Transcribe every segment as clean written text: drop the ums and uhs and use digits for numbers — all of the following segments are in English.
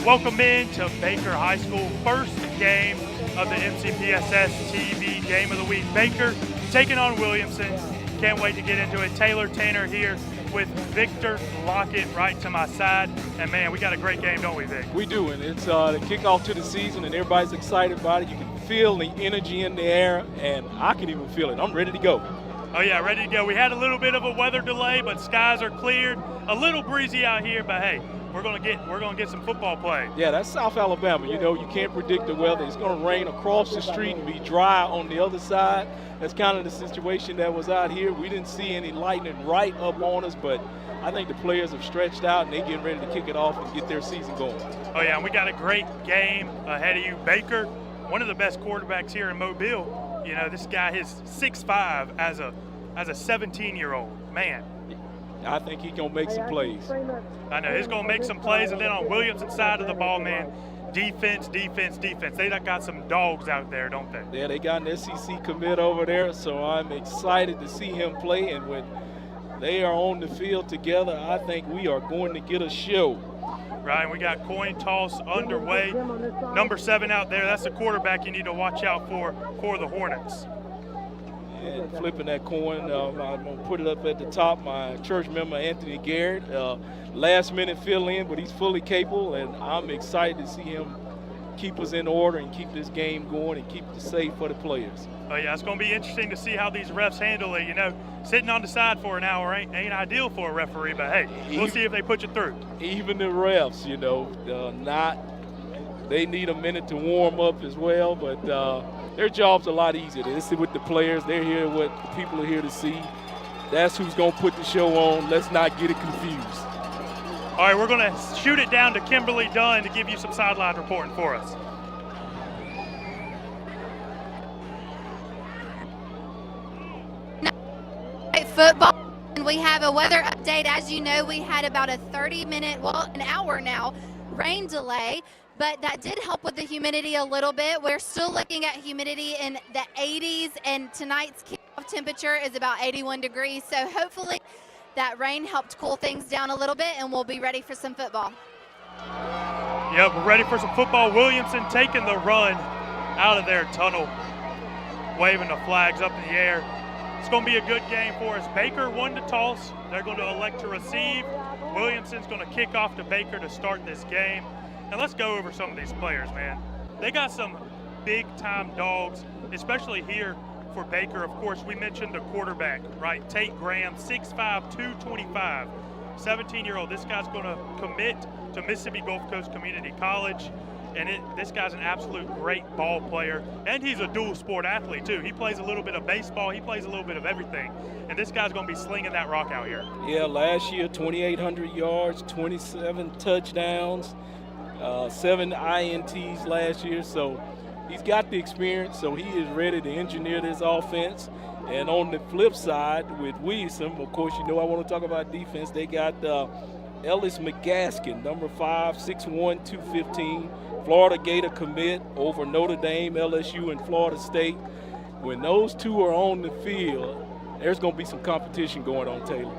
Welcome in to Baker High School, first game of the MCPSSTV Game of the Week. Baker taking on Williamson. Can't wait to get into it. Taylor Tanner here with Victor Lockett right to my side. And man, we got a great game, don't we, Vic? We do, and it's the kickoff to the season, and everybody's excited about it. You can feel the energy in the air, and I can even feel it. I'm ready to go. Oh yeah, ready to go. We had a little bit of a weather delay, but skies are cleared. A little breezy out here, but hey, we're gonna get some football play. Yeah, that's South Alabama. You know, you can't predict the weather. It's gonna rain across the street and be dry on the other side. That's kind of the situation that was out here. We didn't see any lightning right up on us, but I think the players have stretched out and they're getting ready to kick it off and get their season going. Oh yeah, and we got a great game ahead of you. Baker, one of the best quarterbacks here in Mobile. You know, this guy is 6'5" as a 17-year-old. Man. I think he's going to make some plays. I know, he's going to make some plays, and then on Williamson's side of the ball, man, defense. They got some dogs out there, don't they? Yeah, they got an SEC commit over there, so I'm excited to see him play, and when they are on the field together, I think we are going to get a show. Right, we got coin toss underway. Number 7 out there, that's the quarterback you need to watch out for the Hornets. And flipping that coin, I'm going to put it up at the top. My church member, Anthony Garrett, last minute fill in, but he's fully capable, and I'm excited to see him keep us in order and keep this game going and keep it safe for the players. Oh yeah, it's going to be interesting to see how these refs handle it. You know, sitting on the side for an hour ain't ideal for a referee, but hey, we'll see if they put you through. Even the refs, you know, they need a minute to warm up as well, but their job's a lot easier. This is with the players. They're here, what the people are here to see. That's who's going to put the show on. Let's not get it confused. All right, we're going to shoot it down to Kimberly Dunn to give you some sideline reporting for us. Football, and we have a weather update. As you know, we had about a 30-minute, well, an hour now, rain delay. But that did help with the humidity a little bit. We're still looking at humidity in the 80s, and tonight's kickoff temperature is about 81 degrees. So hopefully that rain helped cool things down a little bit, and we'll be ready for some football. Yep, we're ready for some football. Williamson taking the run out of their tunnel, waving the flags up in the air. It's going to be a good game for us. Baker won the toss. They're going to elect to receive. Williamson's going to kick off to Baker to start this game. And let's go over some of these players, man. They got some big-time dogs, especially here for Baker. Of course, we mentioned the quarterback, right? Tate Graham, 6'5", 225, 17-year-old. This guy's going to commit to Mississippi Gulf Coast Community College. And this guy's an absolute great ball player. And he's a dual sport athlete, too. He plays a little bit of baseball. He plays a little bit of everything. And this guy's going to be slinging that rock out here. Yeah, last year, 2,800 yards, 27 touchdowns. 7 INTs last year, so he's got the experience, so he is ready to engineer this offense. And on the flip side, with Williamson, of course, you know I want to talk about defense. They got Ellis McGaskin, number 5, 6'1", 215, Florida Gator commit over Notre Dame, LSU, and Florida State. When those two are on the field, there's going to be some competition going on, Taylor.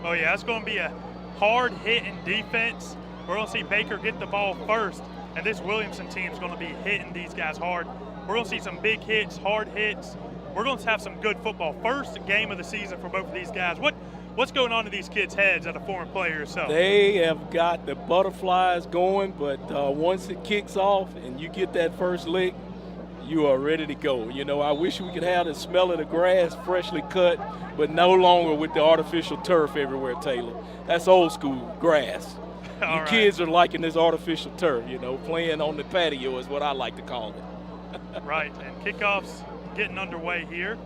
Oh, yeah, it's going to be a hard-hitting defense. We're going to see Baker get the ball first, and this Williamson team is going to be hitting these guys hard. We're going to see some big hits, hard hits. We're going to have some good football. First game of the season for both of these guys. What's going on in these kids' heads as a former player yourself? They have got the butterflies going, but once it kicks off and you get that first lick, you are ready to go. You know, I wish we could have the smell of the grass freshly cut, but no longer with the artificial turf everywhere, Taylor. That's old school grass. You kids are liking this artificial turf, you know, playing on the patio is what I like to call it. Right, and kickoffs getting underway here.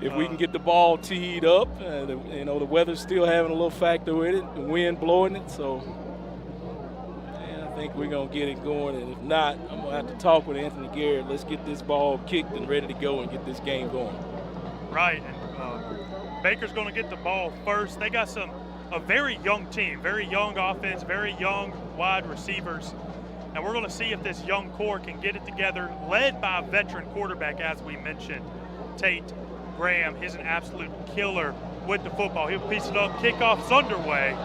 If we can get the ball teed up, you know, the weather's still having a little factor with it, the wind blowing it, so I think we're going to get it going. And if not, I'm going to have to talk with Anthony Garrett. Let's get this ball kicked and ready to go and get this game going. Right, and Baker's going to get the ball first. They got a very young team, very young offense, very young wide receivers. And we're going to see if this young core can get it together, led by a veteran quarterback, as we mentioned, Tate Graham. He's an absolute killer with the football. He'll piece it up. Kickoff's underway.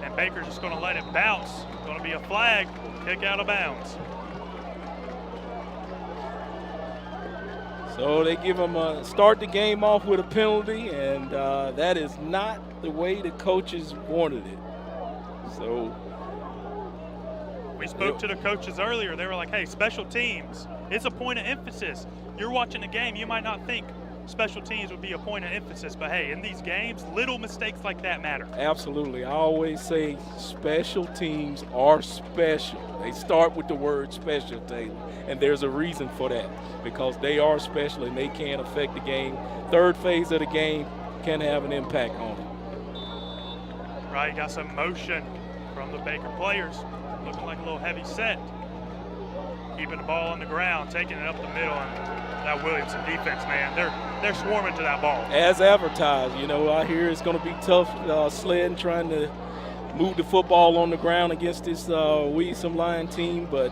And Baker's just going to let it bounce. Going to be a flag, kick out of bounds. So they give him start the game off with a penalty, and that is not the way the coaches wanted it. So we spoke to the coaches earlier. They were like, hey, special teams, it's a point of emphasis. You're watching the game, you might not think special teams would be a point of emphasis, but hey, in these games, little mistakes like that matter. Absolutely. I always say special teams are special. They start with the word special, Taylor, and there's a reason for that, because they are special and they can affect the game. Third phase of the game can have an impact on it. Right, got some motion from the Baker players, looking like a little heavy set. Keeping the ball on the ground, taking it up the middle, and that Williamson defense, man, they're swarming to that ball. As advertised, you know, I hear it's going to be tough sledding, trying to move the football on the ground against this Williamson Lion team, but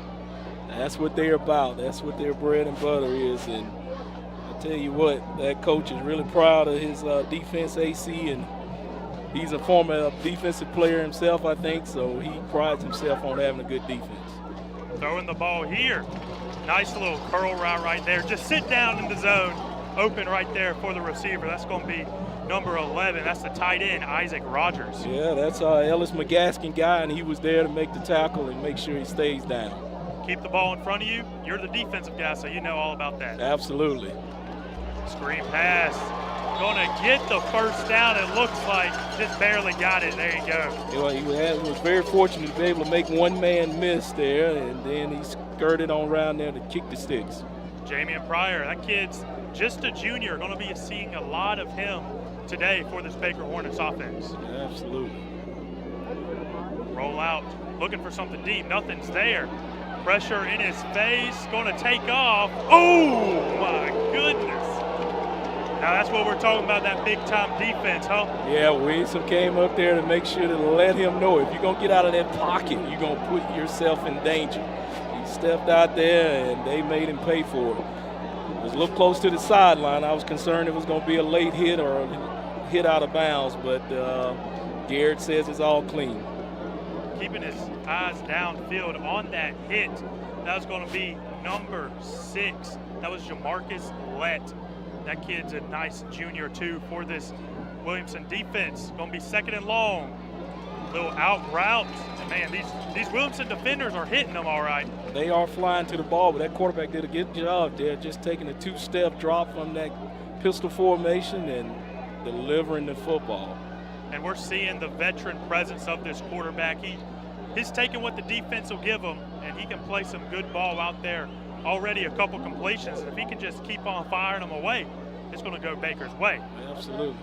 that's what they're about. That's what their bread and butter is. And I tell you what, that coach is really proud of his defense, AC, and he's a former defensive player himself, I think, so he prides himself on having a good defense. Throwing the ball here. Nice little curl route right there. Just sit down in the zone, open right there for the receiver. That's going to be number 11. That's the tight end, Isaac Rogers. Yeah, that's Ellis McGaskin guy, and he was there to make the tackle and make sure he stays down. Keep the ball in front of you. You're the defensive guy, so you know all about that. Absolutely. Screen pass. Going to get the first down, it looks like. Just barely got it. There you go. You know, he was very fortunate to be able to make one man miss there, and then he skirted on around there to kick the sticks. Jamie Pryor, that kid's just a junior. Going to be seeing a lot of him today for this Baker Hornets offense. Absolutely. Roll out, looking for something deep. Nothing's there. Pressure in his face. Going to take off. Oh, my goodness. Now that's what we're talking about, that big-time defense, huh? Yeah, Williamson came up there to make sure to let him know if you're going to get out of that pocket, you're going to put yourself in danger. He stepped out there, and they made him pay for it. It was a little close to the sideline. I was concerned it was going to be a late hit or a hit out of bounds, but Garrett says it's all clean. Keeping his eyes downfield on that hit. That was going to be number 6. That was Jamarcus Lett. That kid's a nice junior, too, for this Williamson defense. Going to be second and long. Little out route. And, man, these Williamson defenders are hitting them all right. They are flying to the ball, but that quarterback did a good job there, just taking a 2-step drop from that pistol formation and delivering the football. And we're seeing the veteran presence of this quarterback. He's taking what the defense will give him, and he can play some good ball out there. Already a couple completions, and if he can just keep on firing them away, it's going to go Baker's way. Absolutely.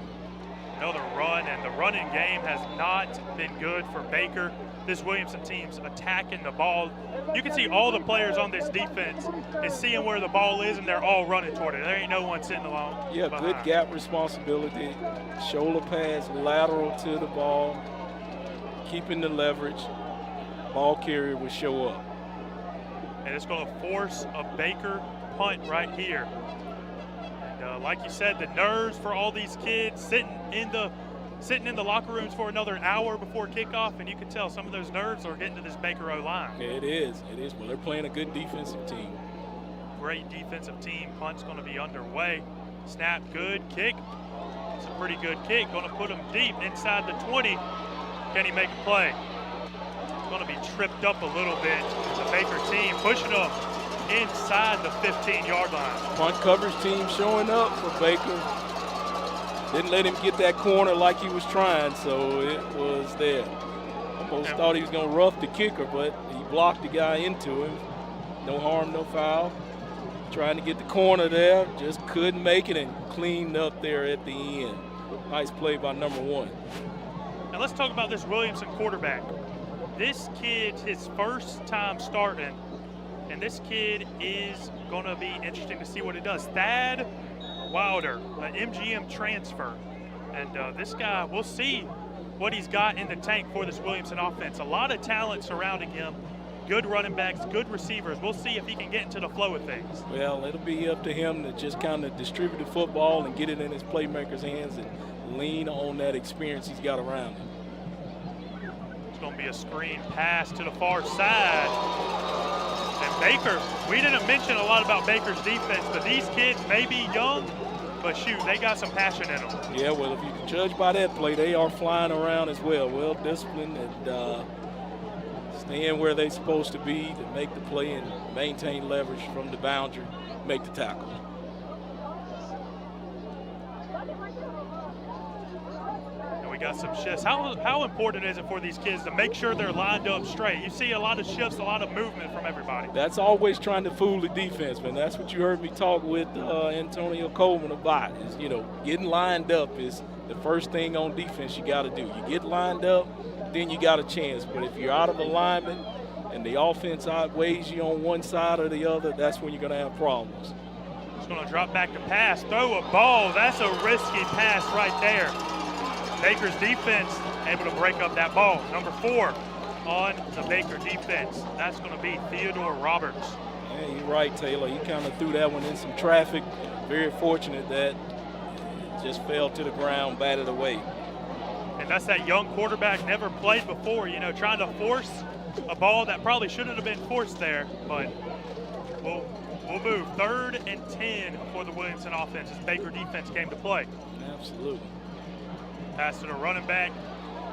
Another run, and the running game has not been good for Baker. This Williamson team's attacking the ball. You can see all the players on this defense is seeing where the ball is, and they're all running toward it. There ain't no one sitting alone. Yeah, behind. Good gap responsibility, shoulder pass, lateral to the ball, keeping the leverage. Ball carrier will show up. And it's going to force a Baker punt right here. And like you said, the nerves for all these kids sitting in the locker rooms for another hour before kickoff, and you can tell some of those nerves are getting to this Baker O-line. Yeah, it is. Well, they're playing a good defensive team. Great defensive team. Punt's going to be underway. Snap, good. Kick. It's a pretty good kick. Going to put him deep inside the 20. Can he make a play? Going to be tripped up a little bit. The Baker team pushing them inside the 15-yard line. Punt coverage team showing up for Baker. Didn't let him get that corner like he was trying, so it was there. Almost thought he was going to rough the kicker, but he blocked the guy into him. No harm, no foul. Trying to get the corner there, just couldn't make it, and cleaned up there at the end. Nice play by number 1. Now let's talk about this Williamson quarterback. This kid's his first time starting, and this kid is going to be interesting to see what he does. Thad Wilder, an MGM transfer. And this guy, we'll see what he's got in the tank for this Williamson offense. A lot of talent surrounding him. Good running backs, good receivers. We'll see if he can get into the flow of things. Well, it'll be up to him to just kind of distribute the football and get it in his playmaker's hands and lean on that experience he's got around him. It's going to be a screen pass to the far side. And Baker, we didn't mention a lot about Baker's defense, but these kids may be young, but shoot, they got some passion in them. Yeah, well, if you can judge by that play, they are flying around as well. Well disciplined and staying where they're supposed to be to make the play and maintain leverage from the boundary, make the tackle. And we got some shifts. How important is it for these kids to make sure they're lined up straight? You see a lot of shifts, a lot of movement from everybody. That's always trying to fool the defense, man. That's what you heard me talk with Antonio Coleman about is, getting lined up is the first thing on defense you got to do. You get lined up, then you got a chance. But if you're out of alignment and the offense outweighs you on one side or the other, that's when you're going to have problems. He's going to drop back to pass, throw a ball. That's a risky pass right there. Baker's defense able to break up that ball. Number 4 on the Baker defense. That's going to be Theodore Roberts. Yeah, you're right, Taylor. He kind of threw that one in some traffic. Very fortunate that it just fell to the ground, batted away. And that's that young quarterback, never played before, trying to force a ball that probably shouldn't have been forced there. But we'll move 3rd and 10 for the Williamson offense as Baker defense came to play. Absolutely. Pass to the running back.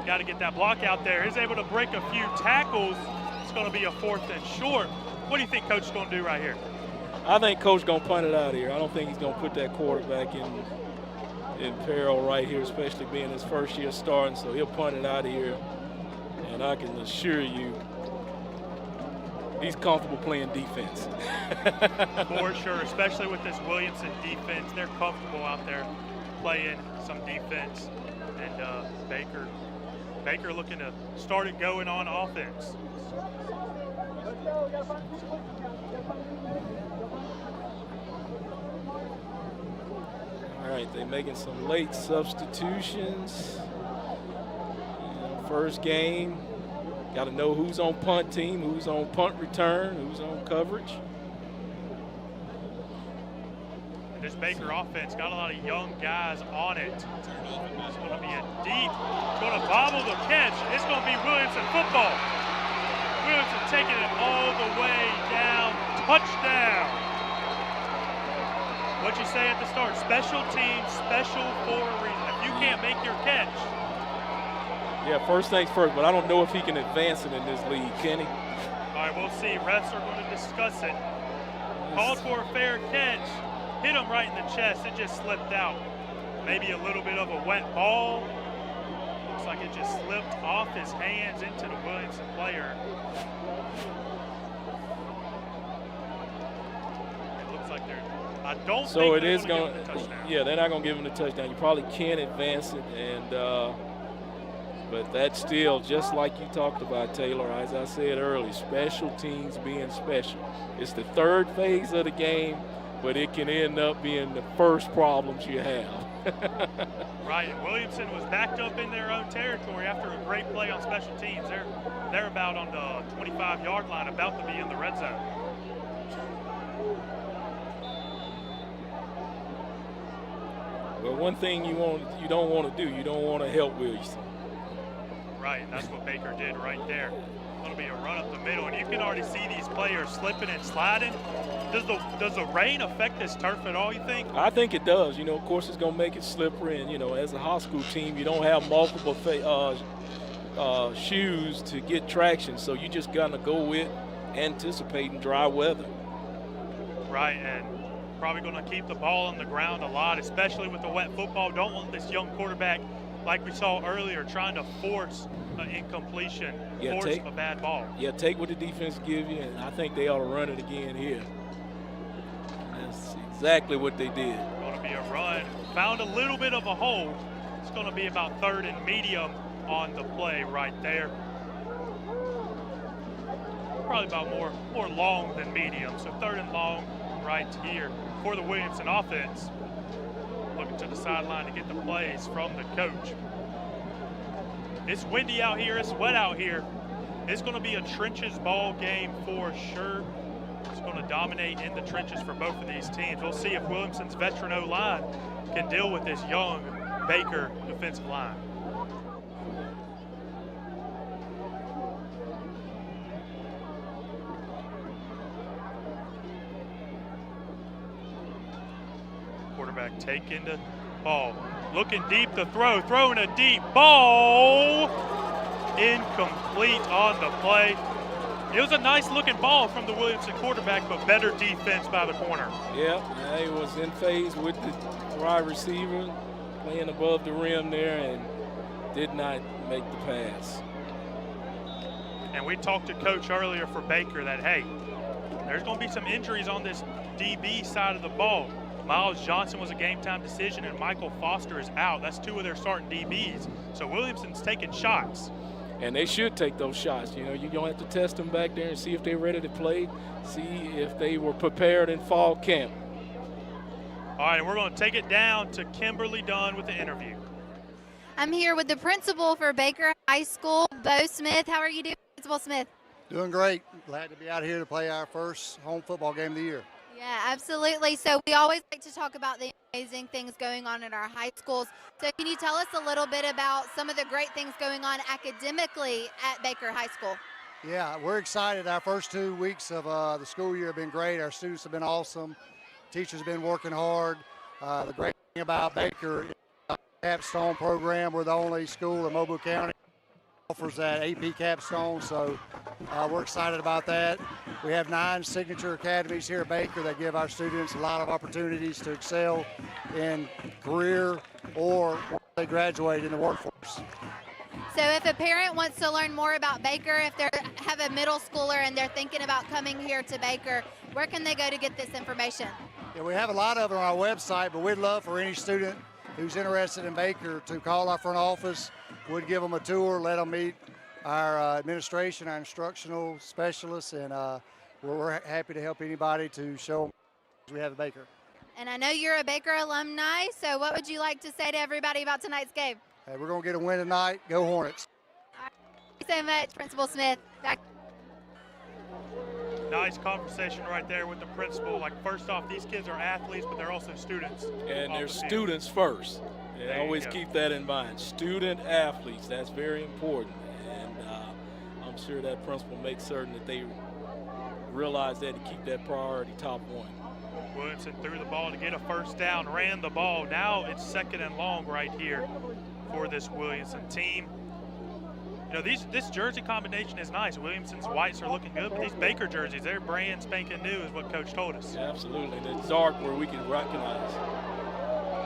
Got to get that block out there. He's able to break a few tackles. It's going to be a 4th and short. What do you think Coach is going to do right here? I think Coach is going to punt it out of here. I don't think he's going to put that quarterback in peril right here, especially being his first year starting. So he'll punt it out of here. And I can assure you, he's comfortable playing defense. For sure, especially with this Williamson defense. They're comfortable out there playing some defense. And Baker looking to start it going on offense. All right, they're making some late substitutions. First game, got to know who's on punt team, who's on punt return, who's on coverage. This Baker offense got a lot of young guys on it. It's going to be a deep, going to bobble the catch. It's going to be Williamson football. Williamson taking it all the way down. Touchdown. What'd you say at the start? Special teams, special for a reason. If you can't make your catch. Yeah, first things first, but I don't know if he can advance it in this league, can he? All right, we'll see. Refs are going to discuss it. Called for a fair catch. Hit him right in the chest. It just slipped out. Maybe a little bit of a wet ball. Looks like it just slipped off his hands into the Williamson player. It looks like I don't so think it is going to. Yeah, they're not going to give him the touchdown. You probably can advance it, but that's still just like you talked about, Taylor. As I said earlier, special teams being special. It's the 3rd phase of the game, but it can end up being the first problems you have. Right, and Williamson was backed up in their own territory after a great play on special teams. They're about on the 25-yard line, about to be in the red zone. Well, one thing you don't want to do, you don't want to help Williamson. Right, and that's what Baker did right there. Going to be a run up the middle, and you can already see these players slipping and sliding. Does the rain affect this turf at all, you think? I think it does. Of course, it's going to make it slippery, and, as a high school team, you don't have multiple shoes to get traction, so you just got to go with anticipating dry weather. Right, and probably going to keep the ball on the ground a lot, especially with the wet football. Don't want this young quarterback, like we saw earlier, trying to force an incompletion, force a bad ball. Yeah, take what the defense gives you, and I think they ought to run it again here. That's exactly what they did. Going to be a run. Found a little bit of a hole. It's going to be about 3rd and medium on the play right there. Probably about more long than medium, so 3rd and long right here for the Williamson offense. Looking to the sideline to get the plays from the coach. It's windy out here. It's wet out here. It's going to be a trenches ball game for sure. It's going to dominate in the trenches for both of these teams. We'll see if Williamson's veteran O-line can deal with this young Baker defensive line. quarterback taking the ball. Looking deep to throw, throwing a deep ball. Incomplete on the play. It was a nice looking ball from the Williamson quarterback, but better defense by the corner. Yeah, he was in phase with the wide receiver, playing above the rim there, and did not make the pass. And we talked to Coach earlier for Baker that, hey, there's going to be some injuries on this DB side of the ball. Miles Johnson was a game-time decision, and Michael Foster is out. That's two of their starting DBs. So Williamson's taking shots. And they should take those shots. You know, you're going to have to test them back there and see if they're ready to play, see if they were prepared in fall camp. All right, and we're going to take it down to Kimberly Dunn with the interview. I'm here with the principal for Baker High School, Bo Smith. How are you doing, Principal Smith? Doing great. Glad to be out here to play our first home football game of the year. Yeah, absolutely. So we always like to talk about the amazing things going on in our high schools. So can you tell us a little bit about some of the great things going on academically at Baker High School? Yeah, we're excited. Our first 2 weeks of the school year have been great. Our students have been awesome. Teachers have been working hard. The great thing about Baker is the capstone program. We're the only school in Mobile County that offers that AP capstone, so we're excited about that. We have 9 signature academies here at Baker that give our students a lot of opportunities to excel in career or when they graduate in the workforce. So if a parent wants to learn more about Baker, if they have a middle schooler and they're thinking about coming here to Baker, where can they go to get this information? Yeah, we have a lot of it on our website, but we'd love for any student who's interested in Baker to call our front office. We'd give them a tour, let them meet our administration, our instructional specialists, and we're happy to help anybody to show them we have at Baker. And I know you're a Baker alumni, so what would you like to say to everybody about tonight's game? Hey, we're going to get a win tonight. Go Hornets. Thank you so much, Principal Smith. Back. Nice conversation right there with the principal. Like, first off, these kids are athletes, but they're also students. And they're the field. students first. And There you always go. keep that in mind. Student athletes, that's very important. And I'm sure that principal makes certain that they realize that and keep that priority top one. Williamson threw the ball to get a first down, ran the ball. Now it's 2nd and long right here for this Williamson team. You know, this jersey combination is nice. Williamson's whites are looking good, but these Baker jerseys, they're brand spanking new is what Coach told us. Yeah, absolutely. And it's dark where we can recognize.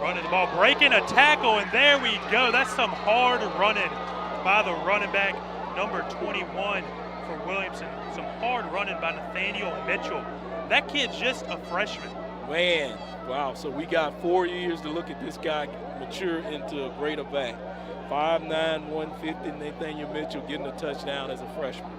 Running the ball, breaking a tackle, and there we go. That's some hard running by the running back, number 21 for Williamson. Some hard running by Nathaniel Mitchell. That kid's just a freshman. Man, wow. So we got 4 years to look at this guy mature into a greater back. 5'9", 150, Nathaniel Mitchell getting a touchdown as a freshman.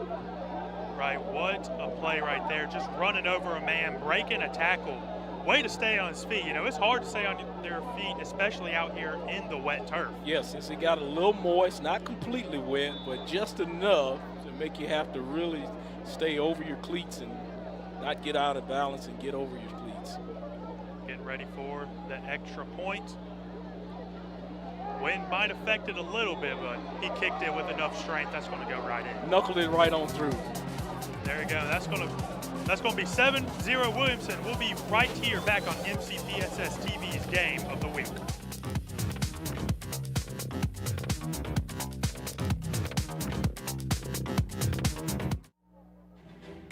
Right, what a play right there. Just running over a man, breaking a tackle. Way to stay on his feet. You know, it's hard to stay on their feet, especially out here in the wet turf. Yes, since it got a little moist, not completely wet, but just enough to make you have to really stay over your cleats and not get out of balance and get over your cleats. Getting ready for the extra point. Wind might affect it a little bit, but he kicked it with enough strength. That's going to go right in. Knuckled it right on through. There you go. That's going to be 7-0 Williamson. We'll be right here back on MCPSS TV's Game of the Week.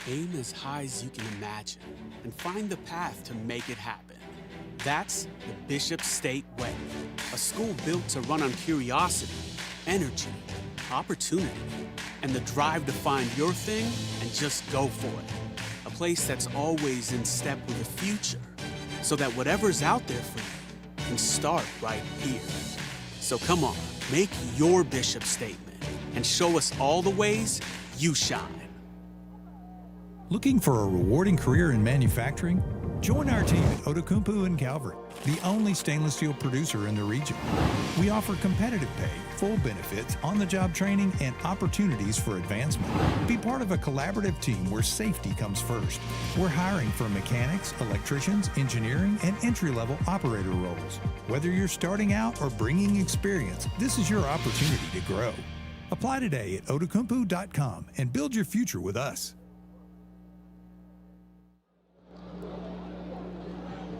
Aim as high as you can imagine and find the path to make it happen. That's the Bishop State Way, a school built to run on curiosity, energy, opportunity, and the drive to find your thing and just go for it. A place that's always in step with the future, so that whatever's out there for you can start right here. So come on, make your Bishop statement and show us all the ways you shine. Looking for a rewarding career in manufacturing? Join our team at Otokumpu in Calvert, the only stainless steel producer in the region. We offer competitive pay, full benefits, on-the-job training, and opportunities for advancement. Be part of a collaborative team where safety comes first. We're hiring for mechanics, electricians, engineering, and entry-level operator roles. Whether you're starting out or bringing experience, this is your opportunity to grow. Apply today at otokumpu.com and build your future with us.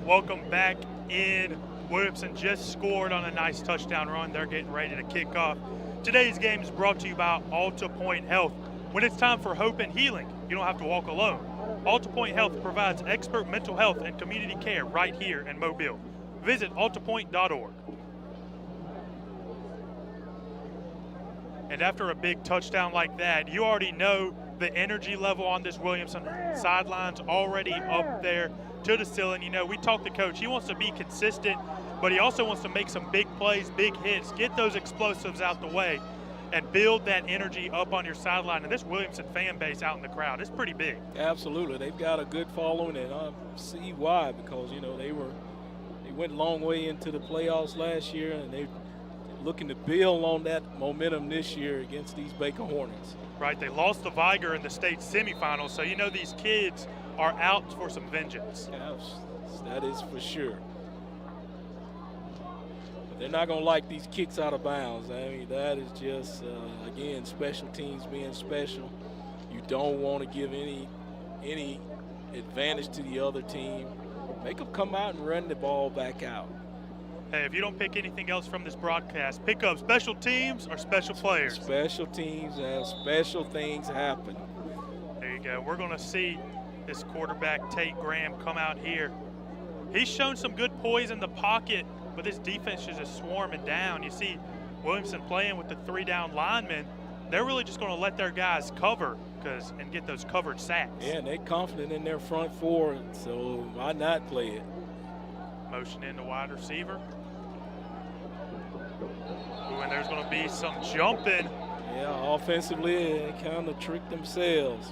Welcome back in Williamson just scored on a nice touchdown run. They're getting ready to kick off. Today's game is brought to you by Alta Point Health. When it's time for hope and healing, you don't have to walk alone. Alta Point Health provides expert mental health and community care right here in Mobile. Visit altapoint.org. And after a big touchdown like that, you already know the energy level on this Williamson sideline's already up there to the ceiling. You know, we talked to Coach. He wants to be consistent, but he also wants to make some big plays, big hits, get those explosives out the way, and build that energy up on your sideline. And this Williamson fan base out in the crowd is pretty big. Absolutely. They've got a good following, and I see why, because, you know, they went a long way into the playoffs last year, and they're looking to build on that momentum this year against these Baker Hornets. Right. They lost to Viger in the state semifinals, so you know these kids are out for some vengeance. Yes, that is for sure. But they're not going to like these kicks out of bounds. I mean, that is just, again, special teams being special. You don't want to give any advantage to the other team. Make them come out and run the ball back out. Hey, if you don't pick anything else from this broadcast, pick up special teams or special players. Special teams and special things happen. There you go. We're going to see this quarterback, Tate Graham, come out here. He's shown some good poise in the pocket, but this defense is just swarming down. You see Williamson playing with the 3-down linemen. They're really just going to let their guys cover and get those covered sacks. Yeah, and they're confident in their front four, so why not play it? Motion in the wide receiver. Ooh, and there's going to be some jumping. Yeah, offensively, they kind of tricked themselves.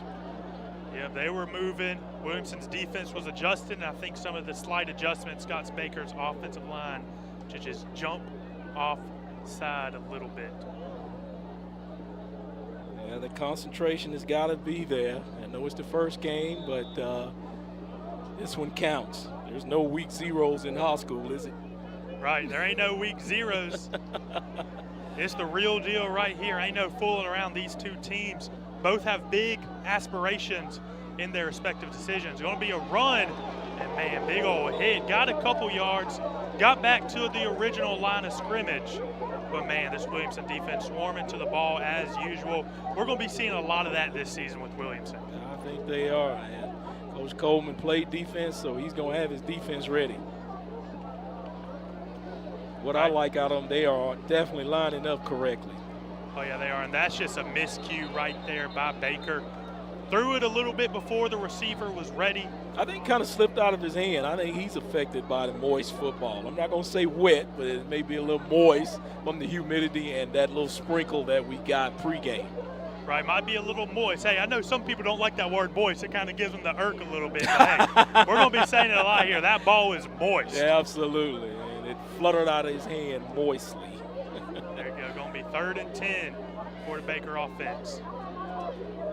Yeah, they were moving. Williamson's defense was adjusting, and I think some of the slight adjustments got Baker's offensive line to just jump offside a little bit. Yeah, the concentration has got to be there. I know it's the first game, but this one counts. There's no weak zeros in high school, is it? Right, there ain't no weak zeros. It's the real deal right here. Ain't no fooling around. These two teams both have big aspirations in their respective decisions. Going to be a run, and man, big old hit. Got a couple yards, got back to the original line of scrimmage. But man, this Williamson defense swarming to the ball as usual. We're going to be seeing a lot of that this season with Williamson. I think they are, man. Coach Coleman played defense, so he's going to have his defense ready. What I like out of them, they are definitely lining up correctly. Oh, yeah, they are, and that's just a miscue right there by Baker. Threw it a little bit before the receiver was ready. I think kind of slipped out of his hand. I think he's affected by the moist football. I'm not going to say wet, but it may be a little moist from the humidity and that little sprinkle that we got pregame. Right, might be a little moist. Hey, I know some people don't like that word moist. It kind of gives them the irk a little bit. But hey, we're going to be saying it a lot here. That ball is moist. Yeah, absolutely. And it fluttered out of his hand moistly. There you go. Going to be 3rd and 10 for the Baker offense.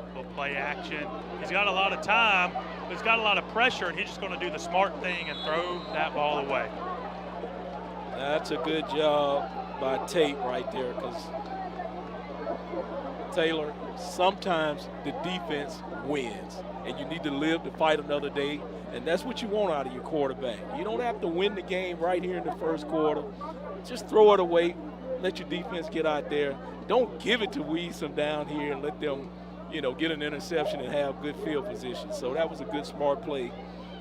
Little play action. He's got a lot of time. He's got a lot of pressure, and he's just going to do the smart thing and throw that ball away. That's a good job by Tate right there, because Taylor, sometimes the defense wins, and you need to live to fight another day, and that's what you want out of your quarterback. You don't have to win the game right here in the first quarter. Just throw it away, let your defense get out there. Don't give it to Williamson down here and let them, you know, get an interception and have good field position. So that was a good, smart play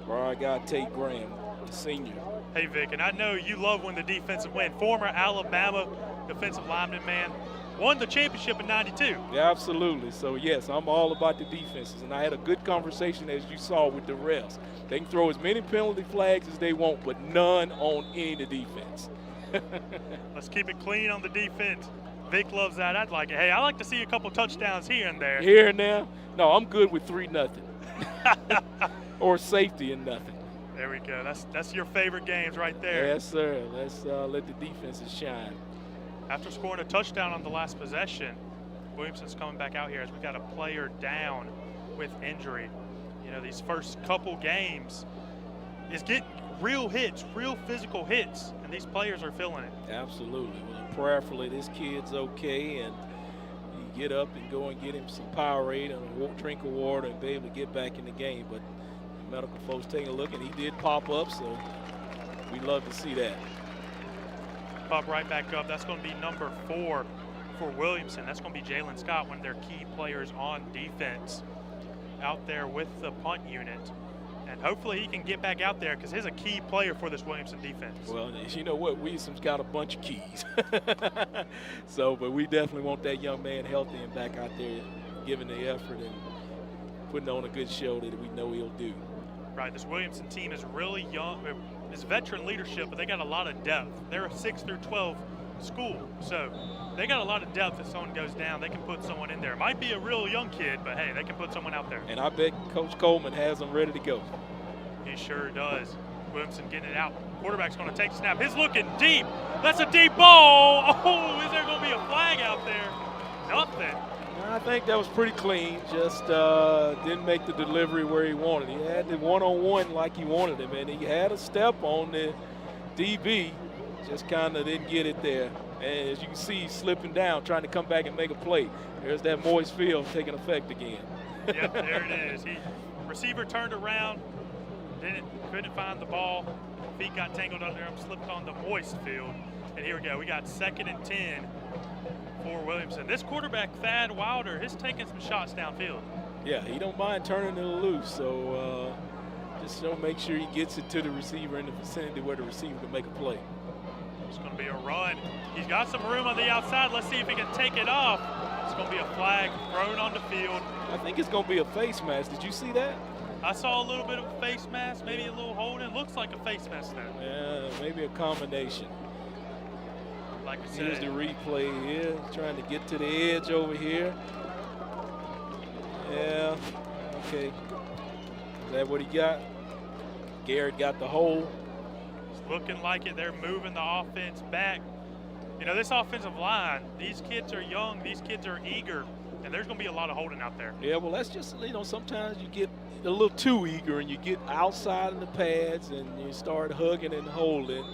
for our guy Tate Graham, the senior. Hey, Vic, and I know you love when the defensive win. Former Alabama defensive lineman, man. Won the championship in '92. Yeah, absolutely. So, yes, I'm all about the defenses. And I had a good conversation, as you saw, with the refs. They can throw as many penalty flags as they want, but none on any of the defense. Let's keep it clean on the defense. Vic loves that. I'd like it. Hey, I like to see a couple touchdowns here and there. Here and there? No, I'm good with 3-0. Or safety and nothing. There we go. That's your favorite games right there. Yes, sir. Let's let the defenses shine. After scoring a touchdown on the last possession, Williamson's coming back out here as we got a player down with injury. You know, these first couple games is getting real hits, real physical hits, and these players are feeling it. Absolutely. Well, prayerfully, this kid's okay, and you get up and go and get him some Powerade and a drink of water and be able to get back in the game. But the medical folks take a look, and he did pop up, so we love to see that. pop right back up. That's going to be number 4 for Williamson. That's going to be Jalen Scott, one of their key players on defense, out there with the punt unit. And hopefully he can get back out there because he's a key player for this Williamson defense. Well, you know what? Williamson's got a bunch of keys. But we definitely want that young man healthy and back out there giving the effort and putting on a good show that we know he'll do. Right, this Williamson team is really young. It's veteran leadership, but they got a lot of depth. They're a 6 through 12 school, so they got a lot of depth. If someone goes down, they can put someone in there. It might be a real young kid, but hey, they can put someone out there. And I bet Coach Coleman has them ready to go. He sure does. Williamson getting it out. Quarterback's going to take a snap. He's looking deep. That's a deep ball. Oh, is there going to be a flag out there? Nothing. I think that was pretty clean. Just didn't make the delivery where he wanted. He had the one-on-one like he wanted him, and he had a step on the DB. Just kind of didn't get it there. And as you can see, he's slipping down, trying to come back and make a play. There's that moist field taking effect again. Yep, there it is. Receiver turned around, couldn't find the ball. Feet got tangled under him, slipped on the moist field. And here we go. We got 2nd and 10 for Williamson. This quarterback, Thad Wilder, is taking some shots downfield. Yeah, he don't mind turning it loose. So just don't make sure he gets it to the receiver in the vicinity where the receiver can make a play. It's going to be a run. He's got some room on the outside. Let's see if he can take it off. It's going to be a flag thrown on the field. I think it's going to be a face mask. Did you see that? I saw a little bit of a face mask, maybe a little holding. Looks like a face mask there. Yeah, maybe a combination. Like I said. Here's the replay here. Trying to get to the edge over here. Yeah, okay. Is that what he got? Garrett got the hole. Looking like it. They're moving the offense back. You know, this offensive line, these kids are young, these kids are eager, and there's going to be a lot of holding out there. Yeah, well, that's just, you know, sometimes you get a little too eager and you get outside of the pads and you start hugging and holding.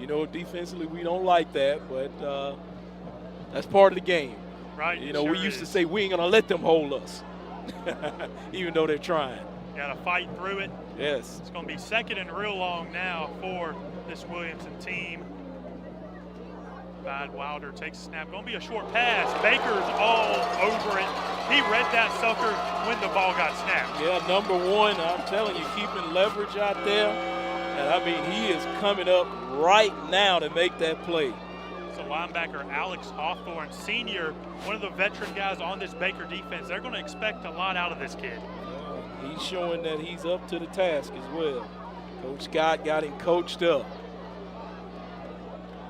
You know, defensively, we don't like that, but that's part of the game. Right. You know, sure we used to say we ain't going to let them hold us, even though they're trying. Got to fight through it. Yes. It's going to be 2nd and real long now for this Williamson team. Thad Wilder takes a snap. Going to be a short pass. Baker's all over it. He read that sucker when the ball got snapped. Yeah, number 1, I'm telling you, keeping leverage out there. And, I mean, he is coming up right now to make that play. So linebacker Alex Hawthorne, senior, one of the veteran guys on this Baker defense. They're going to expect a lot out of this kid. He's showing that he's up to the task as well. Coach Scott got him coached up.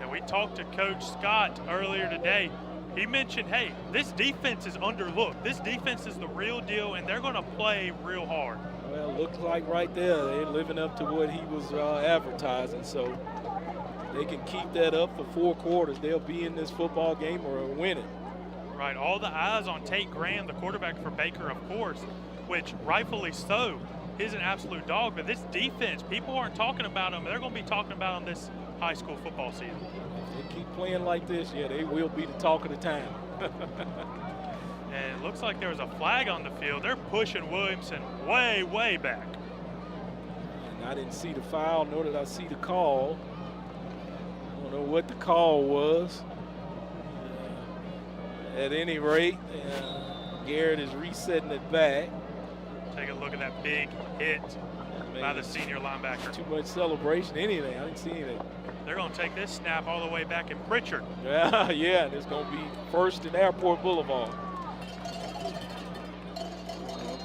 And we talked to Coach Scott earlier today. He mentioned, hey, this defense is underlooked. This defense is the real deal, and they're going to play real hard. Well, looks like right there they're living up to what he was advertising. So they can keep that up for 4 quarters. They'll be in this football game or win it. Right, all the eyes on Tate Graham, the quarterback for Baker, of course, which rightfully so. He's an absolute dog, but this defense, people aren't talking about him. They're going to be talking about him this high school football season. If they keep playing like this, yeah, they will be the talk of the town. And it looks like there was a flag on the field. They're pushing Williamson way, way back. And I didn't see the foul, nor did I see the call. I don't know what the call was. At any rate, Garrett is resetting it back. Take a look at that big hit by the senior linebacker. Too much celebration, anything. I didn't see anything. They're going to take this snap all the way back in Pritchard. Yeah, and it's going to be 1st and Airport Boulevard.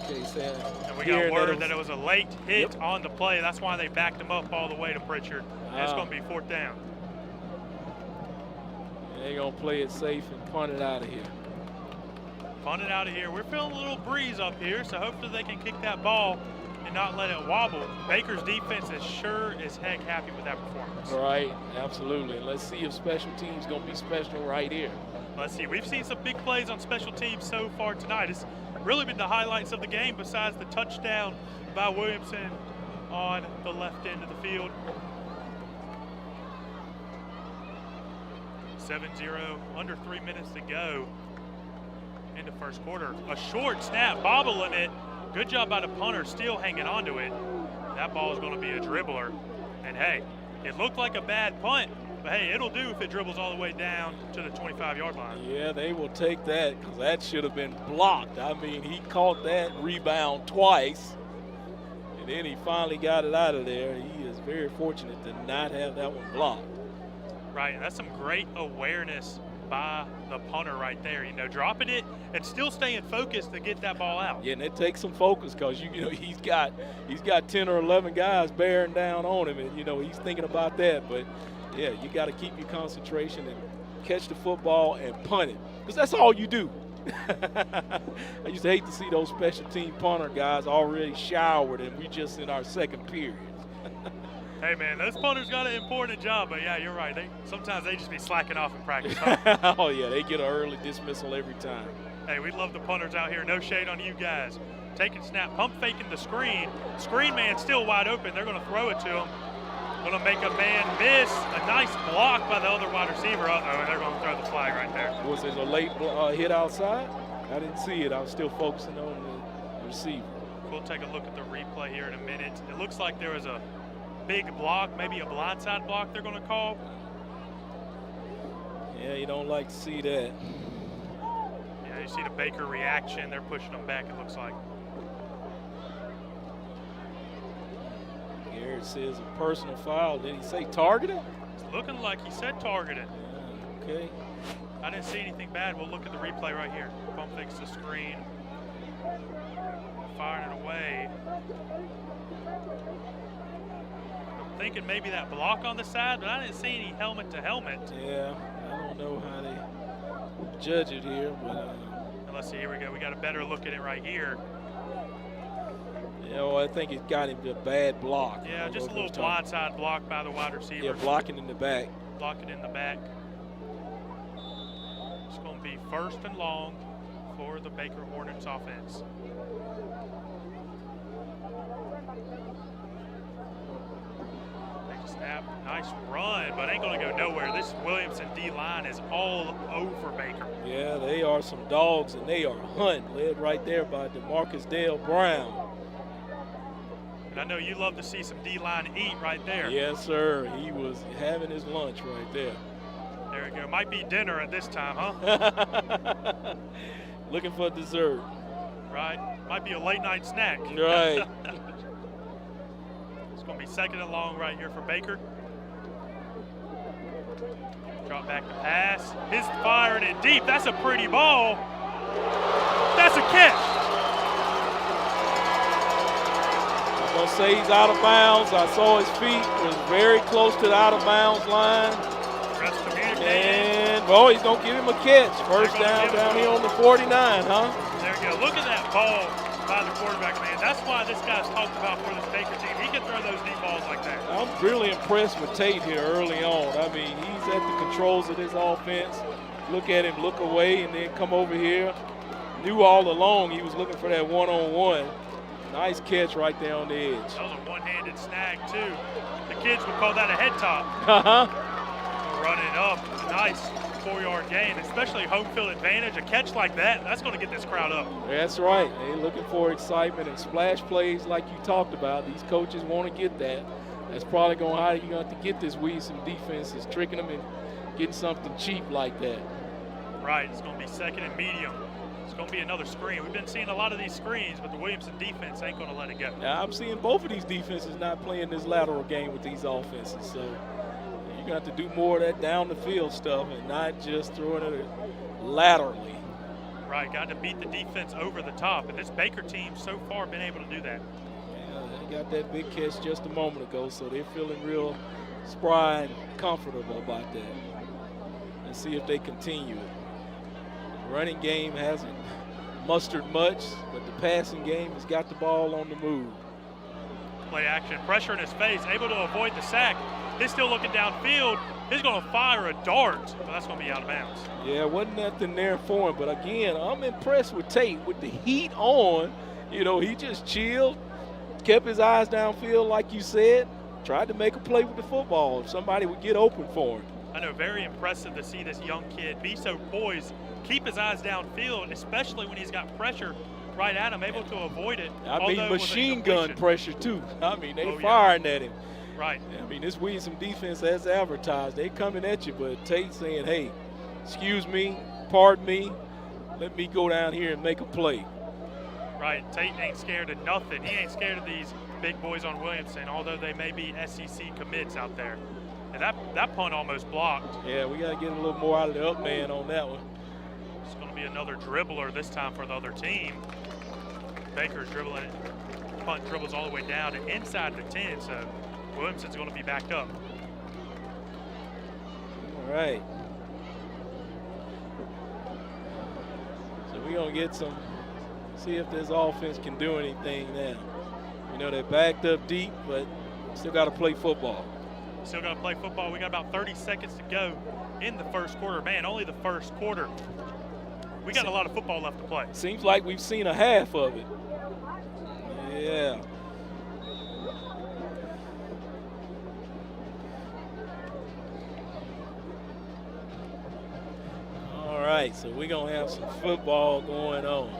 Okay, Sam. And we got word that it was a late hit on the play. That's why they backed him up all the way to Pritchard. And it's going to be 4th down. They're going to play it safe and punt it out of here. Punt it out of here. We're feeling a little breeze up here, so hopefully they can kick that ball and not let it wobble. Baker's defense is sure as heck happy with that performance. Right, absolutely. And let's see if special teams going to be special right here. Let's see. We've seen some big plays on special teams so far tonight. It's really been the highlights of the game besides the touchdown by Williamson on the left end of the field. 7-0, under 3 minutes to go in the first quarter. A short snap, bobbling it. Good job by the punter, still hanging on to it. That ball is going to be a dribbler. And hey, it looked like a bad punt, But hey, it'll do if it dribbles all the way down to the 25-yard line. Yeah, they will take that because that should have been blocked. I mean, he caught that rebound twice, and then he finally got it out of there. He is very fortunate to not have that one blocked. Right, and that's some great awareness by the punter right there. You know, dropping it and still staying focused to get that ball out. Yeah, and it takes some focus because you know he's got 10 or 11 guys bearing down on him, and you know he's thinking about that. But yeah, you got to keep your concentration and catch the football and punt it because that's all you do. I used to hate to see those special team punter guys already showered, and we just in our second period. Hey, man, those punters got an important job, but, yeah, you're right. Sometimes they just be slacking off in practice. Huh? Oh, yeah, they get an early dismissal every time. Hey, we love the punters out here. No shade on you guys. Taking snap, pump faking the screen. Screen man still wide open. They're going to throw it to him. Going to make a man miss. A nice block by the other wide receiver. Uh-oh, and they're going to throw the flag right there. Was it a late hit outside? I didn't see it. I was still focusing on the receiver. We'll take a look at the replay here in a minute. It looks like there was a big block, maybe a blindside block they're going to call. Yeah, you don't like to see that. Yeah, you see the Baker reaction. They're pushing them back, it looks like. Garrett says a personal foul. Did he say targeted? It's looking like he said targeted. Okay. I didn't see anything bad. We'll look at the replay right here. Pump fakes the screen. Firing it away. I'm thinking maybe that block on the side, but I didn't see any helmet to helmet. Yeah, I don't know how they judge it here, but let's see, here we go. We got a better look at it right here. You know, I think it got him to a bad block. Yeah, just a little blindside block by the wide receiver. Yeah, blocking in the back. Blocking in the back. It's going to be 1st and long for the Baker Hornets offense. Snap, nice run, but ain't going to go nowhere. This Williamson D-line is all over Baker. Yeah, they are some dogs, and they are hunting, led right there by DeMarcus Dale Brown. And I know you love to see some D-line eat right there. Yes, sir. He was having his lunch right there. There we go. Might be dinner at this time, huh? Looking for dessert. Right. Might be a late-night snack. Right. It's going to be 2nd and long right here for Baker. Drop back the pass. His firing it deep. That's a pretty ball. That's a catch. I'm going to say he's out of bounds. I saw his feet. Was very close to the out-of-bounds line. Rest communicating. And, well, he's going to give him a catch. First down here on the 49, huh? There you go. Look at that ball by the quarterback, man. That's why this guy's talked about for this Baker team. He can throw those deep balls like that. I'm really impressed with Tate here early on. I mean, he's at the controls of this offense. Look at him, look away, and then come over here. Knew all along he was looking for that one-on-one. Nice catch right there on the edge. That was a one-handed snag, too. The kids would call that a head top. Running it up. Nice 4-yard gain, especially home field advantage. A catch like that, that's going to get this crowd up. That's right. They're looking for excitement and splash plays like you talked about. These coaches want to get that. That's probably going to how you're going to have to get this Williamson defense is tricking them and getting something cheap like that. Right. It's going to be 2nd and medium. It's going to be another screen. We've been seeing a lot of these screens, but the Williamson defense ain't going to let it go. Now, I'm seeing both of these defenses not playing this lateral game with these offenses. So you're going to have to do more of that down the field stuff and not just throwing it laterally. Right, got to beat the defense over the top. And this Baker team so far been able to do that. Yeah, they got that big catch just a moment ago, so they're feeling real spry and comfortable about that. And see if they continue it. The running game hasn't mustered much, but the passing game has got the ball on the move. Play action, pressure in his face, able to avoid the sack. He's still looking downfield. He's going to fire a dart, but that's going to be out of bounds. Yeah, wasn't nothing there for him. But again, I'm impressed with Tate with the heat on. You know, he just chilled, kept his eyes downfield, like you said, tried to make a play with the football if somebody would get open for him. I know, very impressive to see this young kid be so poised, keep his eyes downfield, especially when he's got pressure right at him, able to avoid it. I mean, machine gun pressure, too. I mean, they firing at him. Right. I mean, this Williamson defense as advertised, they coming at you, but Tate saying, hey, excuse me, pardon me, let me go down here and make a play. Right, Tate ain't scared of nothing. He ain't scared of these big boys on Williamson, although they may be SEC commits out there. And that punt almost blocked. Yeah, we got to get a little more out of the up man on that one. It's going to be another dribbler this time for the other team. Baker's dribbling it. Punt dribbles all the way down to inside the 10, so Williamson's going to be backed up. All right. So we're going to get some, see if this offense can do anything now. You know, they're backed up deep, but still got to play football. Still got to play football. We got about 30 seconds to go in the first quarter. Man, only the first quarter. We got a lot of football left to play. Seems like we've seen a half of it. Yeah. All right, so we're going to have some football going on.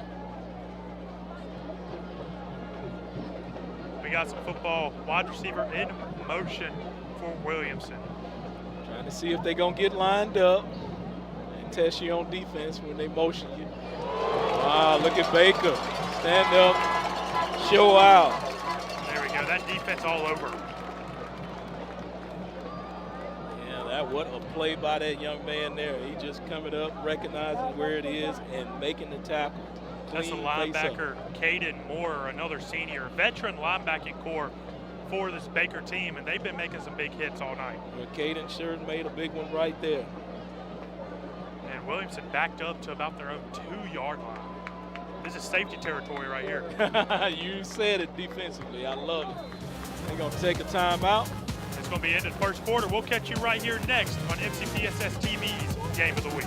We got some football. Wide receiver in motion for Williamson. Trying to see if they're going to get lined up and test you on defense when they motion you. Wow, look at Baker. Stand up, show out. There we go. That defense all over. Yeah, what a play by that young man there. He just coming up, recognizing where it is, and making the tackle. That's the linebacker, Caden Moore, another senior, veteran linebacking core for this Baker team, and they've been making some big hits all night. Well, Caden sure made a big one right there. And Williamson backed up to about their own 2-yard line. This is safety territory right here. You said it defensively. I love it. They're going to take a timeout. It's going to be ended first quarter. We'll catch you right here next on MCPSSTV's Game of the Week.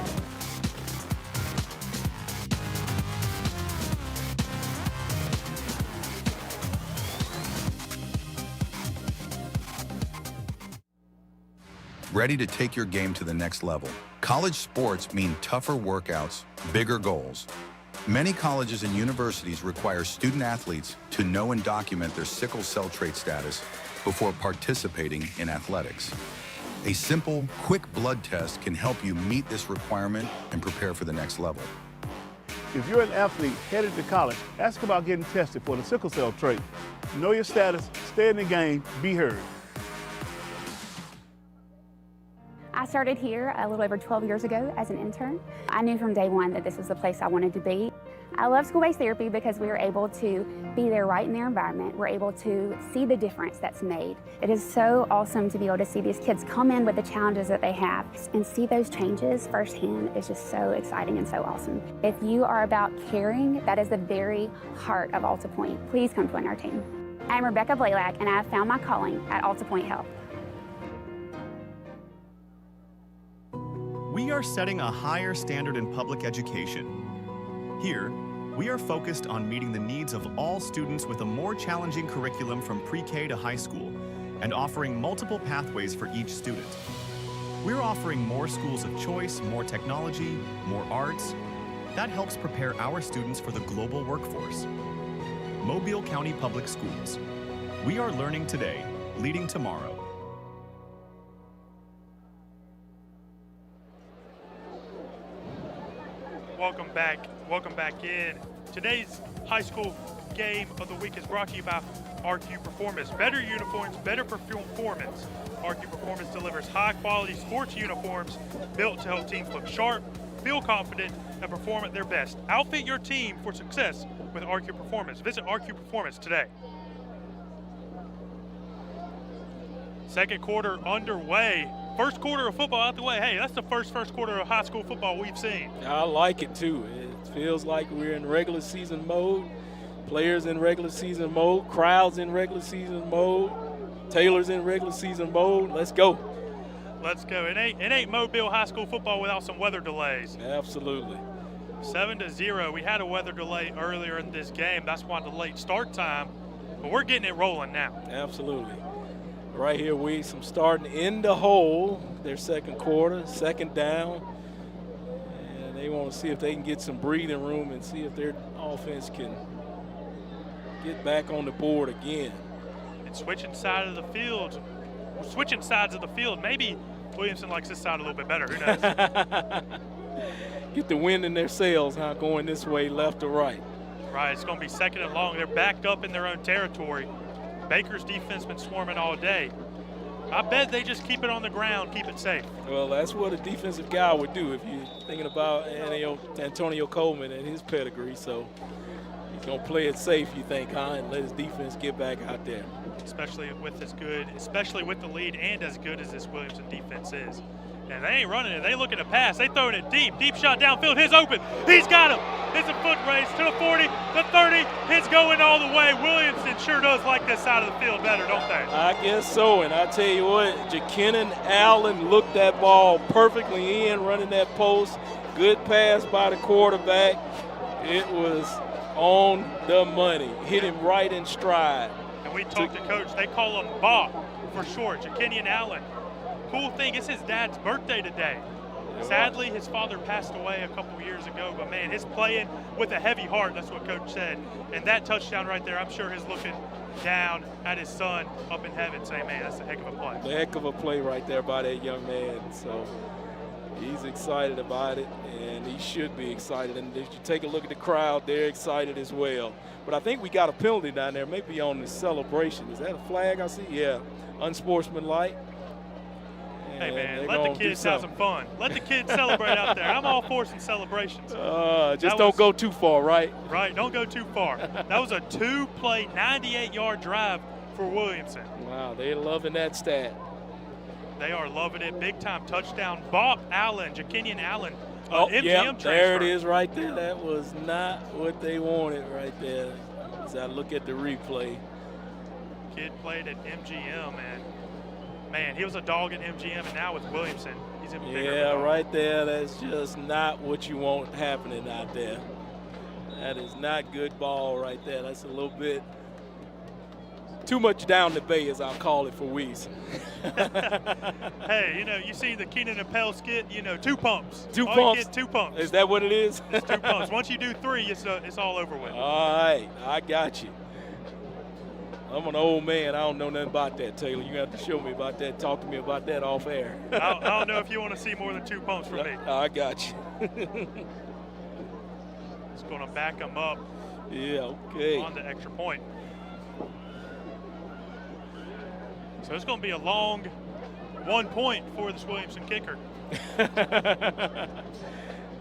Ready to take your game to the next level? College sports mean tougher workouts, bigger goals. Many colleges and universities require student athletes to know and document their sickle cell trait status before participating in athletics. A simple, quick blood test can help you meet this requirement and prepare for the next level. If you're an athlete headed to college, ask about getting tested for the sickle cell trait. Know your status, stay in the game, be heard. I started here a little over 12 years ago as an intern. I knew from day one that this was the place I wanted to be. I love school-based therapy because we are able to be there right in their environment. We're able to see the difference that's made. It is so awesome to be able to see these kids come in with the challenges that they have and see those changes firsthand is just so exciting and so awesome. If you are about caring, that is the very heart of Alta Point. Please come join our team. I'm Rebecca Blaylock, and I have found my calling at Alta Point Health. We are setting a higher standard in public education. Here, we are focused on meeting the needs of all students with a more challenging curriculum from pre-K to high school and offering multiple pathways for each student. We're offering more schools of choice, more technology, more arts. That helps prepare our students for the global workforce. Mobile County Public Schools. We are learning today, leading tomorrow. Welcome back in. Today's high school game of the week is brought to you by RQ Performance. Better uniforms, better performance. RQ Performance delivers high-quality sports uniforms built to help teams look sharp, feel confident, and perform at their best. Outfit your team for success with RQ Performance. Visit RQ Performance today. Second quarter underway. First quarter of football out the way. Hey, that's the first quarter of high school football we've seen. I like it too. It feels like we're in regular season mode. Players in regular season mode. Crowds in regular season mode. Taylor's in regular season mode. Let's go. Let's go. It ain't Mobile high school football without some weather delays. Absolutely. 7-0. We had a weather delay earlier in this game. That's why the late start time. But we're getting it rolling now. Absolutely. Right here, Williamson starting in the hole, their second quarter, second down. And they want to see if they can get some breathing room and see if their offense can get back on the board again. And switching side of the field, switching sides of the field. Maybe Williamson likes this side a little bit better. Who knows? Get the wind in their sails, huh? Going this way, left or right. Right, it's going to be second and long. They're backed up in their own territory. Baker's defense been swarming all day. I bet they just keep it on the ground, keep it safe. Well, that's what a defensive guy would do if you're thinking about Antonio Coleman and his pedigree. So he's going to play it safe, you think, huh? And let his defense get back out there. Especially with the lead and as good as this Williamson defense is. And they ain't running it. They looking to pass. They throwing it deep. Deep shot downfield. His open. He's got him. It's a foot race to the 40, the 30. His going all the way. Williamson sure does like this side of the field better, don't they? I guess so. And I tell you what, Jakenin Allen looked that ball perfectly in, running that post. Good pass by the quarterback. It was on the money. Hit him right in stride. And we talked to Coach. They call him Bob for short, Jakenin Allen. Cool thing, it's his dad's birthday today. Sadly, his father passed away a couple years ago, but man, he's playing with a heavy heart, that's what Coach said. And that touchdown right there, I'm sure he's looking down at his son up in heaven saying, man, that's a heck of a play. A heck of a play right there by that young man. So he's excited about it, and he should be excited. And if you take a look at the crowd, they're excited as well. But I think we got a penalty down there, maybe on the celebration. Is that a flag I see? Yeah, unsportsmanlike. Hey, man, let the kids have some fun. Let the kids celebrate out there. I'm all for some celebrations. Just don't go too far, right? Right, don't go too far. That was a two-play, 98-yard drive for Williamson. Wow, they're loving that stat. They are loving it. Big-time touchdown. Bob Allen, Jakenin Allen, MGM transfer. There it is right there. That was not what they wanted right there. As I look at the replay. Kid played at MGM, and man, he was a dog at MGM, and now with Williamson, he's even bigger. Yeah, right there. That's just not what you want happening out there. That is not good ball right there. That's a little bit too much down the bay, as I'll call it, for Weez. Hey, you see the Keenan and Pell skit, 2 pumps. Two all pumps? You get 2 pumps. Is that what it is? It's 2 pumps. Once you do 3, it's all over with. All right, I got you. I'm an old man. I don't know nothing about that, Taylor. You have to show me about that. Talk to me about that off air. I don't know if you want to see more than 2 pumps from me. I got you. It's going to back him up. Yeah, okay. On the extra point. So it's going to be a long 1 point for this Williamson kicker.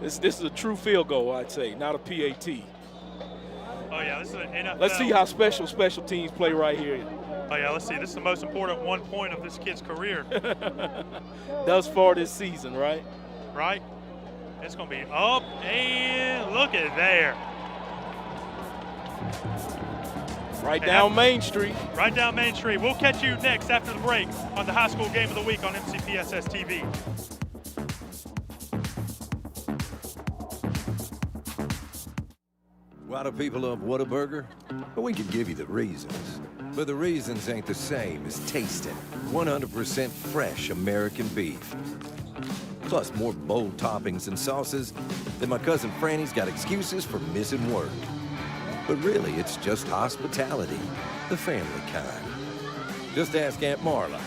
This is a true field goal, I'd say, not a PAT. Oh, yeah, this is an NFL. Let's see how special teams play right here. Oh, yeah, let's see. This is the most important 1 point of this kid's career. Thus far this season, right? Right. It's going to be up, and look at there. Right down Main Street. Right down Main Street. We'll catch you next after the break on the High School Game of the Week on MCPSSTV. A lot of people love Whataburger, but we can give you the reasons. But the reasons ain't the same as tasting 100% fresh American beef. Plus more bold toppings and sauces than my cousin Franny's got excuses for missing work. But really, it's just hospitality, the family kind. Just ask Aunt Marla.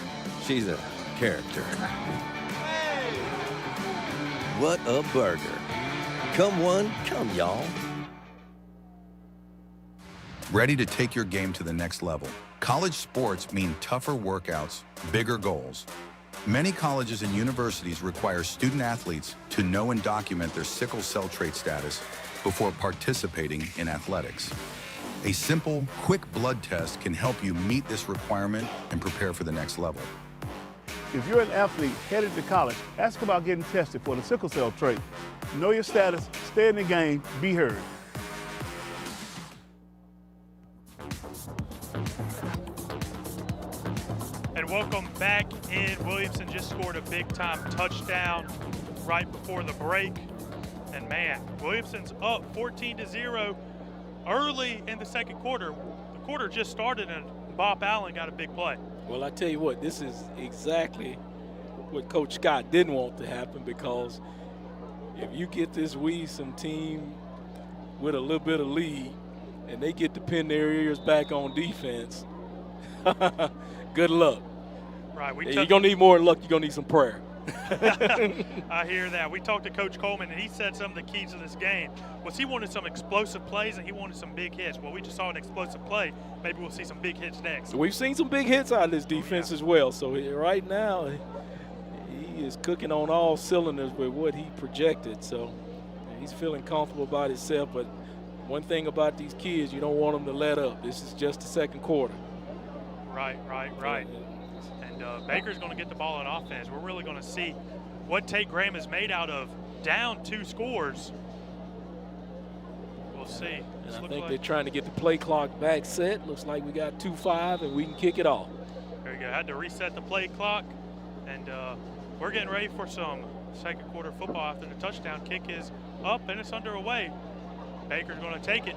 She's a character. What a burger. Come one, come y'all. Ready to take your game to the next level? College sports mean tougher workouts, bigger goals. Many colleges and universities require student athletes to know and document their sickle cell trait status before participating in athletics. A simple, quick blood test can help you meet this requirement and prepare for the next level. If you're an athlete headed to college, ask about getting tested for the sickle cell trait. Know your status, stay in the game, be heard. And welcome back in. Williamson just scored a big-time touchdown right before the break. And man, Williamson's up 14-0 early in the second quarter. The quarter just started and Bob Allen got a big play. Well, I tell you what, this is exactly what Coach Scott didn't want to happen, because if you get this Williamson team with a little bit of lead and they get to pin their ears back on defense, good luck. Right. You're going to need more than luck. You're going to need some prayer. I hear that. We talked to Coach Coleman, and he said some of the keys to this game was he wanted some explosive plays and he wanted some big hits. Well, we just saw an explosive play. Maybe we'll see some big hits next. We've seen some big hits out of this defense as well. So right now, he is cooking on all cylinders with what he projected. So he's feeling comfortable about himself. But one thing about these kids, you don't want them to let up. This is just the second quarter. Right. And Baker's going to get the ball on offense. We're really going to see what Tate Graham is made out of. Down 2 scores. We'll see. And I think they're trying to get the play clock back set. Looks like we got 2-5 and we can kick it off. There you go. Had to reset the play clock. And we're getting ready for some second quarter football after the touchdown. Kick is up and it's underway. Baker's going to take it.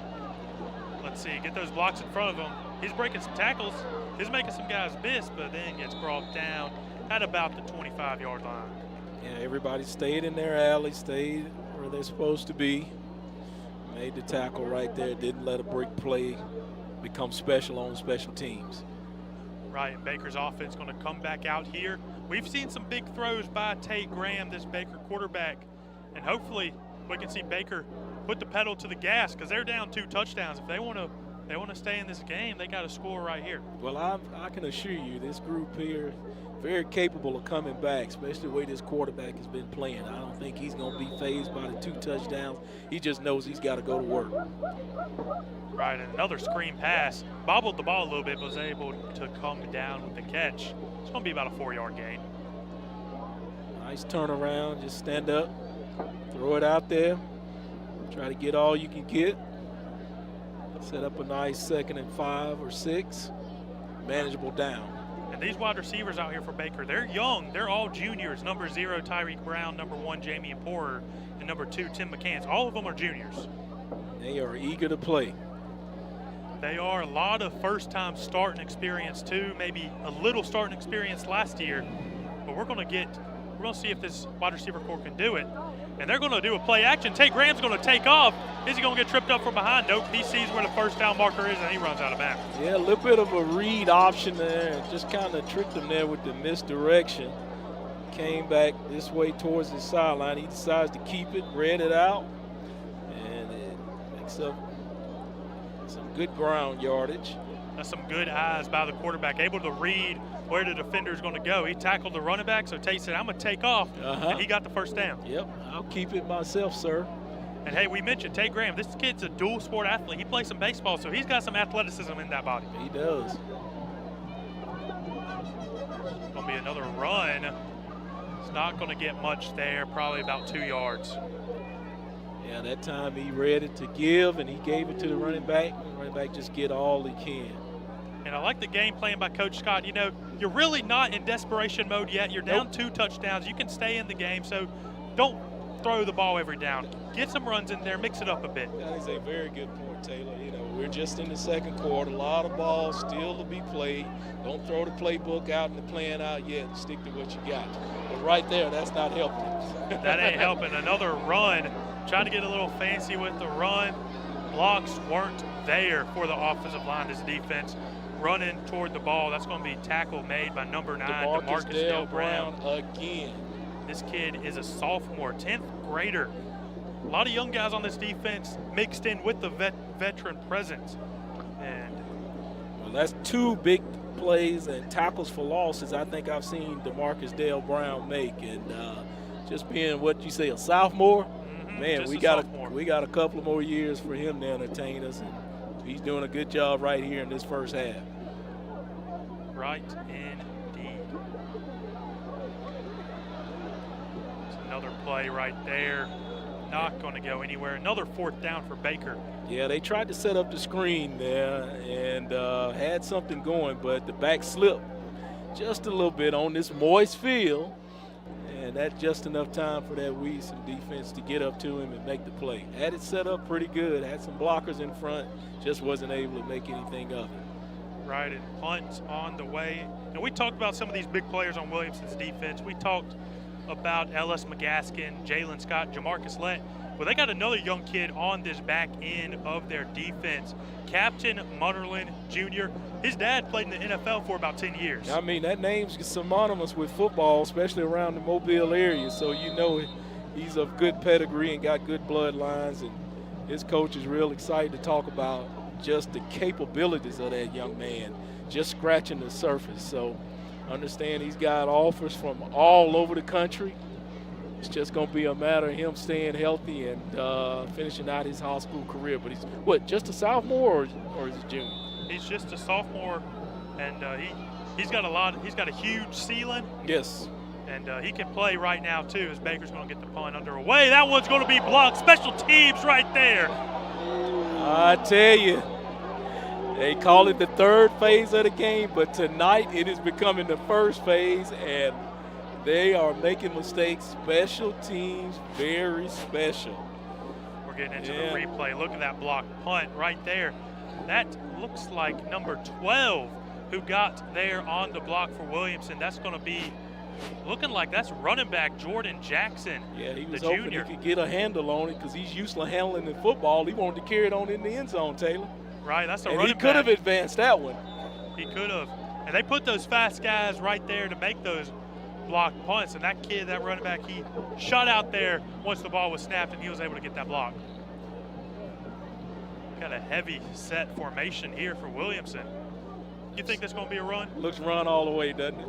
Let's see. Get those blocks in front of him. He's breaking some tackles. He's making some guys miss, but then gets brought down at about the 25-yard line. Yeah, everybody stayed in their alley, stayed where they're supposed to be. Made the tackle right there. Didn't let a brick play become special on special teams. Right, and Baker's offense going to come back out here. We've seen some big throws by Tate Graham, this Baker quarterback, and hopefully we can see Baker put the pedal to the gas because they're down 2 touchdowns. If they want to stay in this game, they got to score right here. Well, I can assure you this group here very capable of coming back, especially the way this quarterback has been playing. I don't think he's going to be fazed by the 2 touchdowns. He just knows he's got to go to work. Right, and another screen pass. Bobbled the ball a little bit, but was able to come down with the catch. It's going to be about a 4-yard gain. Nice turnaround. Just stand up, throw it out there, try to get all you can get. Set up a nice 2nd and 5 or 6. Manageable down. And these wide receivers out here for Baker, they're young. They're all juniors. Number 0, Tyreek Brown. Number 1, Jamie Porter. And number 2, Tim McCants. All of them are juniors. They are eager to play. They are. A lot of first-time starting experience, too. Maybe a little starting experience last year. But we're going to see if this wide receiver corps can do it. And they're going to do a play action. Tate Graham's going to take off. Is he going to get tripped up from behind? Nope. He sees where the first down marker is, and he runs out of bounds. Yeah, a little bit of a read option there. Just kind of tricked him there with the misdirection. Came back this way towards the sideline. He decides to keep it, read it out, and it makes up some good ground yardage. That's some good eyes by the quarterback, able to read where the defender's going to go. He tackled the running back, so Tate said, I'm going to take off, and he got the first down. Yep, I'll keep it myself, sir. And, hey, we mentioned Tate Graham. This kid's a dual sport athlete. He plays some baseball, so he's got some athleticism in that body. He does. It's going to be another run. It's not going to get much there, probably about 2 yards. Yeah, that time he read it to give, and he gave it to the running back. The running back just get all he can. And I like the game plan by Coach Scott. You know, you're really not in desperation mode yet. You're down 2 touchdowns. You can stay in the game, so don't throw the ball every down. Get some runs in there, mix it up a bit. That is a very good point, Taylor. You know, we're just in the second quarter. A lot of balls still to be played. Don't throw the playbook out and the plan out yet. Stick to what you got. But right there, that's not helping. That ain't helping. Another run. Trying to get a little fancy with the run. Blocks weren't there for the offensive line. This defense running toward the ball. That's going to be tackle made by number 9, DeMarcus Dale Brown. Again. This kid is a sophomore, 10th grader. A lot of young guys on this defense mixed in with the veteran presence. And well, that's 2 big plays and tackles for losses I think I've seen DeMarcus Dale Brown make. And just being what you say, a sophomore, man, we got a couple of more years for him to entertain us, and he's doing a good job right here in this first half. Right indeed. It's another play right there. Not going to go anywhere. Another 4th down for Baker. Yeah, they tried to set up the screen there and had something going, but the back slipped just a little bit on this moist field. And that's just enough time for that Williamson defense to get up to him and make the play. Had it set up pretty good, had some blockers in front, just wasn't able to make anything of it. Right, and punts on the way. And we talked about some of these big players on Williamson's defense. We talked about Ellis McGaskin, Jalen Scott, Jamarcus Lett. Well, they got another young kid on this back end of their defense, Captain Mutterlin Jr. His dad played in the NFL for about 10 years. I mean, that name's synonymous with football, especially around the Mobile area. So you know he's of good pedigree and got good bloodlines. And his coach is real excited to talk about just the capabilities of that young man, just scratching the surface. So understand he's got offers from all over the country. It's just going to be a matter of him staying healthy and finishing out his high school career. But he's, what, just a sophomore or is he junior? He's just a sophomore, and he's got a huge ceiling. Yes. And he can play right now, too, as Baker's going to get the punt underway. That one's going to be blocked. Special teams right there. I tell you, they call it the third phase of the game, but tonight it is becoming the first phase, and they are making mistakes. Special teams, very special. We're getting into the replay. Look at that blocked punt right there. That looks like number 12 who got there on the block for Williamson. That's going to be looking like that's running back Jordan Jackson. Yeah, he was the hoping junior. he could get a handle on it because he's used to handling the football. He wanted to carry it on in the end zone, Taylor. Right, that's a and running he could back. have advanced that one. He could have. And they put those fast guys right there to make those blocked punts. And that kid, that running back, he shot out there once the ball was snapped, and he was able to get that block. Got a heavy set formation here for Williamson. You think that's going to be a run? Looks run all the way, doesn't it?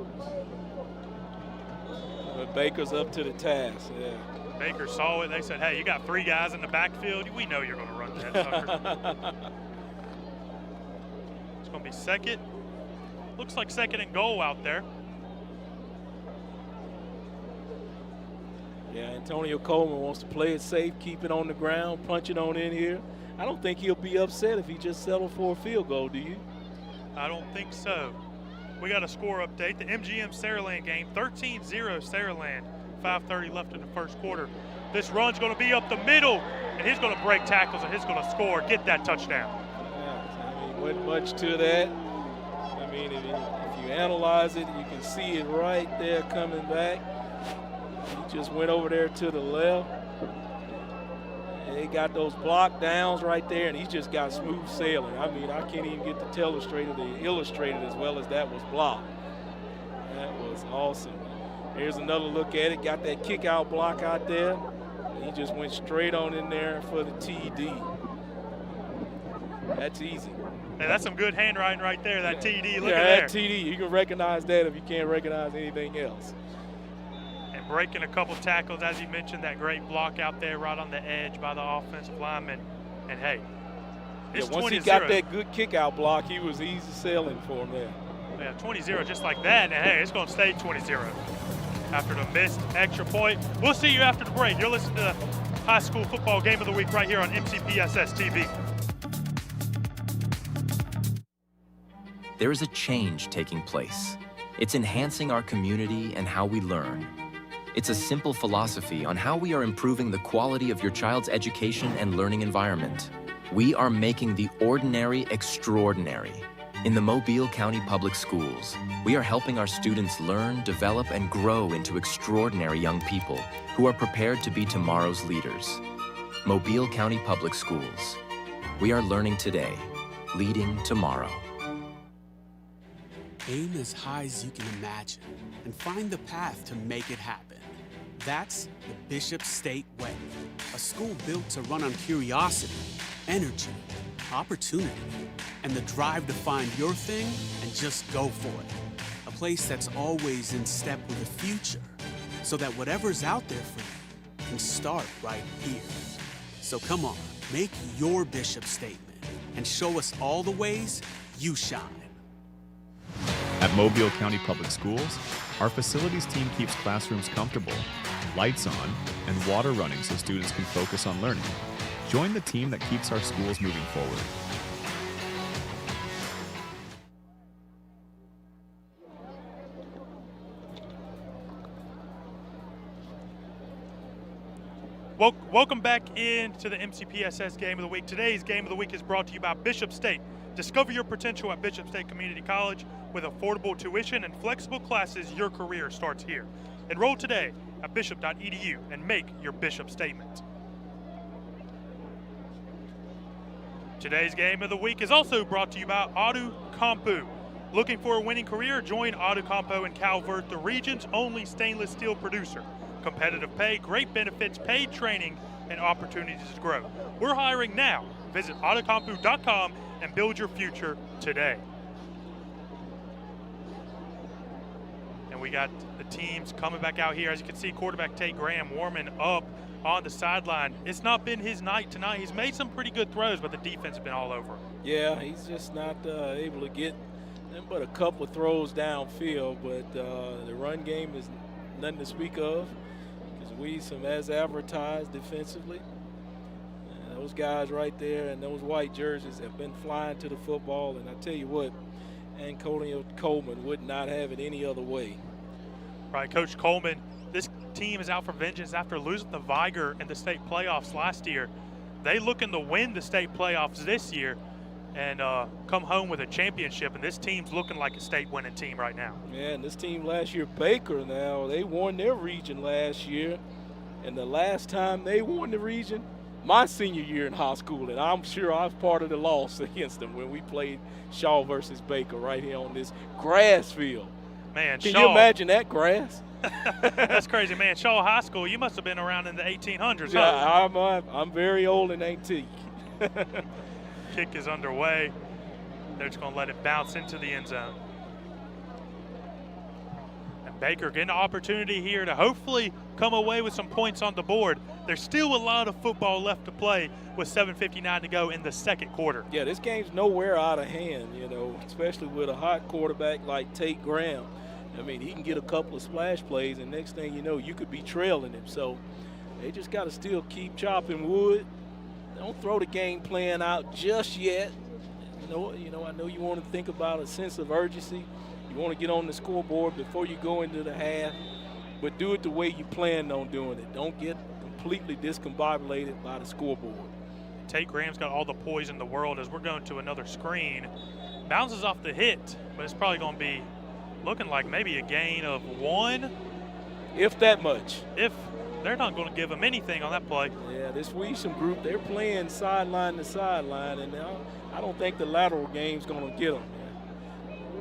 But Baker's up to the task, yeah. Baker saw it. They said, hey, you got 3 guys in the backfield. We know you're going to run that sucker. It's going to be second. Looks like second and goal out there. Yeah, Antonio Coleman wants to play it safe, keep it on the ground, punch it on in here. I don't think he'll be upset if he just settled for a field goal, do you? I don't think so. We got a score update. The MGM Saraland game, 13-0 Saraland. 5:30 left in the first quarter. This run's going to be up the middle, and he's going to break tackles, and he's going to score, get that touchdown. Yeah, I mean, wasn't much to that. I mean, if you analyze it, you can see it right there coming back. He just went over there to the left. They got those block downs right there, and he just got smooth sailing. I mean, I can't even get the telestrator to illustrate it as well as that was blocked. That was awesome. Here's another look at it. Got that kick out block out there. He just went straight on in there for the TD. That's easy. Hey, that's some good handwriting right there, that TD. Look yeah, at that TD. You can recognize that if you can't recognize anything else. And breaking a couple tackles, as you mentioned, that great block out there right on the edge by the offensive lineman. And, hey, it's 20-0. Once he got that good kick out block, he was easy sailing for him there. Yeah, 20-0 just like that. And, hey, it's going to stay 20-0 after the missed extra point. We'll see you after the break. You're listening to the High School Football Game of the Week right here on MCPSSTV. There is a change taking place. It's enhancing our community and how we learn. It's a simple philosophy on how we are improving the quality of your child's education and learning environment. We are making the ordinary extraordinary. In the Mobile County Public Schools, we are helping our students learn, develop, and grow into extraordinary young people who are prepared to be tomorrow's leaders. Mobile County Public Schools. We are learning today, leading tomorrow. Aim as high as you can imagine and find the path to make it happen. That's the Bishop State Way, a school built to run on curiosity, energy, opportunity, and the drive to find your thing and just go for it. A place that's always in step with the future, so that whatever's out there for you can start right here. So come on, make your Bishop statement and show us all the ways you shine. At Mobile County Public Schools, our facilities team keeps classrooms comfortable, lights on, and water running so students can focus on learning. Join the team that keeps our schools moving forward. Welcome back into the MCPSS Game of the Week. Today's Game of the Week is brought to you by Bishop State. Discover your potential at Bishop State Community College. With affordable tuition and flexible classes, your career starts here. Enroll today at bishop.edu and make your Bishop statement. Today's game of the week is also brought to you by Autocompu. Looking for a winning career? Join Autocompu in Calvert, the region's only stainless steel producer. Competitive pay, great benefits, paid training, and opportunities to grow. We're hiring now. Visit autocompu.com and build your future today. And we got the teams coming back out here. As you can see, quarterback Tate Graham warming up on the sideline. It's not been his night tonight. He's made some pretty good throws, but the defense has been all over him. Yeah, he's just not able to get but a couple of throws downfield, but the run game is nothing to speak of because Williamson, as advertised defensively, those guys right there and those white jerseys have been flying to the football, and I tell you what, Antonio Coleman would not have it any other way. Right, Coach Coleman, this team is out for vengeance after losing to Viger in the state playoffs last year. They looking to win the state playoffs this year and come home with a championship, and this team's looking like a state winning team right now. Yeah, and this team last year, Baker, now they won their region last year, and the last time they won the region, my senior year in high school, and I'm sure I was part of the loss against them when we played Shaw versus Baker right here on this grass field. Man, can you imagine that grass? That's crazy, man. Shaw High School, you must have been around in the 1800s, huh? Yeah, I'm very old and antique. Kick is underway. They're just going to let it bounce into the end zone. And Baker getting an opportunity here to hopefully come away with some points on the board. There's still a lot of football left to play with 7:59 to go in the second quarter. Yeah, this game's nowhere out of hand, you know, especially with a hot quarterback like Tate Graham. I mean, he can get a couple of splash plays, and next thing you know, you could be trailing him. So they just got to still keep chopping wood. Don't throw the game plan out just yet. You know, I know you want to think about a sense of urgency. You want to get on the scoreboard before you go into the half, but do it the way you planned on doing it. Don't get completely discombobulated by the scoreboard. Tate Graham's got all the poise in the world as we're going to another screen. Bounces off the hit, but it's probably going to be looking like maybe a gain of 1. If that much. If they're not going to give him anything on that play. Yeah, this Williamson group, they're playing sideline to sideline, and now I don't think the lateral game's going to get them.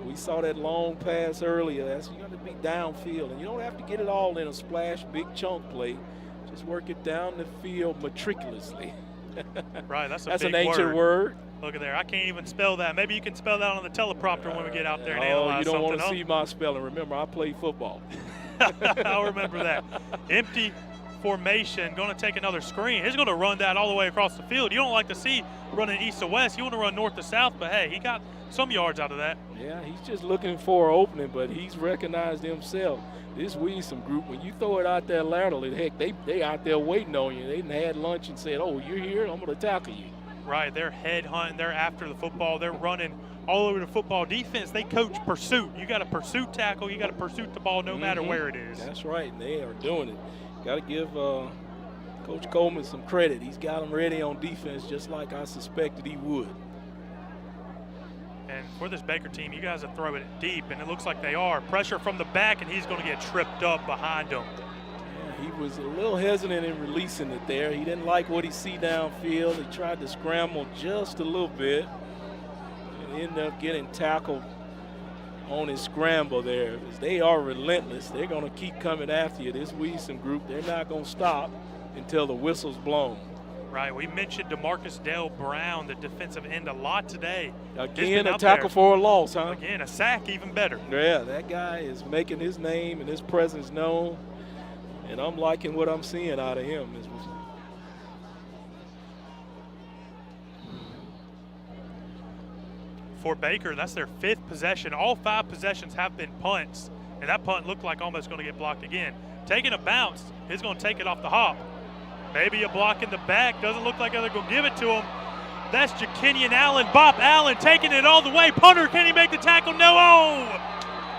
We saw that long pass earlier. You got to be downfield, and you don't have to get it all in a splash, big chunk play. Just work it down the field meticulously. Right, that's an ancient word. Look at there. I can't even spell that. Maybe you can spell that on the teleprompter when we get out there and analyze something. You don't want to see my spelling. Remember, I played football. I'll remember that. Empty formation, going to take another screen. He's going to run that all the way across the field. You don't like to see running east to west. You want to run north to south, but hey, he got some yards out of that. Yeah, he's just looking for an opening, but he's recognized himself. This Williamson group, when you throw it out there laterally, heck, they out there waiting on you. They done had lunch and said, oh, you're here, I'm going to tackle you. Right, they're head hunting, they're after the football, they're running all over the football. Defense, they coach pursuit. You got to pursuit tackle, you got to pursuit the ball no matter where it is. That's right, and they are doing it. Got to give Coach Coleman some credit. He's got them ready on defense just like I suspected he would. And for this Baker team, you guys are throwing it deep, and it looks like they are. Pressure from the back, and he's going to get tripped up behind him. Yeah, he was a little hesitant in releasing it there. He didn't like what he see downfield. He tried to scramble just a little bit and ended up getting tackled on his scramble there. They are relentless. They're going to keep coming after you. This Williamson group, they're not going to stop until the whistle's blown. Right, we mentioned DeMarcus Dale Brown, the defensive end, a lot today. Again, a tackle for a loss, huh? Again, a sack, even better. Yeah, that guy is making his name and his presence known, and I'm liking what I'm seeing out of him. For Baker, that's their 5th possession. All 5 possessions have been punts, and that punt looked like almost going to get blocked again. Taking a bounce, he's going to take it off the hop. Maybe a block in the back. Doesn't look like they're going to give it to him. That's Jakenyon Allen. Bop Allen taking it all the way. Punter, can he make the tackle? No. Oh!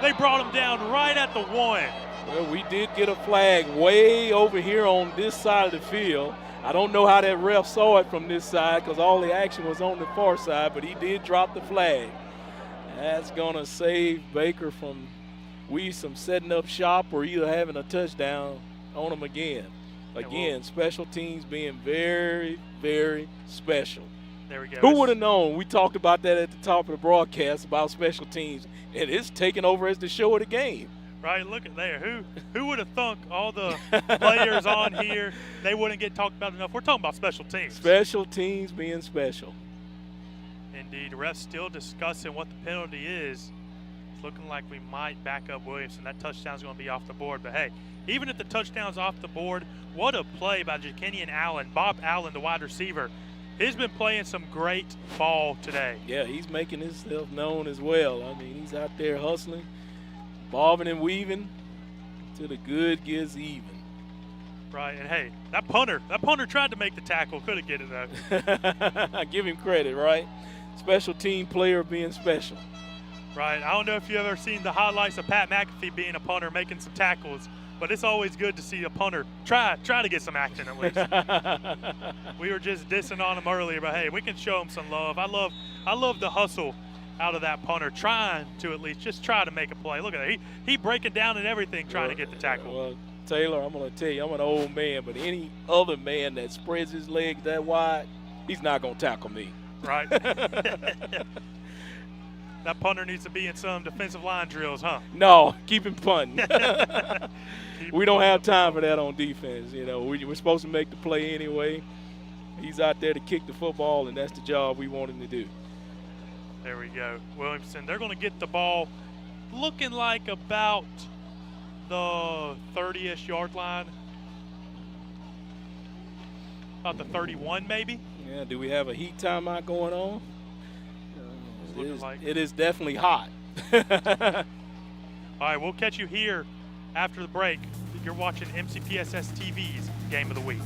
They brought him down right at the 1. Well, we did get a flag way over here on this side of the field. I don't know how that ref saw it from this side because all the action was on the far side, but he did drop the flag. That's going to save Baker from Williamson setting up shop or either having a touchdown on him again. Again, special teams being very, very special. There we go. Who would have known? We talked about that at the top of the broadcast about special teams, and it's taking over as the show of the game. Right, look at there. Who would have thunk all the players on here, they wouldn't get talked about enough? We're talking about special teams. Special teams being special. Indeed, the ref's still discussing what the penalty is. It's looking like we might back up Williamson. That touchdown's going to be off the board. But, hey, even if the touchdown's off the board, what a play by Ja'Kenyon Allen. Bob Allen, the wide receiver. He's been playing some great ball today. Yeah, he's making himself known as well. I mean, he's out there hustling, bobbing and weaving till the good gets even. Right, and hey, that punter tried to make the tackle. Couldn't get it, though. Give him credit, right? Special team player being special. Right, I don't know if you've ever seen the highlights of Pat McAfee being a punter, making some tackles, but it's always good to see a punter try to get some action at least. We were just dissing on him earlier, but hey, we can show him some love. I love the hustle out of that punter, trying to at least just try to make a play. Look at that. He breaking down and everything trying to get the tackle. Well, Taylor, I'm going to tell you, I'm an old man, but any other man that spreads his legs that wide, he's not going to tackle me. Right. That punter needs to be in some defensive line drills, huh? No, keep him punting. We don't have time for that on defense. You know, we're supposed to make the play anyway. He's out there to kick the football, and that's the job we want him to do. There we go. Williamson, they're going to get the ball looking like about the 30-ish yard line. About the 31 maybe. Yeah, do we have a heat timeout going on? Like it is definitely hot. All right, we'll catch you here after the break. You're watching MCPSS TV's Game of the Week.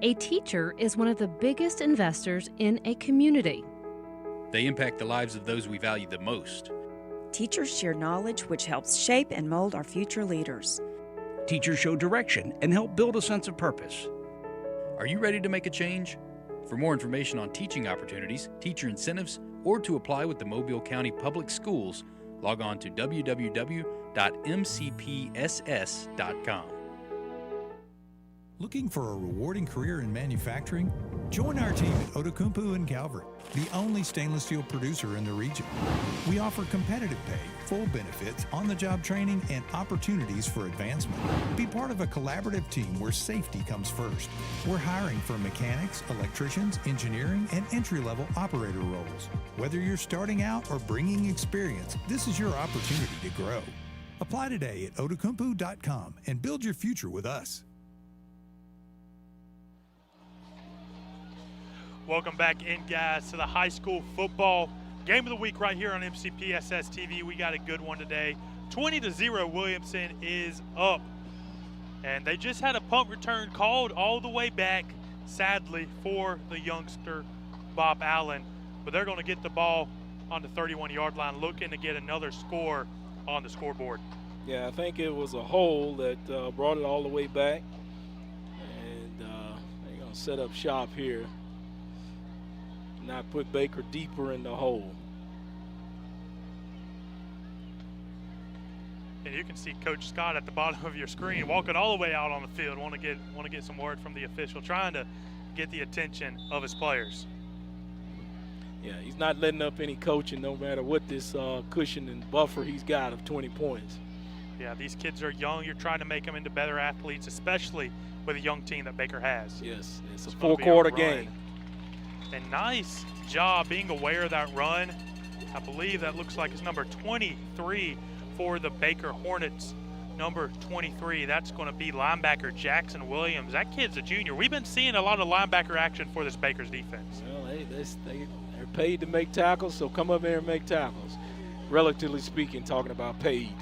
A teacher is one of the biggest investors in a community. They impact the lives of those we value the most. Teachers share knowledge which helps shape and mold our future leaders. Teachers show direction and help build a sense of purpose. Are you ready to make a change? For more information on teaching opportunities, teacher incentives, or to apply with the Mobile County Public Schools, log on to www.mcpss.com. Looking for a rewarding career in manufacturing? Join our team at Otokumpu and Calvert, the only stainless steel producer in the region. We offer competitive pay, full benefits, on-the-job training, and opportunities for advancement. Be part of a collaborative team where safety comes first. We're hiring for mechanics, electricians, engineering, and entry-level operator roles. Whether you're starting out or bringing experience, this is your opportunity to grow. Apply today at otokumpu.com and build your future with us. Welcome back in, guys, to the high school football game of the week right here on MCPSS TV. We got a good one today. 20-0, Williamson is up. And they just had a punt return called all the way back, sadly, for the youngster, Bob Allen. But they're going to get the ball on the 31-yard line, looking to get another score on the scoreboard. Yeah, I think it was a hole that brought it all the way back. And they're going to set up shop here. Not put Baker deeper in the hole. And you can see Coach Scott at the bottom of your screen walking all the way out on the field. Want to get some word from the official, trying to get the attention of his players. Yeah, he's not letting up any coaching no matter what this cushion and buffer he's got of 20 points. Yeah, these kids are young. You're trying to make them into better athletes, especially with a young team that Baker has. Yes, it's a four-quarter game. And nice job being aware of that run. I believe that looks like it's number 23 for the Baker Hornets. Number 23, that's going to be linebacker Jackson Williams. That kid's a junior. We've been seeing a lot of linebacker action for this Baker's defense. Well, they're paid to make tackles, so come up here and make tackles. Relatively speaking, talking about paid.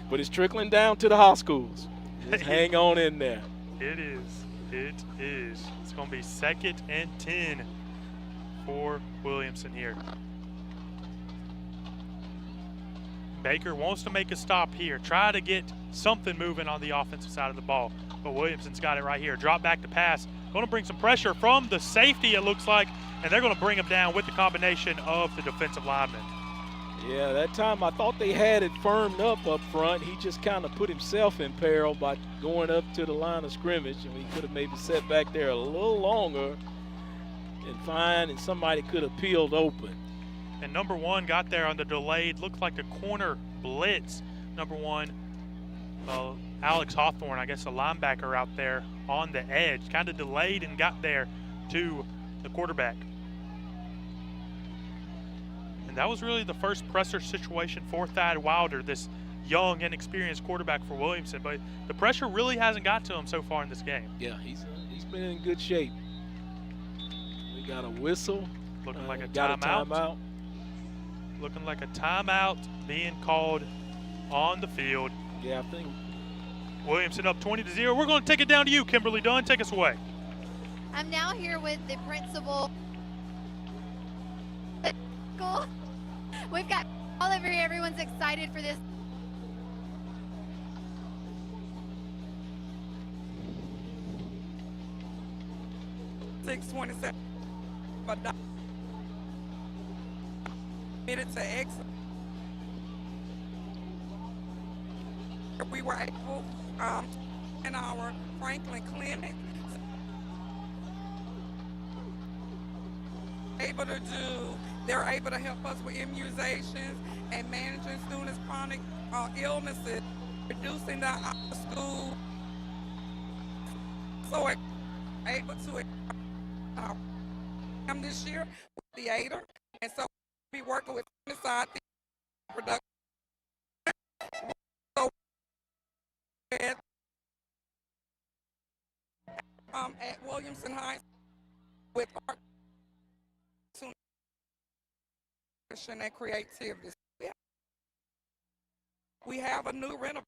But it's trickling down to the high schools. Just hang on in there. It is. It is. It's going to be 2nd and 10 for Williamson here. Baker wants to make a stop here, try to get something moving on the offensive side of the ball. But Williamson's got it right here. Drop back to pass. Going to bring some pressure from the safety, it looks like, and they're going to bring him down with the combination of the defensive linemen. Yeah, that time I thought they had it firmed up front. He just kind of put himself in peril by going up to the line of scrimmage, and he could have maybe sat back there a little longer and somebody could have peeled open. And number one got there on the delayed, looked like a corner blitz. Number one, Alex Hawthorne, I guess a linebacker out there on the edge, kind of delayed and got there to the quarterback. And that was really the first pressure situation for Thad Wilder, this young, inexperienced quarterback for Williamson. But the pressure really hasn't got to him so far in this game. Yeah, he's been in good shape. We got a whistle. Looking like a timeout. Looking like a timeout being called on the field. Yeah, I think Williamson up 20-0. We're going to take it down to you, Kimberly Dunn. Take us away. I'm now here with the principal. Cool. We've got all over here. Everyone's excited for this. $6.27 minutes to exit. We were able in our Franklin clinic they're able to help us with immunizations and managing students' chronic illnesses, reducing the school. So able to this year with theater, and so we'll be working with inside the production. So at Williamson High with art and creativity. We have a new renovation.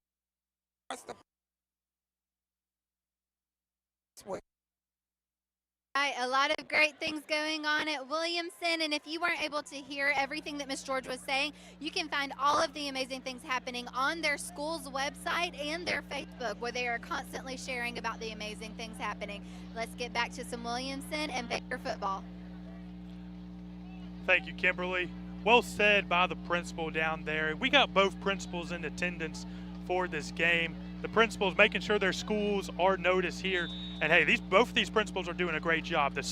A lot of great things going on at Williamson, and if you weren't able to hear everything that Miss George was saying, you can find all of the amazing things happening on their school's website and their Facebook, where they are constantly sharing about the amazing things happening. Let's get back to some Williamson and Baker football. Thank you, Kimberly. Well said by the principal down there. We got both principals in attendance for this game. The principals making sure their schools are noticed here. And hey, both of these principals are doing a great job. The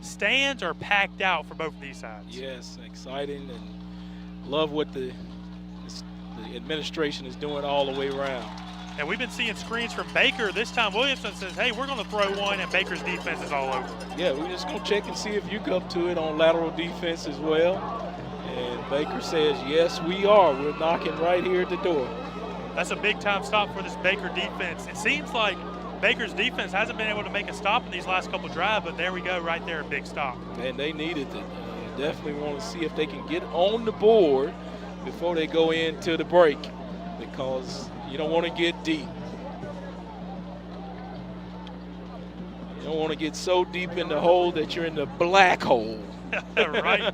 stands are packed out for both of these sides. Yes, exciting, and love what the administration is doing all the way around. And we've been seeing screens from Baker. This time Williamson says, hey, we're going to throw one, and Baker's defense is all over it. Yeah, we're just going to check and see if you go up to it on lateral defense as well. And Baker says, yes, we are. We're knocking right here at the door. That's a big-time stop for this Baker defense. It seems like Baker's defense hasn't been able to make a stop in these last couple drives, but there we go right there, a big stop. And they needed it. Definitely want to see if they can get on the board before they go into the break, because you don't want to get deep. You don't want to get so deep in the hole that you're in the black hole. Right.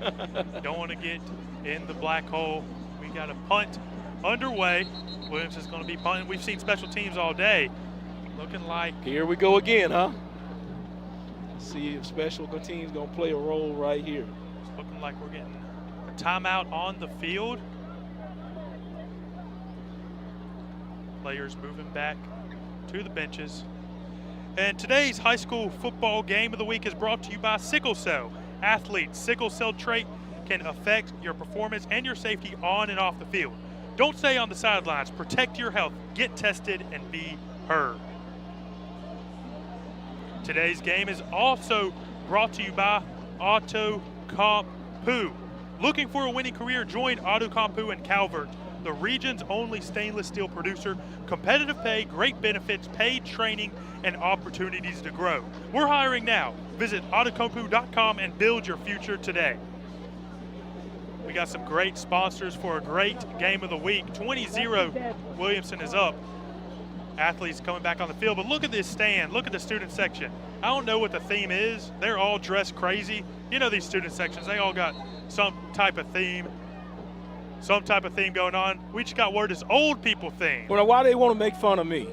Don't want to get in the black hole. We got a punt underway. Williamson's going to be punting. We've seen special teams all day. Looking like. Here we go again, huh? Let's see if special teams going to play a role right here. It's looking like we're getting a timeout on the field. Players moving back to the benches. And today's high school football game of the week is brought to you by Sickle Cell. Athletes, sickle cell trait can affect your performance and your safety on and off the field. Don't stay on the sidelines. Protect your health. Get tested and be heard. Today's game is also brought to you by Auto Compu. Looking for a winning career? Join Auto Compu in Calvert, the region's only stainless steel producer. Competitive pay, great benefits, paid training, and opportunities to grow. We're hiring now. Visit autocompu.com and build your future today. We got some great sponsors for a great game of the week. 20-0, Williamson is up. Athletes coming back on the field, but look at this stand. Look at the student section. I don't know what the theme is. They're all dressed crazy. You know these student sections, they all got some type of theme going on. We just got word it's old people theme. Well, why they want to make fun of me?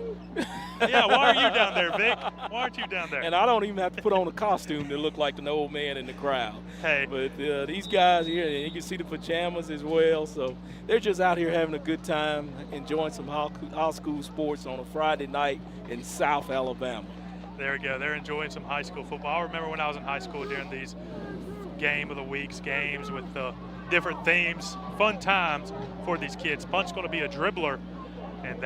Yeah, why are you down there, Vic? Why aren't you down there? And I don't even have to put on a costume to look like an old man in the crowd. Hey. But these guys here, and you can see the pajamas as well, so they're just out here having a good time, enjoying some high school sports on a Friday night in South Alabama. There we go. They're enjoying some high school football. I remember when I was in high school during these game of the weeks games with the different themes, fun times for these kids. Punt's going to be a dribbler, and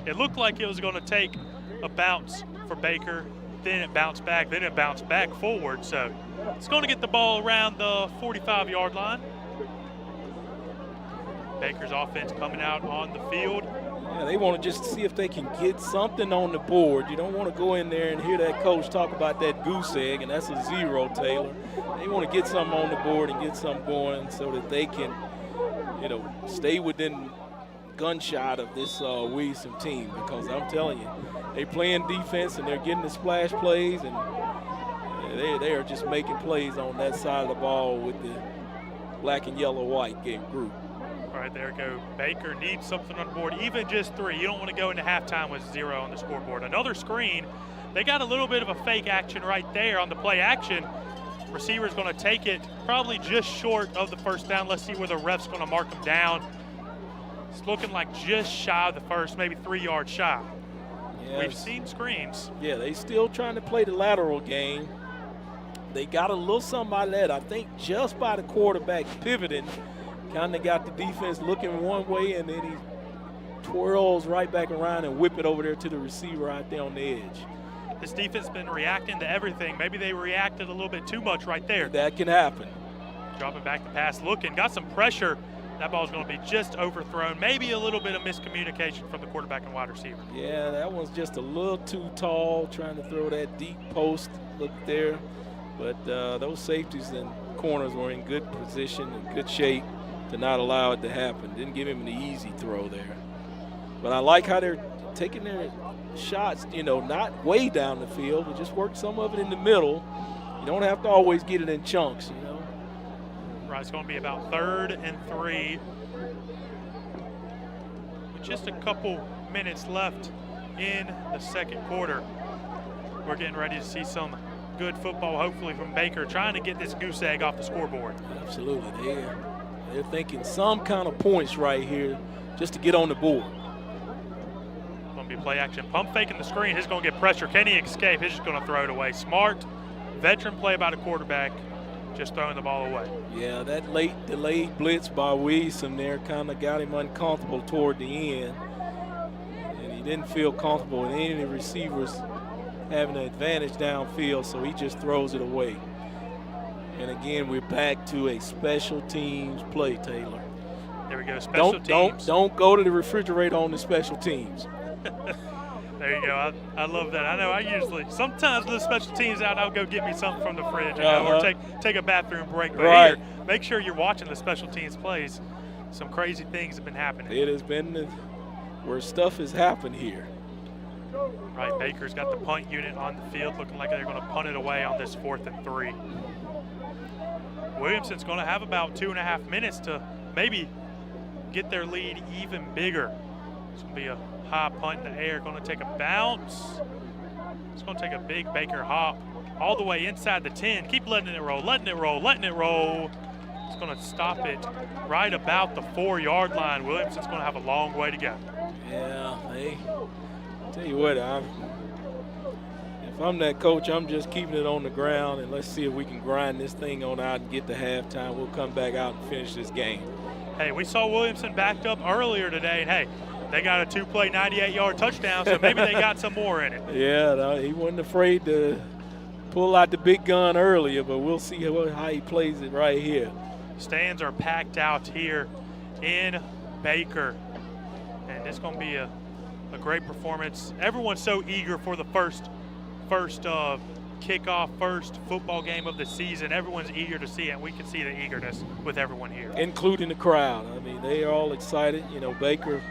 it looked like it was going to take a bounce for Baker, then it bounced back, then it bounced back forward. So it's going to get the ball around the 45-yard line. Baker's offense coming out on the field. Yeah, they want to just see if they can get something on the board. You don't want to go in there and hear that coach talk about that goose egg, and that's a 0, Taylor. They want to get something on the board and get something going so that they can, stay within gunshot of this Williamson team, because I'm telling you, they're playing defense and they're getting the splash plays, and they are just making plays on that side of the ball with the black and yellow white group. All right, there we go. Baker needs something on the board, even just 3. You don't want to go into halftime with 0 on the scoreboard. Another screen. They got a little bit of a fake action right there on the play action. Receiver's going to take it probably just short of the first down. Let's see where the ref's going to mark him down. It's looking like just shy of the first, maybe 3 yards shy. Yes. We've seen screens. Yeah, they still trying to play the lateral game. They got a little something out of that, I think, just by the quarterback pivoting. Kind of got the defense looking one way, and then he twirls right back around and whip it over there to the receiver out there on the edge. This defense has been reacting to everything. Maybe they reacted a little bit too much right there. That can happen. Dropping back the pass, looking, got some pressure. That ball's going to be just overthrown. Maybe a little bit of miscommunication from the quarterback and wide receiver. Yeah, that one's just a little too tall, trying to throw that deep post look there. But those safeties and corners were in good position, in good shape to not allow it to happen. Didn't give him an easy throw there. But I like how they're taking their shots, not way down the field, but just work some of it in the middle. You don't have to always get it in chunks, Right, it's going to be about 3rd and 3. With just a couple minutes left in the second quarter. We're getting ready to see some good football, hopefully, from Baker, trying to get this goose egg off the scoreboard. Absolutely. They're thinking some kind of points right here just to get on the board. Going to be play action. Pump faking the screen. He's going to get pressure. Can he escape? He's just going to throw it away. Smart veteran play by the quarterback, just throwing the ball away. Yeah, that late delayed blitz by Williamson there kind of got him uncomfortable toward the end. And he didn't feel comfortable with any of the receivers having an advantage downfield, so he just throws it away. And again, we're back to a special teams play, Taylor. There we go, special teams. Don't go to the refrigerator on the special teams. There you go. I love that. I know I usually, sometimes when the special teams out, I'll go get me something from the fridge, or take a bathroom break. But here, make sure you're watching the special teams plays. Some crazy things have been happening. It has been where stuff has happened here. Right, Baker's got the punt unit on the field, looking like they're going to punt it away on this 4th and 3. Williamson's going to have about 2.5 minutes to maybe get their lead even bigger. It's going to be a high punt in the air, going to take a bounce. It's going to take a big Baker hop all the way inside the 10. Keep letting it roll, letting it roll, letting it roll. It's going to stop it right about the 4-yard line. Williamson's going to have a long way to go. Yeah, tell you what, if I'm that coach, I'm just keeping it on the ground, and let's see if we can grind this thing on out and get to halftime. We'll come back out and finish this game. Hey, we saw Williamson backed up earlier today, and hey, they got a 2-play 98-yard touchdown, so maybe they got some more in it. Yeah, he wasn't afraid to pull out the big gun earlier, but we'll see how he plays it right here. Stands are packed out here in Baker, and it's going to be a great performance. Everyone's so eager for the first kickoff, first football game of the season. Everyone's eager to see it, and we can see the eagerness with everyone here. Including the crowd. I mean, they are all excited. Baker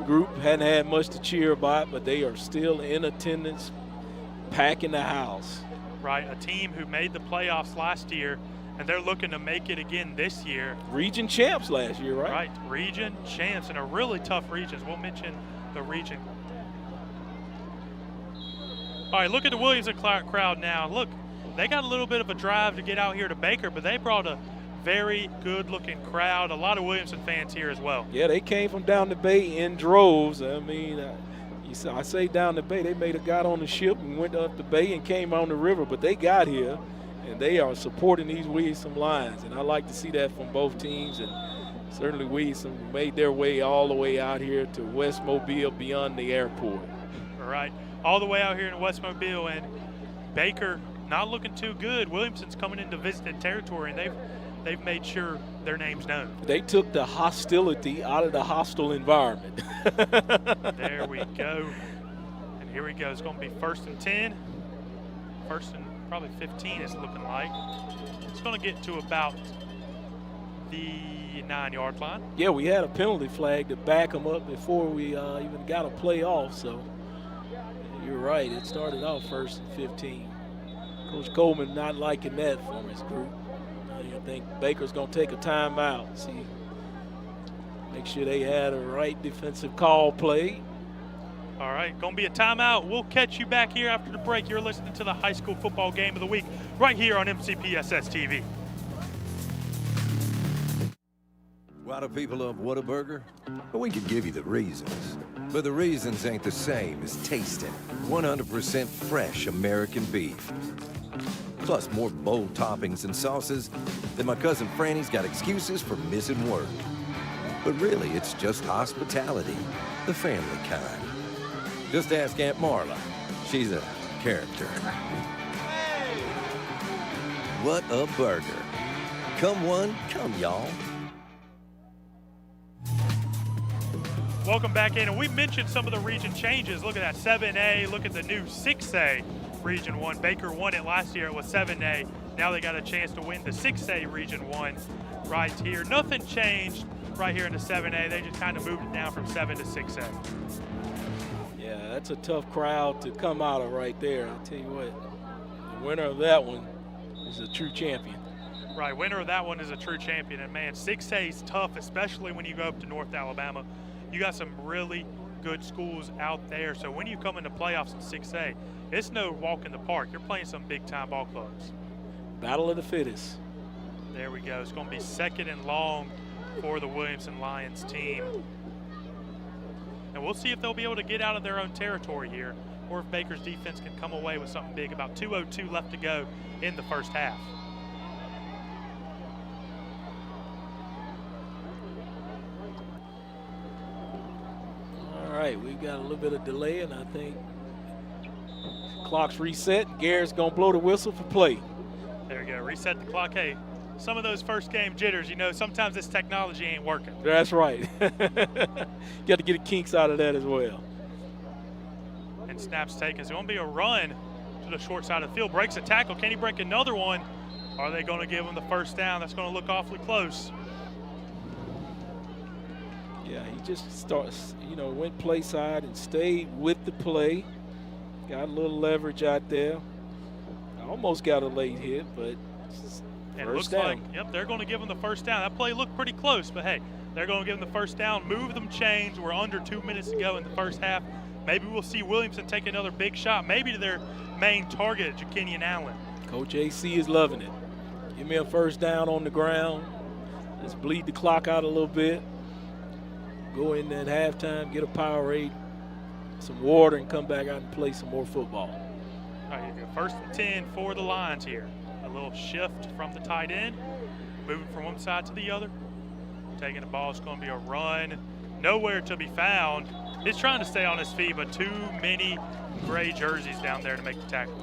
group hadn't had much to cheer about, but they are still in attendance, packing the house. Right, a team who made the playoffs last year, and they're looking to make it again this year. Region champs last year, right? Right, region champs in a really tough region. We'll mention the region All right, look at the Williamson crowd now. Look, they got a little bit of a drive to get out here to Baker, but they brought a very good-looking crowd. A lot of Williamson fans here as well. Yeah, they came from down the bay in droves. I mean, I say down the bay, they got on the ship and went up the bay and came on the river, but they got here, and they are supporting these Williamson Lions. And I like to see that from both teams. And certainly Williamson made their way all the way out here to West Mobile beyond the airport. All right, all the way out here in West Mobile, and Baker not looking too good. Williamson's coming into visiting territory, and they've made sure their name's known. They took the hostility out of the hostile environment. There we go. And here we go. It's going to be 1st and 10. 1st and probably 15 it's looking like. It's going to get to about the 9-yard line. Yeah, we had a penalty flag to back them up before we even got a play off. So you're right. It started off 1st and 15. Coach Coleman not liking that from his group. I think Baker's going to take a timeout. See, make sure they had a right defensive call play. All right, going to be a timeout. We'll catch you back here after the break. You're listening to the high school football game of the week right here on MCPSSTV. Why do people love Whataburger? Well, we could give you the reasons. But the reasons ain't the same as tasting 100% fresh American beef. Plus more bold toppings and sauces that my cousin Franny's got excuses for missing work. But really, it's just hospitality, the family kind. Just ask Aunt Marla. She's a character. What a burger. Come one, come y'all. Welcome back in, and we mentioned some of the region changes. Look at that, 7A. Look at the new 6A Region 1. Baker won it last year. It was 7A. Now they got a chance to win the 6A Region 1 right here. Nothing changed right here in the 7A. They just kind of moved it down from 7 to 6A. Yeah, that's a tough crowd to come out of right there. I'll tell you what, the winner of that one is a true champion. Right, winner of that one is a true champion. And, man, 6A is tough, especially when you go up to North Alabama. You got some really good schools out there. So when you come into playoffs in 6A, it's no walk in the park. You're playing some big-time ball clubs. Battle of the fittest. There we go. It's going to be 2nd and long for the Williamson Lions team. And we'll see if they'll be able to get out of their own territory here, or if Baker's defense can come away with something big. About 2:02 left to go in the first half. All right, we've got a little bit of delay, and I think clock's reset. Garrett's going to blow the whistle for play. There we go. Reset the clock. Hey, some of those first game jitters, you know, sometimes this technology ain't working. That's right. You got to get the kinks out of that as well. And snaps taken. It's going to be a run to the short side of the field. Breaks a tackle. Can he break another one? Are they going to give him the first down? That's going to look awfully close. Yeah, he just starts, went play side and stayed with the play. Got a little leverage out there. Almost got a late hit, but and it looks like, yep, they're going to give him the first down. That play looked pretty close, but hey, they're going to give him the first down, move them chains. We're under 2 minutes to go in the first half. Maybe we'll see Williamson take another big shot, maybe to their main target, Jacinian Allen. Coach AC is loving it. Give me a first down on the ground. Let's bleed the clock out a little bit. Go in at halftime, get a Powerade, some water, and come back out and play some more football. All right, here you go. 1st and 10 for the Lions here. A little shift from the tight end, moving from one side to the other. Taking the ball, it's going to be a run. Nowhere to be found. He's trying to stay on his feet, but too many gray jerseys down there to make the tackle.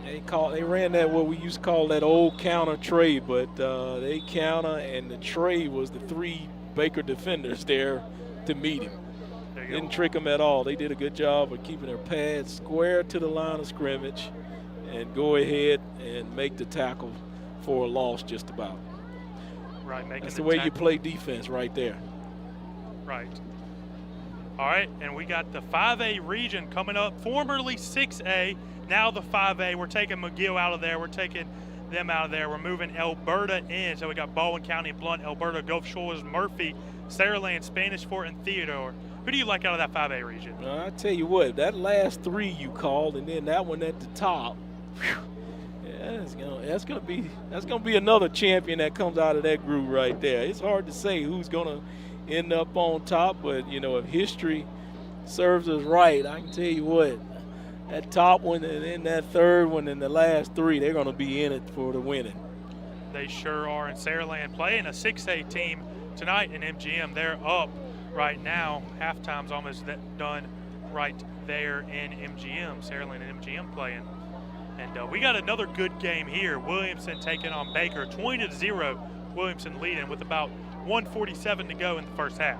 They ran that, what we used to call that old counter trade, but they counter, and the trade was the 3 Baker defenders there to meet him. Didn't trick him at all. They did a good job of keeping their pads square to the line of scrimmage and go ahead and make the tackle for a loss just about. Right, making That's the way you play defense right there. Right. All right, and we got the 5A region coming up, formerly 6A, now the 5A. We're taking McGill out of there. We're taking them out of there. We're moving Alberta in. So we got Baldwin County, Blunt, Alberta, Gulf Shores, Murphy, Saraland, Spanish Fort, and Theodore. Who do you like out of that 5A region? I tell you what, that last three you called, and then that one at the top. Yeah, that's gonna be another champion that comes out of that group right there. It's hard to say who's gonna end up on top, but if history serves us right, I can tell you what, that top one and then that third one and the last three, they're gonna be in it for the winning. They sure are. And Saraland playing a 6A team tonight in MGM. They're up right now. Halftime's almost done right there in MGM. Saraland and MGM playing. And we got another good game here. Williamson taking on Baker, 20-0. Williamson leading with about 1:47 to go in the first half.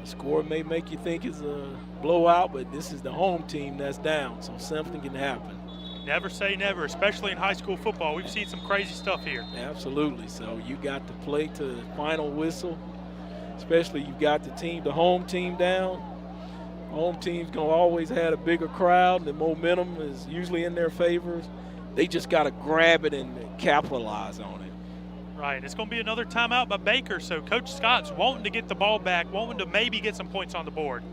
The score may make you think it's a blowout, but this is the home team that's down, so something can happen. Never say never, especially in high school football. We've seen some crazy stuff here. Absolutely. So you got to play to the final whistle, especially you've got the home team down. Home team's going to always have a bigger crowd. The momentum is usually in their favor. They just got to grab it and capitalize on it. Right. It's going to be another timeout by Baker, so Coach Scott's wanting to get the ball back, wanting to maybe get some points on the board.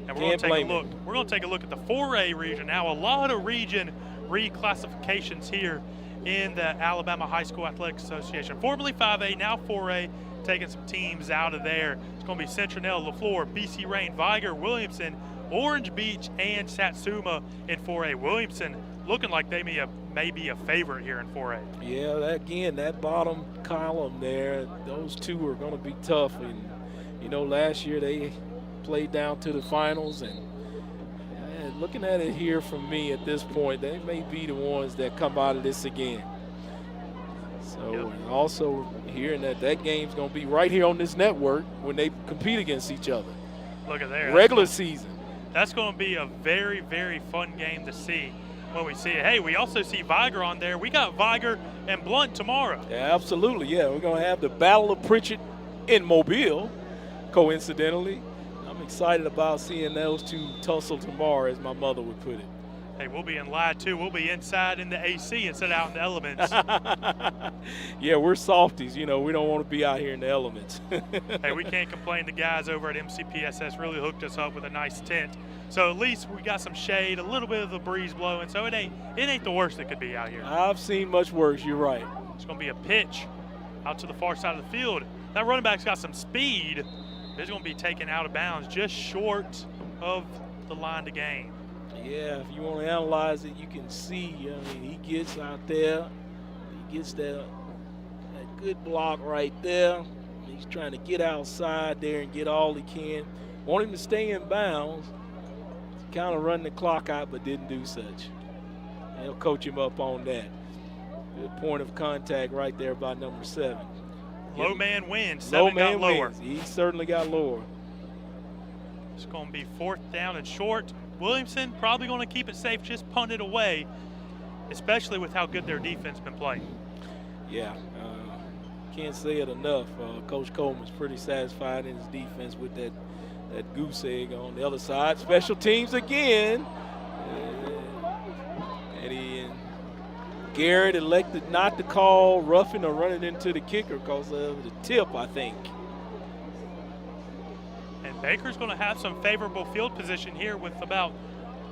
And we're going to take a look. We're going to take a look at the 4A region now. A lot of region reclassifications here in the Alabama High School Athletic Association. Formerly 5A, now 4A, taking some teams out of there. It's going to be Centinel, LaFleur, BC Rain, Viger, Williamson, Orange Beach, and Satsuma in 4A. Williamson looking like they may be a favorite here in 4A. Yeah, that bottom column there, those two are going to be tough. And, last year they played down to the finals, and looking at it here from me at this point, they may be the ones that come out of this again. So also hearing that game's going to be right here on this network when they compete against each other. Look at there. Regular season. That's going to be a very, very fun game to see when we see it. Hey, we also see Viger on there. We got Viger and Blunt tomorrow. Yeah, absolutely. Yeah, we're going to have the Battle of Pritchett in Mobile, coincidentally. I'm excited about seeing those two tussle tomorrow, as my mother would put it. Hey, we'll be in live too. We'll be inside in the AC instead of out in the elements. Yeah, we're softies. We don't want to be out here in the elements. Hey, we can't complain. The guys over at MCPSS really hooked us up with a nice tent. So at least we got some shade, a little bit of the breeze blowing. So it ain't the worst it could be out here. I've seen much worse. You're right. It's going to be a pitch out to the far side of the field. That running back's got some speed. It's going to be taken out of bounds just short of the line to gain. Yeah, if you want to analyze it, you can see, he gets out there. He gets that good block right there. He's trying to get outside there and get all he can. Want him to stay in bounds. Kind of run the clock out, but didn't do such. They'll coach him up on that. Good point of contact right there by number 7. Low man wins. 7 got lower. Wins. He certainly got lower. It's going to be 4th down and short. Williamson probably going to keep it safe, just punt it away, especially with how good their defense been playing. Yeah, can't say it enough. Coach Coleman's pretty satisfied in his defense with that goose egg on the other side. Special teams again. And Garrett elected not to call roughing or running into the kicker because of the tip, I think. And Baker's going to have some favorable field position here with about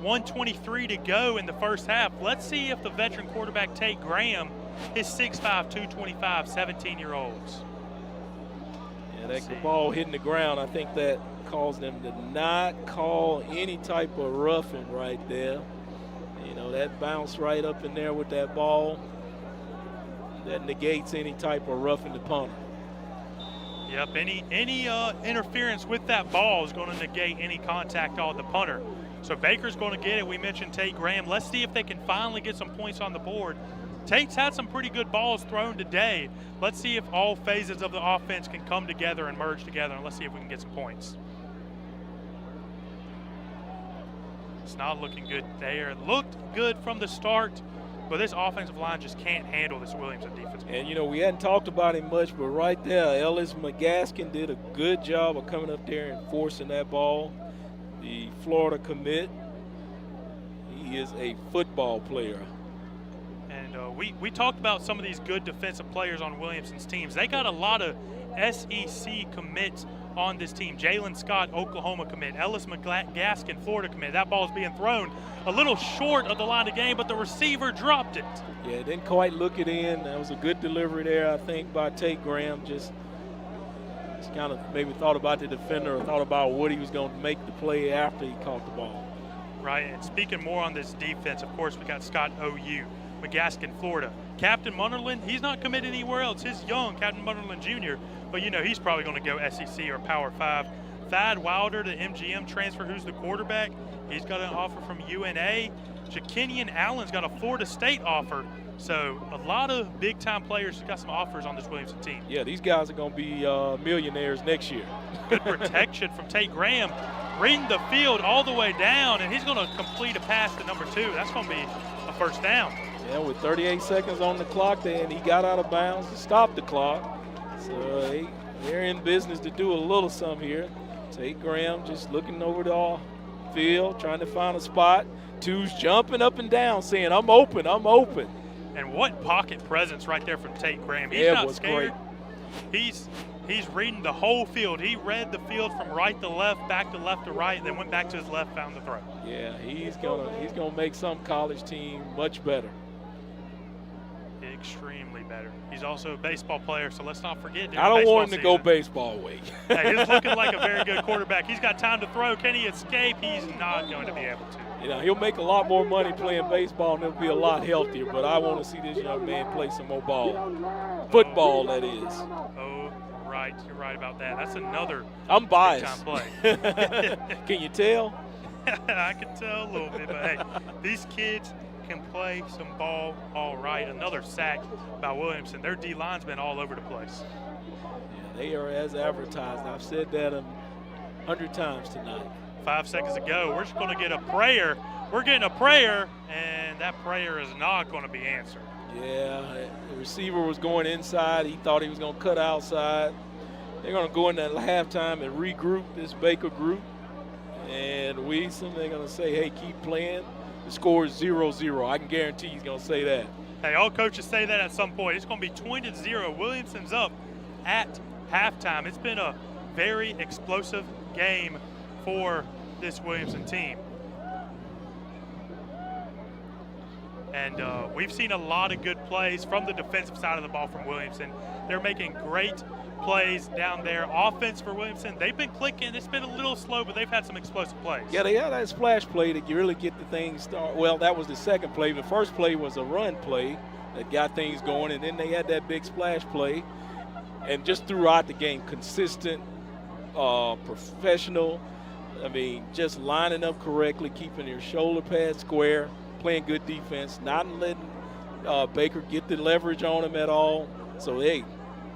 1:23 to go in the first half. Let's see if the veteran quarterback Tate Graham is 6'5", 225, 17-year-olds. Yeah, that ball hitting the ground, I think that caused them to not call any type of roughing right there. That bounced right up in there with that ball. That negates any type of roughing the punter. Yep, any interference with that ball is going to negate any contact on the punter. So Baker's going to get it. We mentioned Tate Graham. Let's see if they can finally get some points on the board. Tate's had some pretty good balls thrown today. Let's see if all phases of the offense can come together and merge together, and let's see if we can get some points. It's not looking good there. It looked good from the start, but this offensive line just can't handle this Williamson defense. And, we hadn't talked about him much, but right there, Ellis McGaskin did a good job of coming up there and forcing that ball. The Florida commit, he is a football player. And we talked about some of these good defensive players on Williamson's teams. They got a lot of SEC commits on this team. Jalen Scott, Oklahoma commit. Ellis McGaskin, Florida commit. That ball is being thrown a little short of the line of game, but the receiver dropped it. Yeah, didn't quite look it in. That was a good delivery there, I think, by Tate Graham. Just kind of maybe thought about the defender or thought about what he was going to make the play after he caught the ball. Right, and speaking more on this defense, of course, we got Scott OU, McGaskin, Florida. Captain Munnerlyn, he's not committed anywhere else. His young Captain Munnerlyn Jr., but he's probably going to go SEC or Power 5. Thad Wilder, the MGM transfer, who's the quarterback. He's got an offer from UNA. Ja'Kenyon Allen's got a Florida State offer. So a lot of big-time players got some offers on this Williamson team. Yeah, these guys are going to be millionaires next year. Good protection from Tate Graham. Reading the field all the way down, and he's going to complete a pass to number 2. That's going to be a first down. Yeah, with 38 seconds on the clock there, and he got out of bounds to stop the clock. So they're in business to do a little something here. Tate Graham just looking over the field, trying to find a spot. Two's jumping up and down, saying, I'm open, I'm open. And what pocket presence right there from Tate Graham. He's not scared. Great. He's reading the whole field. He read the field from right to left, back to left to right, then went back to his left, found the throw. Yeah, he's gonna make some college team much better. Extremely better. He's also a baseball player, so let's not forget. I don't want him to go baseball way. Hey, he's looking like a very good quarterback. He's got time to throw. Can he escape? He's not going to be able to. He'll make a lot more money playing baseball, and he'll be a lot healthier. But I want to see this young man play some more ball. Football, that is. Oh, right. You're right about that. That's another I'm biased. play. Can you tell? I can tell a little bit, but hey, these kids can play some ball all right. Another sack by Williamson. Their D-line's been all over the place. Yeah, they are as advertised. I've said that 100 times tonight. 5 seconds to go. We're just going to get a prayer. We're getting a prayer, and that prayer is not going to be answered. Yeah, the receiver was going inside. He thought he was going to cut outside. They're going to go in at halftime and regroup this Baker group. And Williamson, they're going to say, hey, keep playing. The score is 0-0. I can guarantee he's going to say that. Hey, all coaches say that at some point. It's going to be 20-0. Williamson's up at halftime. It's been a very explosive game for this Williamson team. And we've seen a lot of good plays from the defensive side of the ball from Williamson. They're making great plays down there. Offense for Williamson, they've been clicking. It's been a little slow, but they've had some explosive plays. Yeah, they had that splash play that you really get the things started. Well, that was the second play. The first play was a run play that got things going, and then they had that big splash play. And just throughout the game, consistent, professional. I mean, just lining up correctly, keeping your shoulder pads square, playing good defense, not letting Baker get the leverage on him at all. So, hey,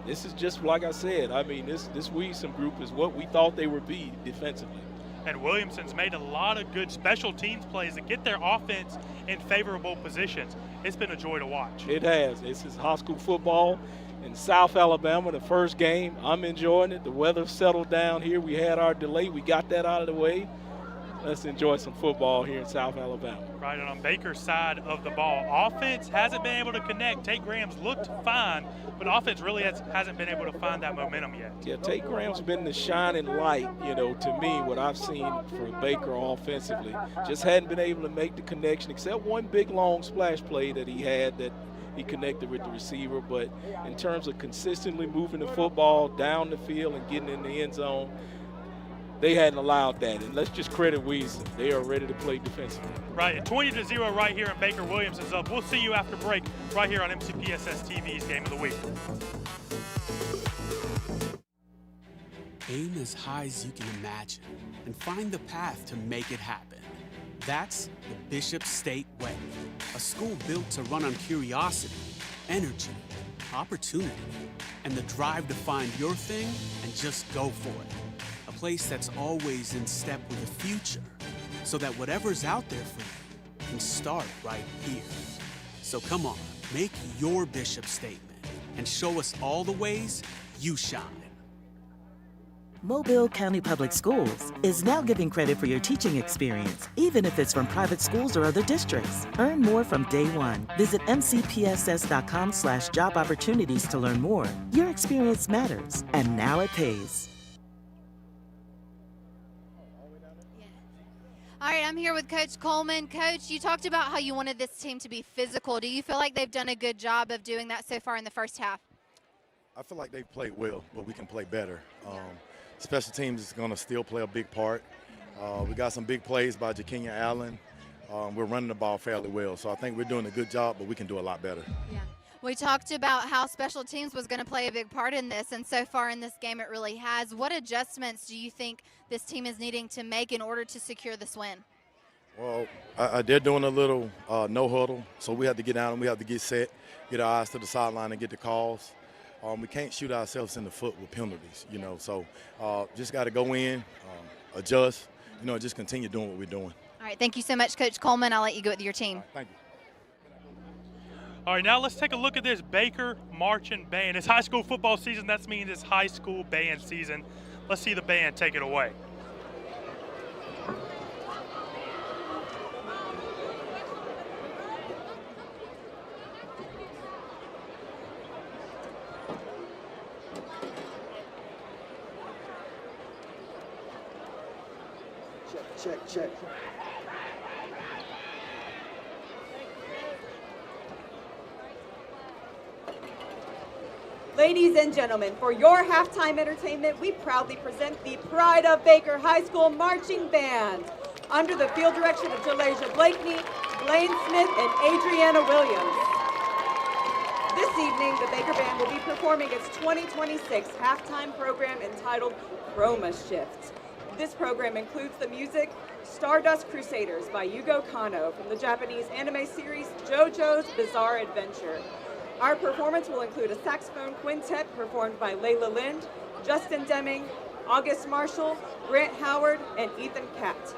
this is just like I said. I mean, this Williamson group is what we thought they would be defensively. And Williamson's made a lot of good special teams plays that get their offense in favorable positions. It's been a joy to watch. It has. This is high school football in South Alabama, the first game. I'm enjoying it. The weather settled down here. We had our delay. We got that out of the way. Let's enjoy some football here in South Alabama. Right, and on Baker's side of the ball, offense hasn't been able to connect. Tate Graham's looked fine, but offense really hasn't been able to find that momentum yet. Yeah, Tate Graham's been the shining light, to me, what I've seen for Baker offensively. Just hadn't been able to make the connection, except one big, long splash play that he had that he connected with the receiver. But in terms of consistently moving the football down the field and getting in the end zone, they hadn't allowed that. And let's just credit Williamson. They are ready to play defensively. Right, and 20-0 right here in Baker. Williamson's up. We'll see you after break right here on MCPSSTV's Game of the Week. Aim as high as you can imagine and find the path to make it happen. That's the Bishop State Way, a school built to run on curiosity, energy, opportunity, and the drive to find your thing and just go for it. A place that's always in step with the future, so that whatever's out there for you can start right here. So come on, make your Bishop statement and show us all the ways you shine. Mobile County Public Schools is now giving credit for your teaching experience, even if it's from private schools or other districts. Earn more from day one. Visit mcpss.com/job opportunities to learn more. Your experience matters, and now it pays. All right, I'm here with Coach Coleman. Coach, you talked about how you wanted this team to be physical. Do you feel like they've done a good job of doing that so far in the first half? I feel like they've played well, but we can play better. Special teams is going to still play a big part. We got some big plays by Jakeenya Allen. We're running the ball fairly well, so I think we're doing a good job, but we can do a lot better. Yeah. We talked about how special teams was going to play a big part in this, and so far in this game it really has. What adjustments do you think this team is needing to make in order to secure this win? Well, they're doing a little no huddle, so we have to get down and we have to get set, get our eyes to the sideline and get the calls. We can't shoot ourselves in the foot with penalties, so just got to go in, adjust, just continue doing what we're doing. All right, thank you so much, Coach Coleman. I'll let you go with your team. Thank you. All right, now let's take a look at this Baker Marching Band. It's high school football season. That means it's high school band season. Let's see the band take it away. Check. Ladies and gentlemen, for your halftime entertainment, we proudly present the Pride of Baker High School Marching Band under the field direction of Jalasia Blakeney, Blaine Smith, and Adriana Williams. This evening, the Baker Band will be performing its 2026 halftime program entitled Chroma Shift. This program includes the music Stardust Crusaders by Yugo Kanno from the Japanese anime series JoJo's Bizarre Adventure. Our performance will include a saxophone quintet performed by Layla Lind, Justin Deming, August Marshall, Grant Howard, and Ethan Catt.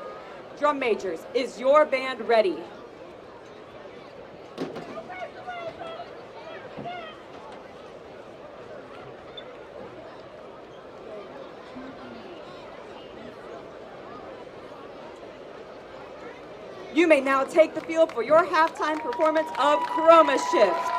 Drum majors, is your band ready? You may now take the field for your halftime performance of Chroma Shifts.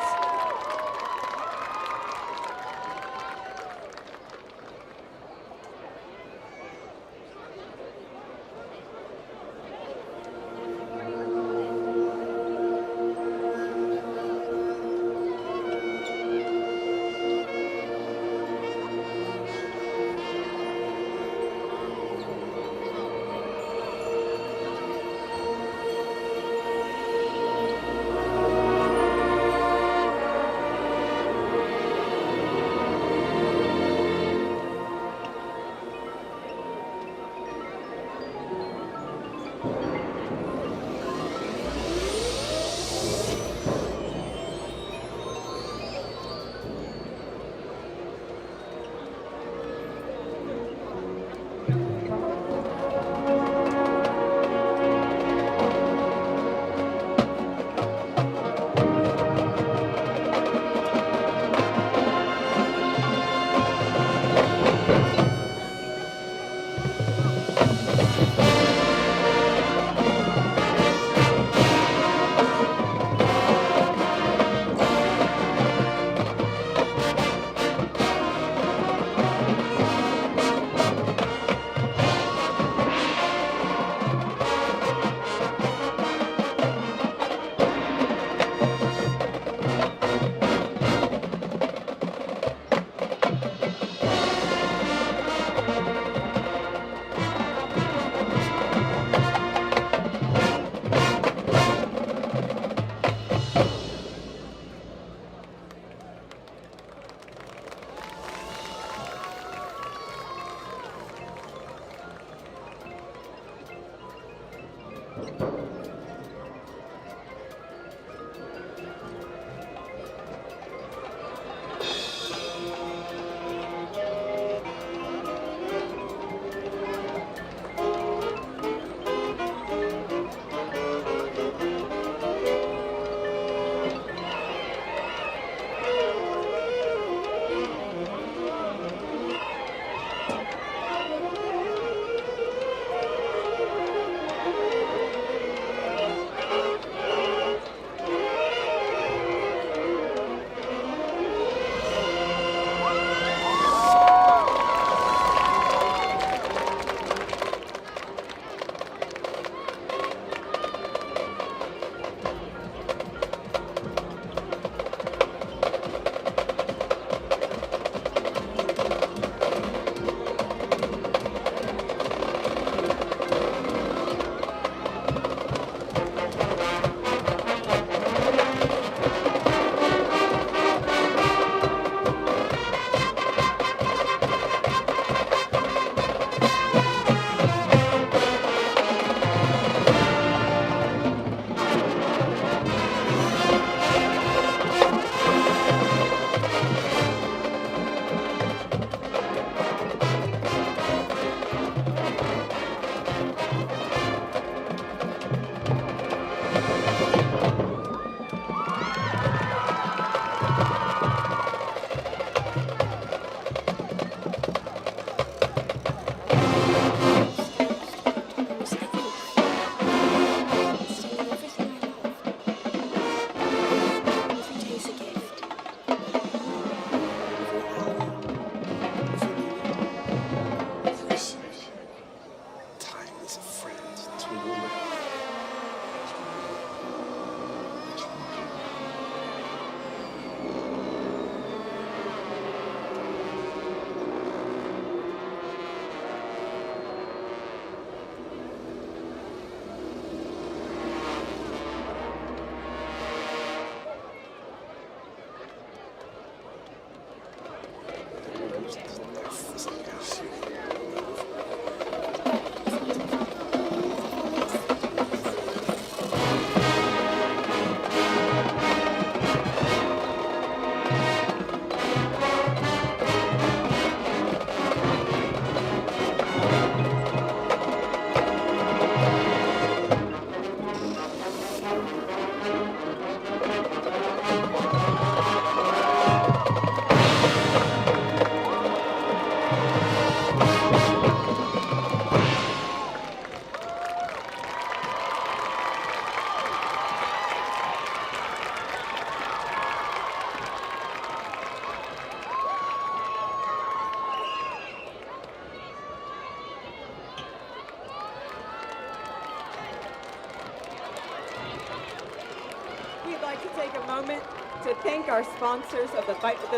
like to take a moment to thank our sponsors of the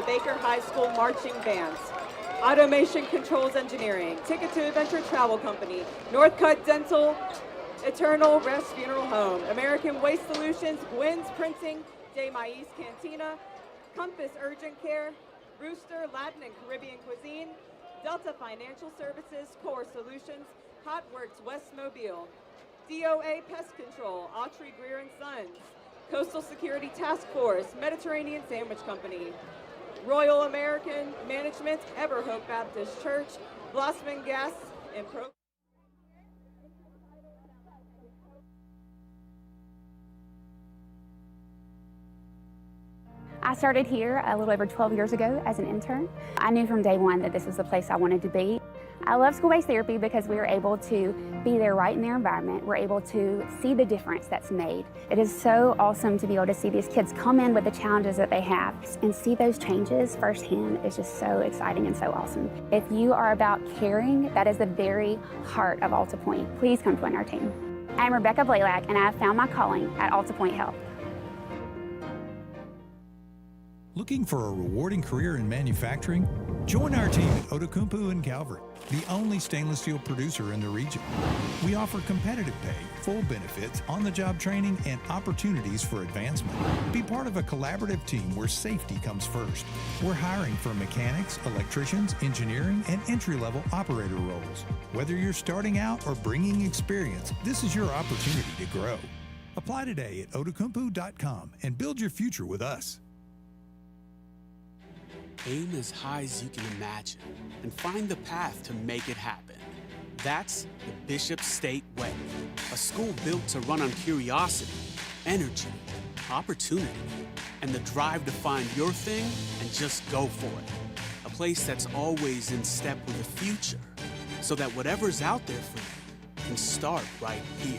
Baker High School marching bands. Automation Controls Engineering, Ticket to Adventure Travel Company, Northcutt Dental, Eternal Rest Funeral Home, American Waste Solutions, Gwen's Printing, De Mais Cantina, Compass Urgent Care, Rooster Latin and Caribbean Cuisine, Delta Financial Services, Core Solutions, Hotworks West Mobile, DOA Pest Control, Autry Greer & Sons, Coastal Security Task Force, Mediterranean Sandwich Company, Royal American Management, Everhope Baptist Church, Blossman Gas, and Pro. I started here a little over 12 years ago as an intern. I knew from day one that this was the place I wanted to be. I love school-based therapy because we are able to be there right in their environment. We're able to see the difference that's made. It is so awesome to be able to see these kids come in with the challenges that they have and see those changes firsthand. Is just so exciting and so awesome. If you are about caring, that is the very heart of Alta Point. Please come join our team. I'm Rebecca Blaylock, and I have found my calling at Alta Point Health. Looking for a rewarding career in manufacturing? Join our team at Outokumpu in Calvert, the only stainless steel producer in the region. We offer competitive pay, full benefits, on-the-job training, and opportunities for advancement. Be part of a collaborative team where safety comes first. We're hiring for mechanics, electricians, engineering, and entry-level operator roles. Whether you're starting out or bringing experience, this is your opportunity to grow. Apply today at outokumpu.com and build your future with us. Aim as high as you can imagine and find the path to make it happen. That's the Bishop State Way, a school built to run on curiosity, energy, opportunity, and the drive to find your thing and just go for it. A place that's always in step with the future, so that whatever's out there for you can start right here.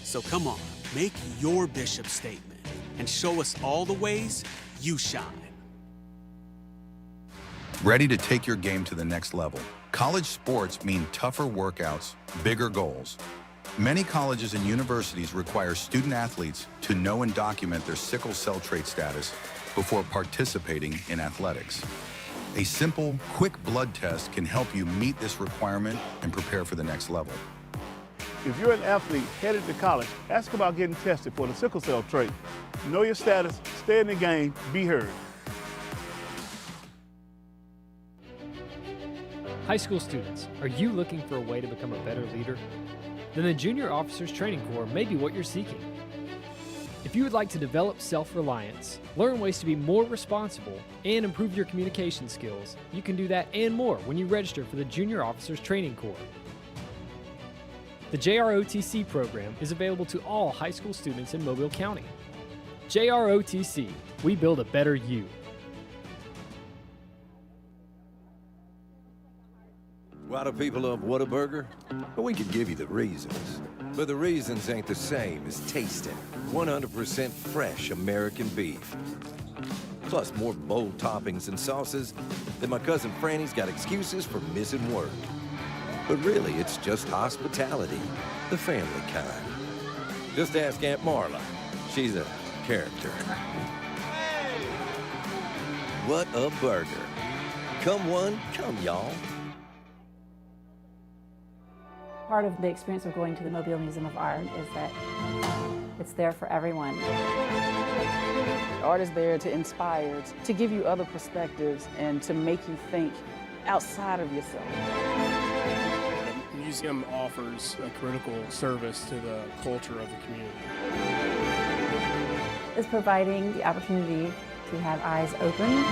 So come on, make your Bishop statement and show us all the ways you shine. Ready to take your game to the next level? College sports mean tougher workouts, bigger goals. Many colleges and universities require student athletes to know and document their sickle cell trait status before participating in athletics. A simple, quick blood test can help you meet this requirement and prepare for the next level. If you're an athlete headed to college, ask about getting tested for the sickle cell trait. Know your status, stay in the game, be heard. High school students, are you looking for a way to become a better leader? Then the Junior Officers Training Corps may be what you're seeking. If you would like to develop self-reliance, learn ways to be more responsible, and improve your communication skills, you can do that and more when you register for the Junior Officers Training Corps. The JROTC program is available to all high school students in Mobile County. JROTC, we build a better you. Why do people love Whataburger? Well, we could give you the reasons. But the reasons ain't the same as tasting 100% fresh American beef. Plus more bold toppings and sauces than my cousin Franny's got excuses for missing work. But really, it's just hospitality, the family kind. Just ask Aunt Marla. She's a character. What a burger. Come one, come y'all. Part of the experience of going to the Mobile Museum of Art is that it's there for everyone. Art is there to inspire, to give you other perspectives, and to make you think outside of yourself. The museum offers a critical service to the culture of the community. It's providing the opportunity to have eyes open.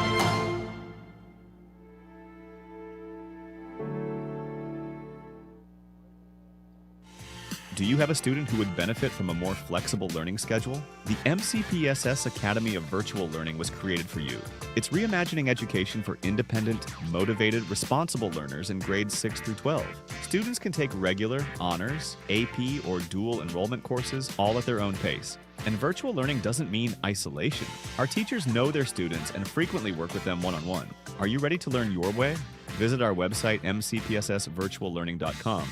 Do you have a student who would benefit from a more flexible learning schedule? The MCPSS Academy of Virtual Learning was created for you. It's reimagining education for independent, motivated, responsible learners in grades 6 through 12. Students can take regular, honors, AP, or dual enrollment courses all at their own pace. And virtual learning doesn't mean isolation. Our teachers know their students and frequently work with them one-on-one. Are you ready to learn your way? Visit our website, mcpssvirtuallearning.com.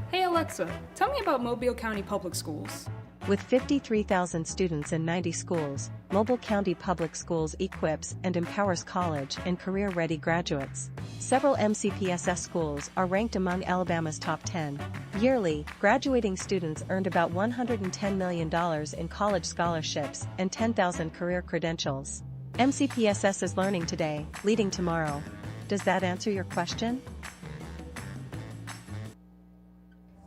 Hey Alexa, tell me about Mobile County Public Schools. With 53,000 students in 90 schools, Mobile County Public Schools equips and empowers college and career-ready graduates. Several MCPSS schools are ranked among Alabama's top 10. Yearly, graduating students earned about $110 million in college scholarships and 10,000 career credentials. MCPSS is learning today, leading tomorrow. Does that answer your question?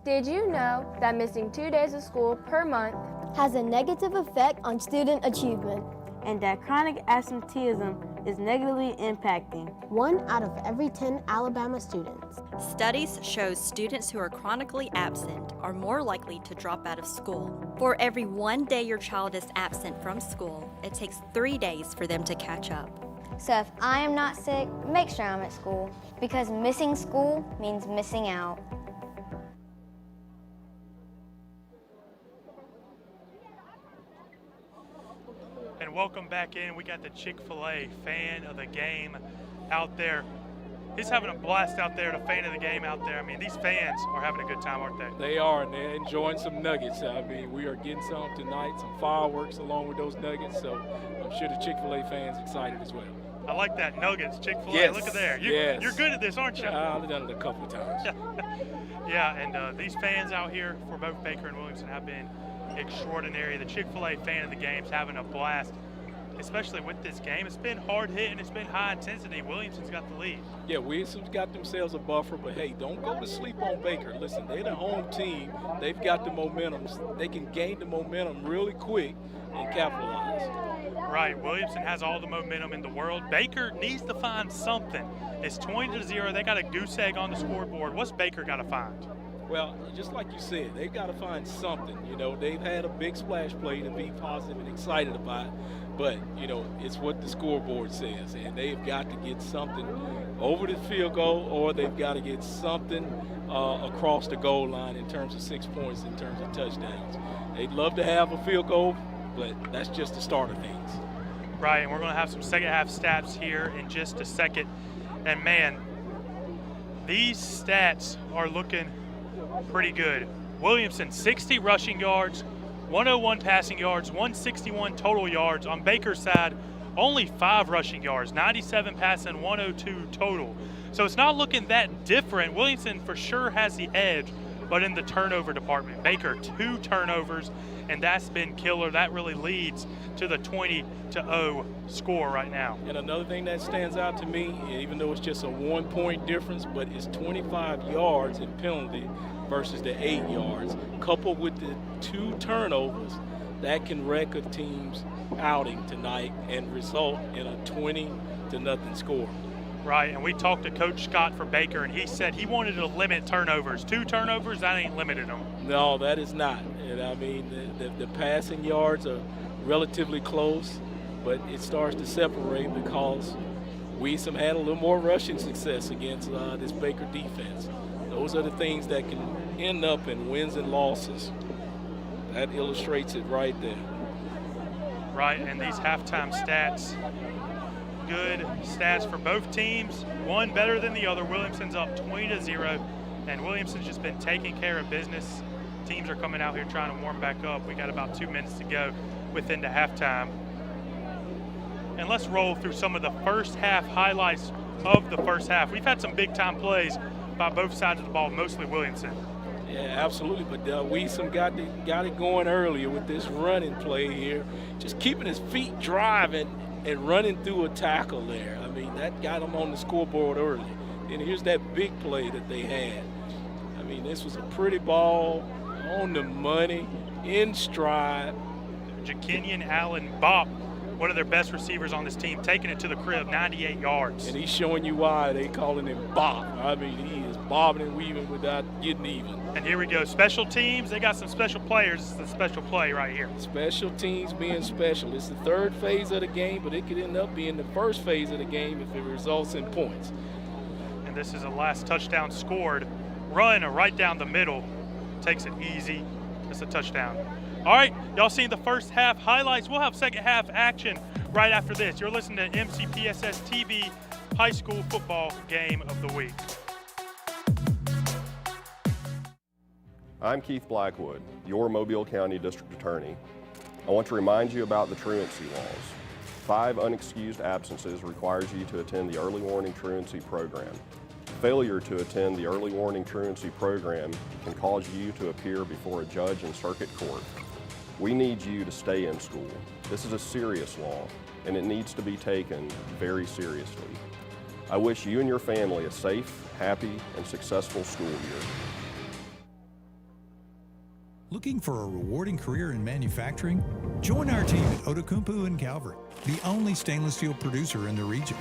Did you know that missing 2 days of school per month has a negative effect on student achievement? And that chronic absenteeism is negatively impacting 1 out of every 10 Alabama students. Studies show students who are chronically absent are more likely to drop out of school. For every 1 day your child is absent from school, it takes 3 days for them to catch up. So if I am not sick, make sure I'm at school, because missing school means missing out. And welcome back in. We got the Chick-fil-A fan of the game out there. He's having a blast out there, the fan of the game out there. I mean, these fans are having a good time, aren't they? They are, and they're enjoying some nuggets. I mean, we are getting some tonight, some fireworks along with those nuggets, so I'm sure the Chick-fil-A fans excited as well. I like that, nuggets, Chick-fil-A. Yes. Look at there. You're good at this, aren't you? I've done it a couple of times. Yeah, and these fans out here for both Baker and Williamson have been extraordinary. The Chick-fil-A fan of the game's having a blast, especially with this game. It's been hard hit and it's been high intensity. Williamson's got the lead. Yeah, Williamson's got themselves a buffer, but hey, don't go to sleep on Baker. Listen, they're the home team. They've got the momentum. They can gain the momentum really quick and capitalize. Right, Williamson has all the momentum in the world. Baker needs to find something. It's 20-0. They got a goose egg on the scoreboard. What's Baker got to find? Well, just like you said, they've got to find something. You know, they've had a big splash play to be positive and excited about, but, you know, it's what the scoreboard says, and they've got to get something over the field goal, or they've got to get something across the goal line in terms of 6 points, in terms of touchdowns. They'd love to have a field goal, but that's just the start of things. Right, and we're going to have some second half stats here in just a second. And, man, these stats are looking pretty good. Williamson, 60 rushing yards, 101 passing yards, 161 total yards. On Baker's side, only 5 rushing yards, 97 passing, 102 total. So it's not looking that different. Williamson for sure has the edge, but in the turnover department, Baker 2 turnovers, and that's been killer. That really leads to the 20-0 score right now. And another thing that stands out to me, even though it's just a 1-point difference, but it's 25 yards in penalty versus the 8 yards, coupled with the 2 turnovers, that can wreck a team's outing tonight and result in a 20-0 score. Right, and we talked to Coach Scott for Baker, and he said he wanted to limit turnovers. 2 turnovers, that ain't limited them. No, that is not. And I mean, the passing yards are relatively close, but it starts to separate because Williamson had a little more rushing success against this Baker defense. Those are the things that can end up in wins and losses. That illustrates it right there. Right, and these halftime stats, good stats for both teams. One better than the other. Williamson's up 20-0, and Williamson's just been taking care of business. Teams are coming out here trying to warm back up. We got about 2 minutes to go within the halftime. And let's roll through some of the first half highlights of the first half. We've had some big time plays by both sides of the ball, mostly Williamson. Yeah, absolutely, but Williamson got it going earlier with this running play here. Just keeping his feet driving and running through a tackle there. I mean, that got him on the scoreboard early. And here's that big play that they had. I mean, this was a pretty ball on the money, in stride. Jakenyon Allen Bop, one of their best receivers on this team, taking it to the crib, 98 yards. And he's showing you why they calling him Bop. I mean, he is bobbing and weaving without getting even. And here we go, special teams. They got some special players. It's the special play right here. Special teams being special. It's the 3rd phase of the game, but it could end up being the 1st phase of the game if it results in points. And this is the last touchdown scored. Run right down the middle. Takes it easy. It's a touchdown. All right, y'all seen the first half highlights. We'll have second half action right after this. You're listening to MCPSSTV High School Football Game of the Week. I'm Keith Blackwood, your Mobile County District Attorney. I want to remind you about the truancy laws. 5 unexcused absences requires you to attend the early warning truancy program. Failure to attend the early warning truancy program can cause you to appear before a judge in circuit court. We need you to stay in school. This is a serious law, and it needs to be taken very seriously. I wish you and your family a safe, happy, and successful school year. Looking for a rewarding career in manufacturing? Join our team at Outokumpu and Calvert, the only stainless steel producer in the region.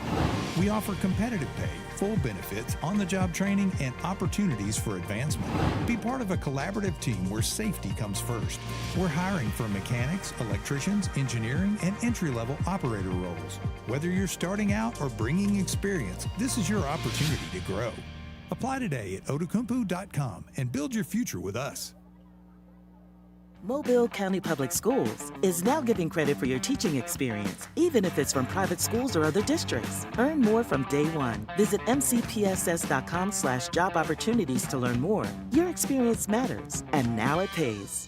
We offer competitive pay, full benefits, on-the-job training, and opportunities for advancement. Be part of a collaborative team where safety comes first. We're hiring for mechanics, electricians, engineering, and entry-level operator roles. Whether you're starting out or bringing experience, this is your opportunity to grow. Apply today at outokumpu.com and build your future with us. Mobile County Public Schools is now giving credit for your teaching experience, even if it's from private schools or other districts. Earn more from day one. Visit MCPSS.com/job opportunities to learn more. Your experience matters, and now it pays.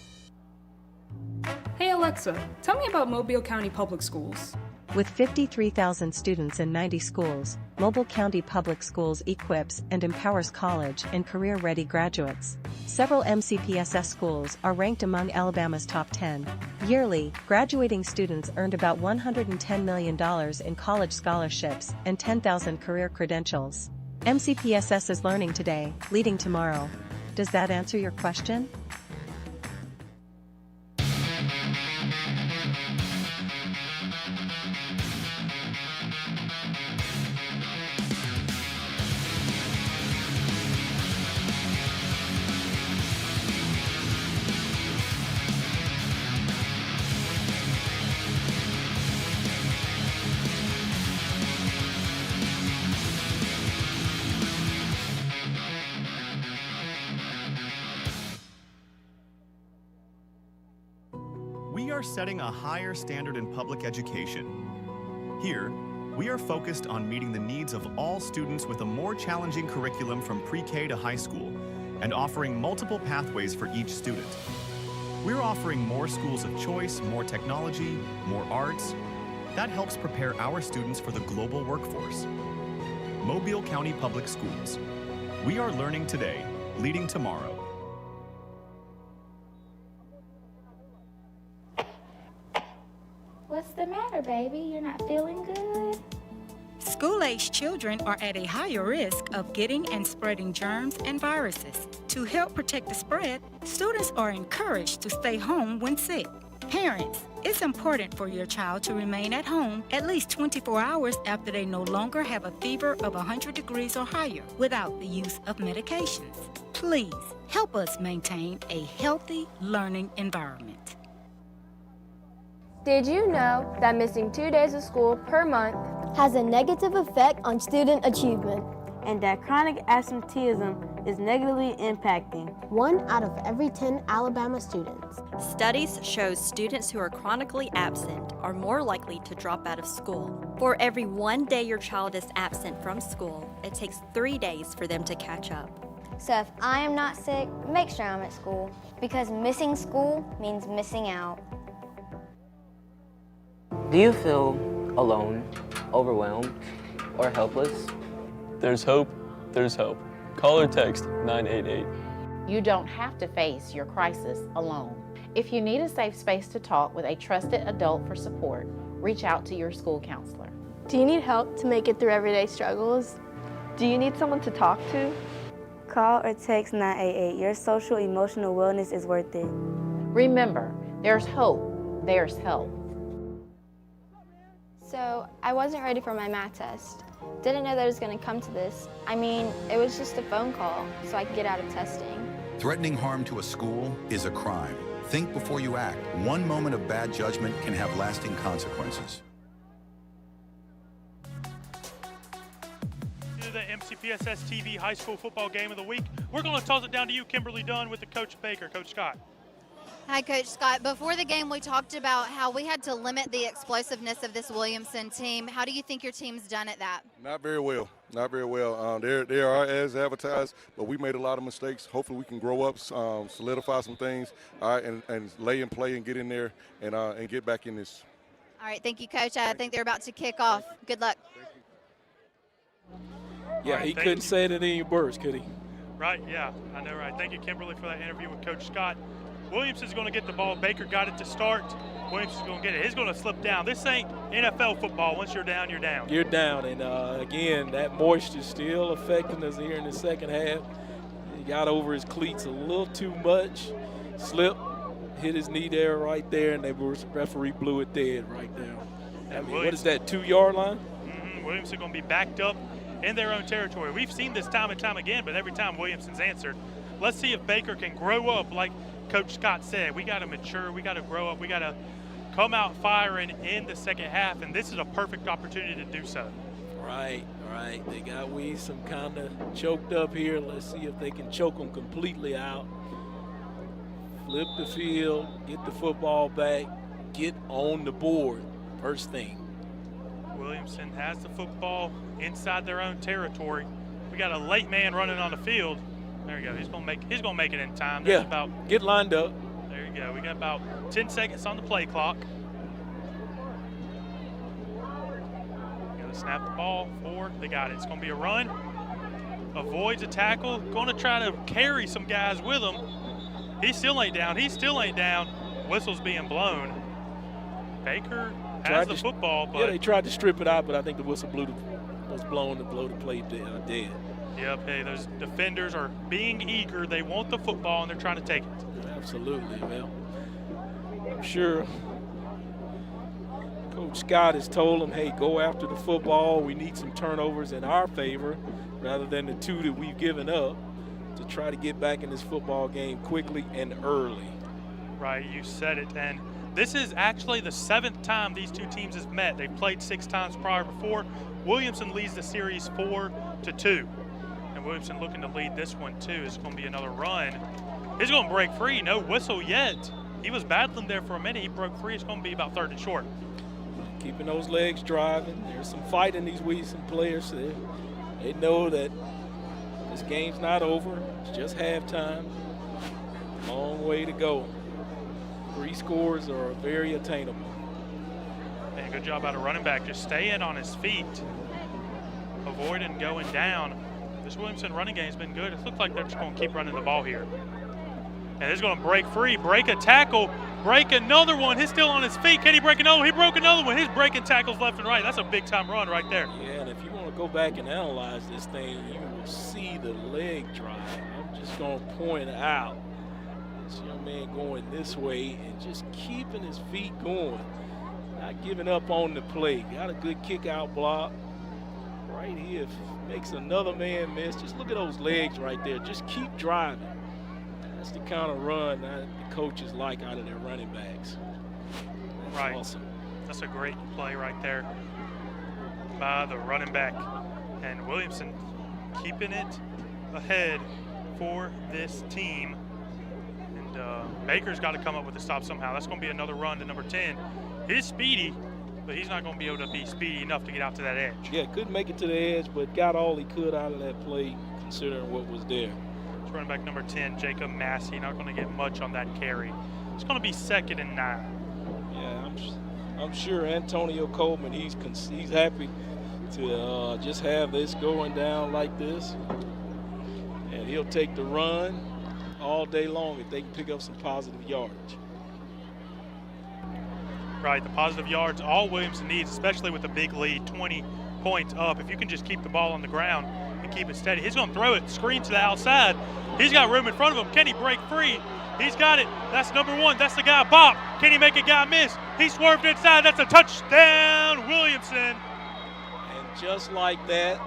Hey Alexa, tell me about Mobile County Public Schools. With 53,000 students in 90 schools, Mobile County Public Schools equips and empowers college and career-ready graduates. Several MCPSS schools are ranked among Alabama's top 10. Yearly, graduating students earned about $110 million in college scholarships and 10,000 career credentials. MCPSS is learning today, leading tomorrow. Does that answer your question? We are setting a higher standard in public education. Here, we are focused on meeting the needs of all students with a more challenging curriculum from pre-K to high school and offering multiple pathways for each student. We're offering more schools of choice, more technology, more arts. That helps prepare our students for the global workforce. Mobile County Public Schools. We are learning today, leading tomorrow. What's the matter, baby? You're not feeling good? School-aged children are at a higher risk of getting and spreading germs and viruses. To help protect the spread, students are encouraged to stay home when sick. Parents, it's important for your child to remain at home at least 24 hours after they no longer have a fever of 100 degrees or higher without the use of medications. Please help us maintain a healthy learning environment. Did you know that missing 2 days of school per month has a negative effect on student achievement? And that chronic absenteeism is negatively impacting 1 out of every 10 Alabama students. Studies show students who are chronically absent are more likely to drop out of school. For every 1 day your child is absent from school, it takes 3 days for them to catch up. So if I am not sick, make sure I'm at school, because missing school means missing out. Do you feel alone, overwhelmed, or helpless? There's hope, there's hope. Call or text 988. You don't have to face your crisis alone. If you need a safe space to talk with a trusted adult for support, reach out to your school counselor. Do you need help to make it through everyday struggles? Do you need someone to talk to? Call or text 988. Your social emotional wellness is worth it. Remember, there's hope, there's help. So I wasn't ready for my math test. Didn't know that it was going to come to this. I mean, it was just a phone call so I could get out of testing. Threatening harm to a school is a crime. Think before you act. One moment of bad judgment can have lasting consequences. To the MCPSSTV High School Football Game of the Week. We're going to toss it down to you, Kimberly Dunn, with the Coach Baker. Coach Scott. Hi, Coach Scott. Before the game, we talked about how we had to limit the explosiveness of this Williamson team. How do you think your team's done at that? Not very well. Not very well. They are as advertised, but we made a lot of mistakes. Hopefully we can grow up, solidify some things, all right, and lay and play and get in there and get back in this. All right, thank you, Coach. I think they're about to kick off. Good luck. Yeah, he couldn't say it any worse, could he? Right, yeah, I know, right. Thank you, Kimberly, for that interview with Coach Scott. Williamson's going to get the ball. Baker got it to start. Williamson's going to get it. He's going to slip down. This ain't NFL football. Once you're down, you're down. You're down, and again, that moisture's still affecting us here in the second half. He got over his cleats a little too much, slipped, hit his knee there, right there, and the referee blew it dead right there. I mean, what is that, 2-yard line? Williamson going to be backed up in their own territory. We've seen this time and time again, but every time Williamson's answered. Let's see if Baker can grow up like Coach Scott said. We got to mature. We got to grow up. We got to come out firing in the second half, and this is a perfect opportunity to do so. Right. They got Williamson kind of choked up here. Let's see if they can choke them completely out. Flip the field, get the football back, get on the board, first thing. Williamson has the football inside their own territory. We got a late man running on the field. There you go. He's gonna make it in time. There's get lined up. There you go. We got about 10 seconds on the play clock. Gonna snap the ball forward. They got it. It's gonna be a run. Avoids a tackle. Gonna try to carry some guys with him. He still ain't down. Whistle's being blown. Baker has the football, but they tried to strip it out, but I think the whistle was blown to blow the play dead. Yep, hey, those defenders are being eager. They want the football, and they're trying to take it. Absolutely. Well, I'm sure Coach Scott has told them, hey, go after the football. We need some turnovers in our favor rather than the 2 that we've given up to try to get back in this football game quickly and early. Right, you said it. And this is actually the 7th time these two teams have met. They've played 6 times prior before. Williamson leads the series 4-2. Williamson looking to lead this one too. It's going to be another run. He's going to break free. No whistle yet. He was battling there for a minute. He broke free. It's going to be about 3rd and short. Keeping those legs driving. There's some fight in these Williamson players. They know that this game's not over. It's just halftime. Long way to go. 3 scores are very attainable. And good job out of running back. Just staying on his feet. Avoiding going down. This Williamson running game has been good. It looks like they're just going to keep running the ball here. And he's going to break free, break a tackle, break another one. He's still on his feet. Can he break another one? He broke another one. He's breaking tackles left and right. That's a big-time run right there. Yeah, and if you want to go back and analyze this thing, you will see the leg drive. I'm just going to point out this young man going this way and just keeping his feet going, not giving up on the play. Got a good kick-out block. Right here, makes another man miss. Just look at those legs right there. Just keep driving. That's the kind of run that the coaches like out of their running backs. That's right. Awesome. That's a great play right there by the running back. And Williamson keeping it ahead for this team. And Baker's got to come up with a stop somehow. That's going to be another run to number 10. He's speedy, but he's not going to be able to be speedy enough to get out to that edge. Yeah, couldn't make it to the edge, but got all he could out of that play considering what was there. It's running back number 10, Jacob Massey, not going to get much on that carry. It's going to be 2nd and 9. Yeah, I'm sure Antonio Coleman, he's happy to just have this going down like this. And he'll take the run all day long if they can pick up some positive yardage. Right, the positive yards, all Williamson needs, especially with a big lead, 20 points up. If you can just keep the ball on the ground and keep it steady. He's going to throw it, screen to the outside. He's got room in front of him. Can he break free? He's got it. That's number 1. That's the guy, Bop. Can he make a guy miss? He swerved inside. That's a touchdown, Williamson. And just like that,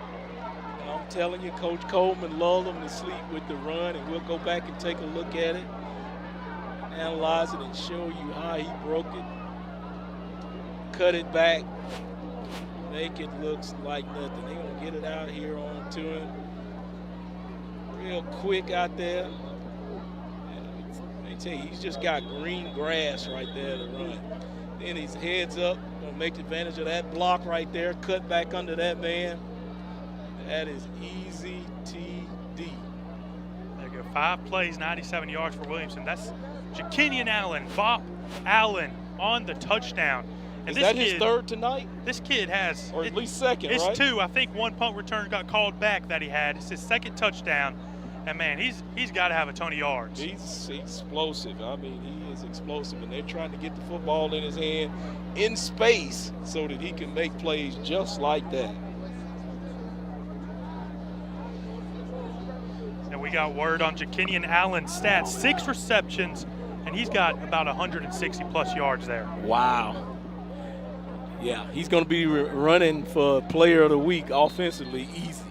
I'm telling you, Coach Coleman lulled him to sleep with the run, and we'll go back and take a look at it, analyze it, and show you how he broke it. Cut it back, make it look like nothing. They're going to get it out here on to him. Real quick out there. And I tell you, he's just got green grass right there to run. Then he's heads up, gonna make advantage of that block right there, cut back under that man. That is easy TD. There you go, 5 plays, 97 yards for Williamson. That's Jaquinian Allen, Bop Allen on the touchdown. And is that his third tonight? This kid has. Or at least second, it's right? It's 2. I think 1 punt return got called back that he had. It's his 2nd touchdown. And, man, he's got to have a ton of yards. He's explosive. I mean, he is explosive. And they're trying to get the football in his hand in space so that he can make plays just like that. And we got word on Jaquinian Allen's stats. 6 receptions, and he's got about 160-plus yards there. Wow. Yeah, he's going to be running for Player of the Week offensively easy.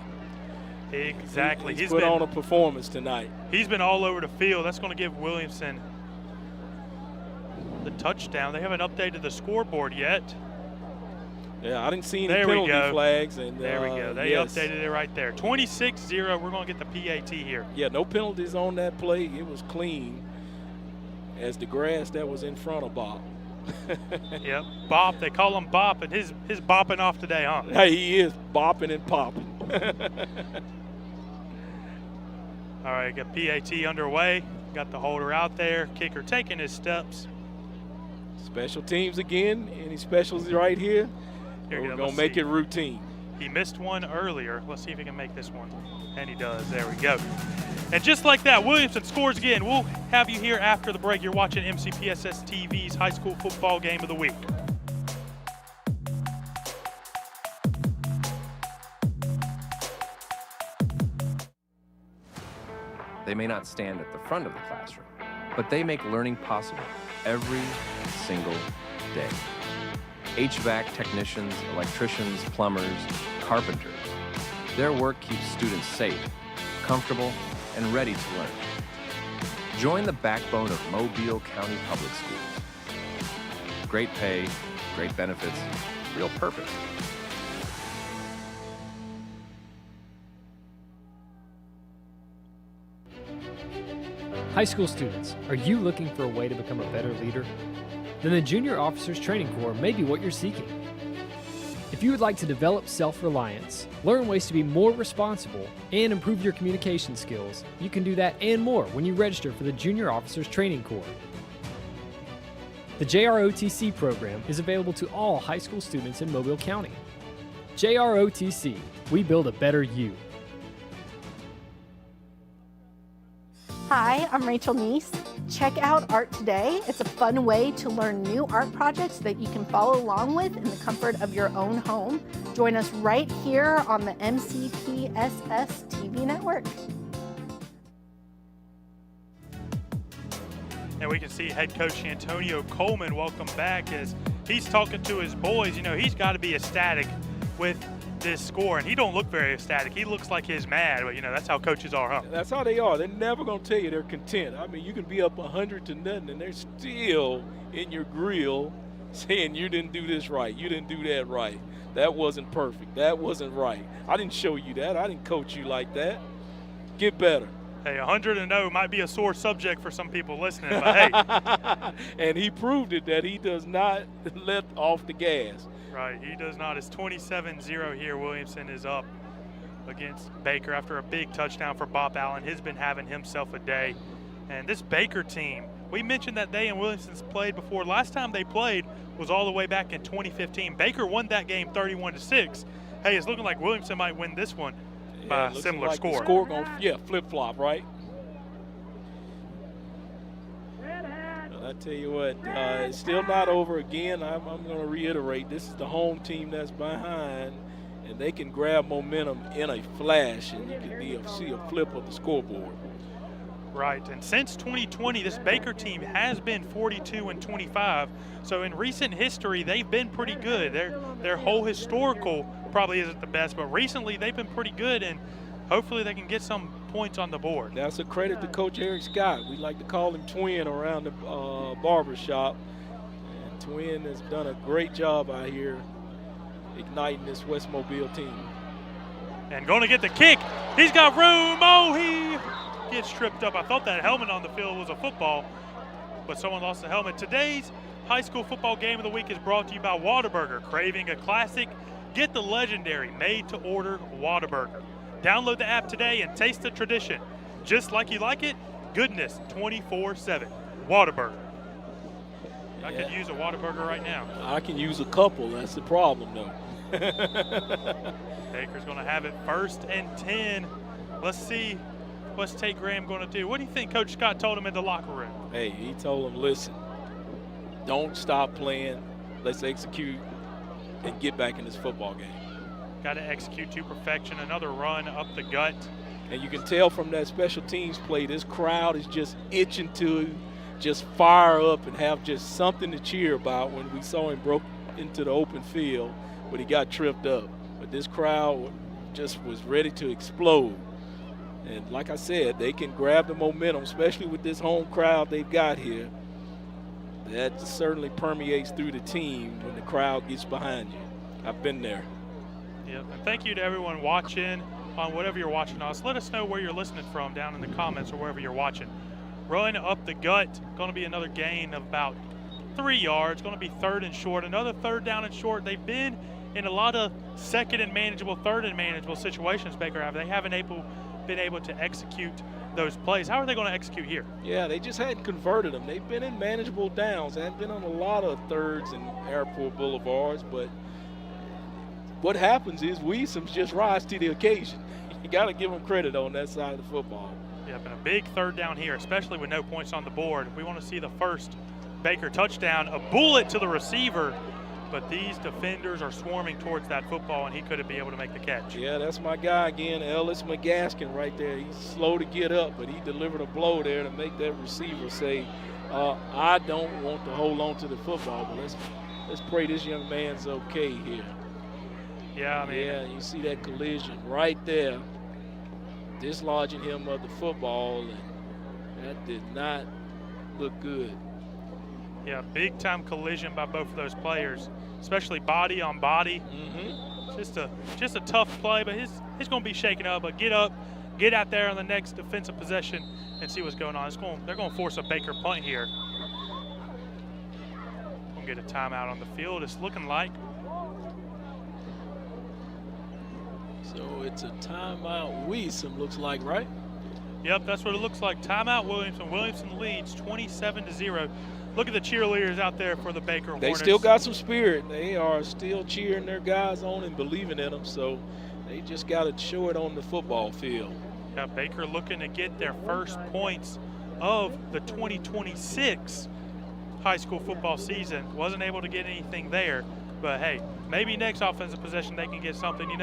Exactly. He's put on a performance tonight. He's been all over the field. That's going to give Williamson the touchdown. They haven't updated the scoreboard yet. Yeah, I didn't see any penalty flags. And there we go. They updated it right there. 26-0. We're going to get the PAT here. Yeah, no penalties on that play. It was clean as the grass that was in front of Bob. Yep, Bop. They call him Bop, and his bopping off today, huh? Hey, he is bopping and popping. All right, got PAT underway. Got the holder out there. Kicker taking his steps. Special teams again. Any specials right here? We're going to make it routine. He missed one earlier. Let's see if he can make this one. And he does. There we go. And just like that, Williamson scores again. We'll have you here after the break. You're watching MCPSS TV's High School Football Game of the Week. They may not stand at the front of the classroom, but they make learning possible every single day. HVAC technicians, electricians, plumbers, carpenters. Their work keeps students safe, comfortable, and ready to learn. Join the backbone of Mobile County Public Schools. Great pay, great benefits, real purpose. High school students, are you looking for a way to become a better leader? Then the Junior Officers Training Corps may be what you're seeking. If you would like to develop self-reliance, learn ways to be more responsible, and improve your communication skills, you can do that and more when you register for the Junior Officers Training Corps. The JROTC program is available to all high school students in Mobile County. JROTC, we build a better you. Hi, I'm Rachel Neese. Check out Art Today. It's a fun way to learn new art projects that you can follow along with in the comfort of your own home. Join us right here on the MCPSS TV network. And we can see head coach Antonio Coleman welcome back as he's talking to his boys. You know, he's got to be ecstatic with this score, and he don't look very ecstatic. He looks like he's mad, but you know, that's how coaches are, huh? That's how they are. They're never going to tell you they're content. I mean, you can be up 100 to nothing, and they're still in your grill saying you didn't do this right, you didn't do that right, that wasn't perfect, that wasn't right. I didn't show you that. I didn't coach you like that. Get better. Hey, 100-0 might be a sore subject for some people listening, but hey. And he proved it that he does not let off the gas. Right, he does not. It's 27-0 here. Williamson is up against Baker after a big touchdown for Bob Allen. He's been having himself a day. And this Baker team, we mentioned that they and Williamson's played before. Last time they played was all the way back in 2015. Baker won that game 31-6. Hey, it's looking like Williamson might win this one by a similar like score. The score gonna, flip-flop, right? I tell you what, it's still not over again. I'm going to reiterate, this is the home team that's behind, and they can grab momentum in a flash, and you can see a flip of the scoreboard. Right, and since 2020, this Baker team has been 42-25. So in recent history, they've been pretty good. Their whole historical probably isn't the best, but recently they've been pretty good, and hopefully they can get some points on the board. That's a credit to Coach Eric Scott. We like to call him Twin around the barber shop. And Twin has done a great job out here igniting this West Mobile team. And going to get the kick. He's got room. Oh, he gets tripped up. I thought that helmet on the field was a football, but someone lost a helmet. Today's high school football game of the week is brought to you by Whataburger. Craving a classic? Get the legendary made-to-order Whataburger. Download the app today and taste the tradition. Just like you like it, goodness 24/7. Whataburger. I could use a Whataburger right now. I can use a couple. That's the problem, though. Baker's going to have it 1st and 10. Let's see what's Tate Graham going to do. What do you think Coach Scott told him in the locker room? Hey, he told him, listen, don't stop playing. Let's execute and get back in this football game. Got to execute to perfection. Another run up the gut. And you can tell from that special teams play, this crowd is just itching to just fire up and have just something to cheer about. When we saw him broke into the open field, but he got tripped up. But this crowd just was ready to explode. And like I said, they can grab the momentum, especially with this home crowd they've got here. That certainly permeates through the team when the crowd gets behind you. I've been there. Yep, and thank you to everyone watching on whatever you're watching us. Let us know where you're listening from down in the comments or wherever you're watching. Run up the gut, going to be another gain of about 3 yards, going to be 3rd and short, another 3rd down and short. They've been in a lot of 2nd and manageable, 3rd and manageable situations, Baker have. They haven't been able to execute those plays. How are they going to execute here? Yeah, they just hadn't converted them. They've been in manageable downs. They haven't been on a lot of 3rds and airport boulevards, but what happens is Williamson just rise to the occasion. You got to give them credit on that side of the football. Yep, and a big 3rd down here, especially with no points on the board. We want to see the first Baker touchdown, a bullet to the receiver, but these defenders are swarming towards that football, and he couldn't be able to make the catch. Yeah, that's my guy again, Ellis McGaskin right there. He's slow to get up, but he delivered a blow there to make that receiver say, I don't want to hold on to the football, but let's pray this young man's okay here. Yeah, I mean. Yeah, you see that collision right there, dislodging him of the football, and that did not look good. Yeah, big-time collision by both of those players, especially body on body. Just a tough play, but he's going to be shaken up. But get up, get out there on the next defensive possession and see what's going on. They're going to force a Baker punt here. Going to get a timeout on the field, it's looking like. So it's a timeout Williamson, looks like, right? Yep, that's what it looks like. Timeout Williamson. Williamson leads 27-0. Look at the cheerleaders out there for the Baker Hornets. They still got some spirit. They are still cheering their guys on and believing in them, so they just got to show it on the football field. Yeah, Baker looking to get their first points of the 2026 high school football season. Wasn't able to get anything there, but hey, maybe next offensive possession they can get something. You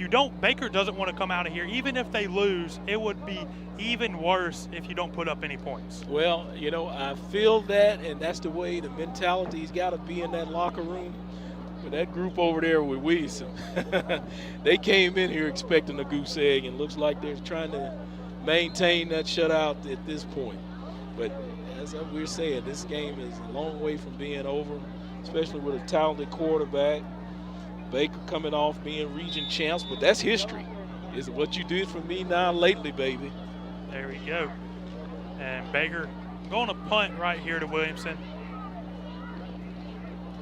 know, Baker doesn't want to come out of here. Even if they lose, it would be even worse if you don't put up any points. Well, you know, I feel that, and that's the way the mentality's got to be in that locker room. But that group over there with Williamson, they came in here expecting a goose egg, and looks like they're trying to maintain that shutout at this point. But as we're saying, this game is a long way from being over, especially with a talented quarterback. Baker coming off being region champs, but that's history. Is what you did for me now lately, baby. There we go. And Baker going to punt right here to Williamson.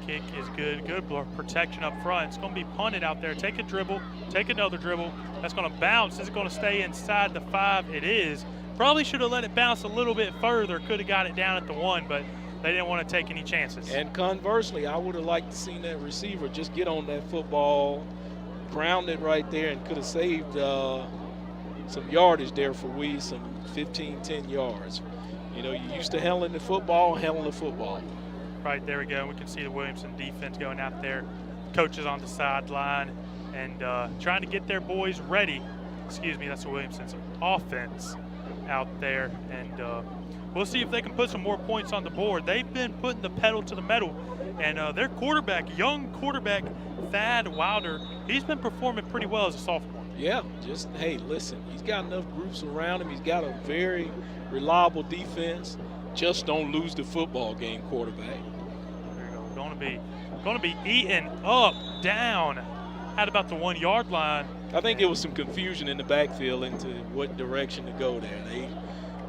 Kick is good. Good protection up front. It's going to be punted out there. Take a dribble. Take another dribble. That's going to bounce. Is it going to stay inside the 5? It is. Probably should have let it bounce a little bit further. Could have got it down at the 1, but they didn't want to take any chances. And conversely, I would have liked to see that receiver just get on that football, ground it right there, and could have saved some yardage there for some 15, 10 yards. You know, you used to handling the football, handle the football. Right, there we go. We can see the Williamson defense going out there. Coaches on the sideline and trying to get their boys ready. Excuse me, that's the Williamson's offense out there. And we'll see if they can put some more points on the board. They've been putting the pedal to the metal. And their quarterback, young quarterback, Thad Wilder, he's been performing pretty well as a sophomore. Yeah, just, hey, listen, he's got enough groups around him. He's got a very reliable defense. Just don't lose the football game, quarterback. There you go. Going to be eaten up, down at about the 1 yard line. I think there was some confusion in the backfield into what direction to go there.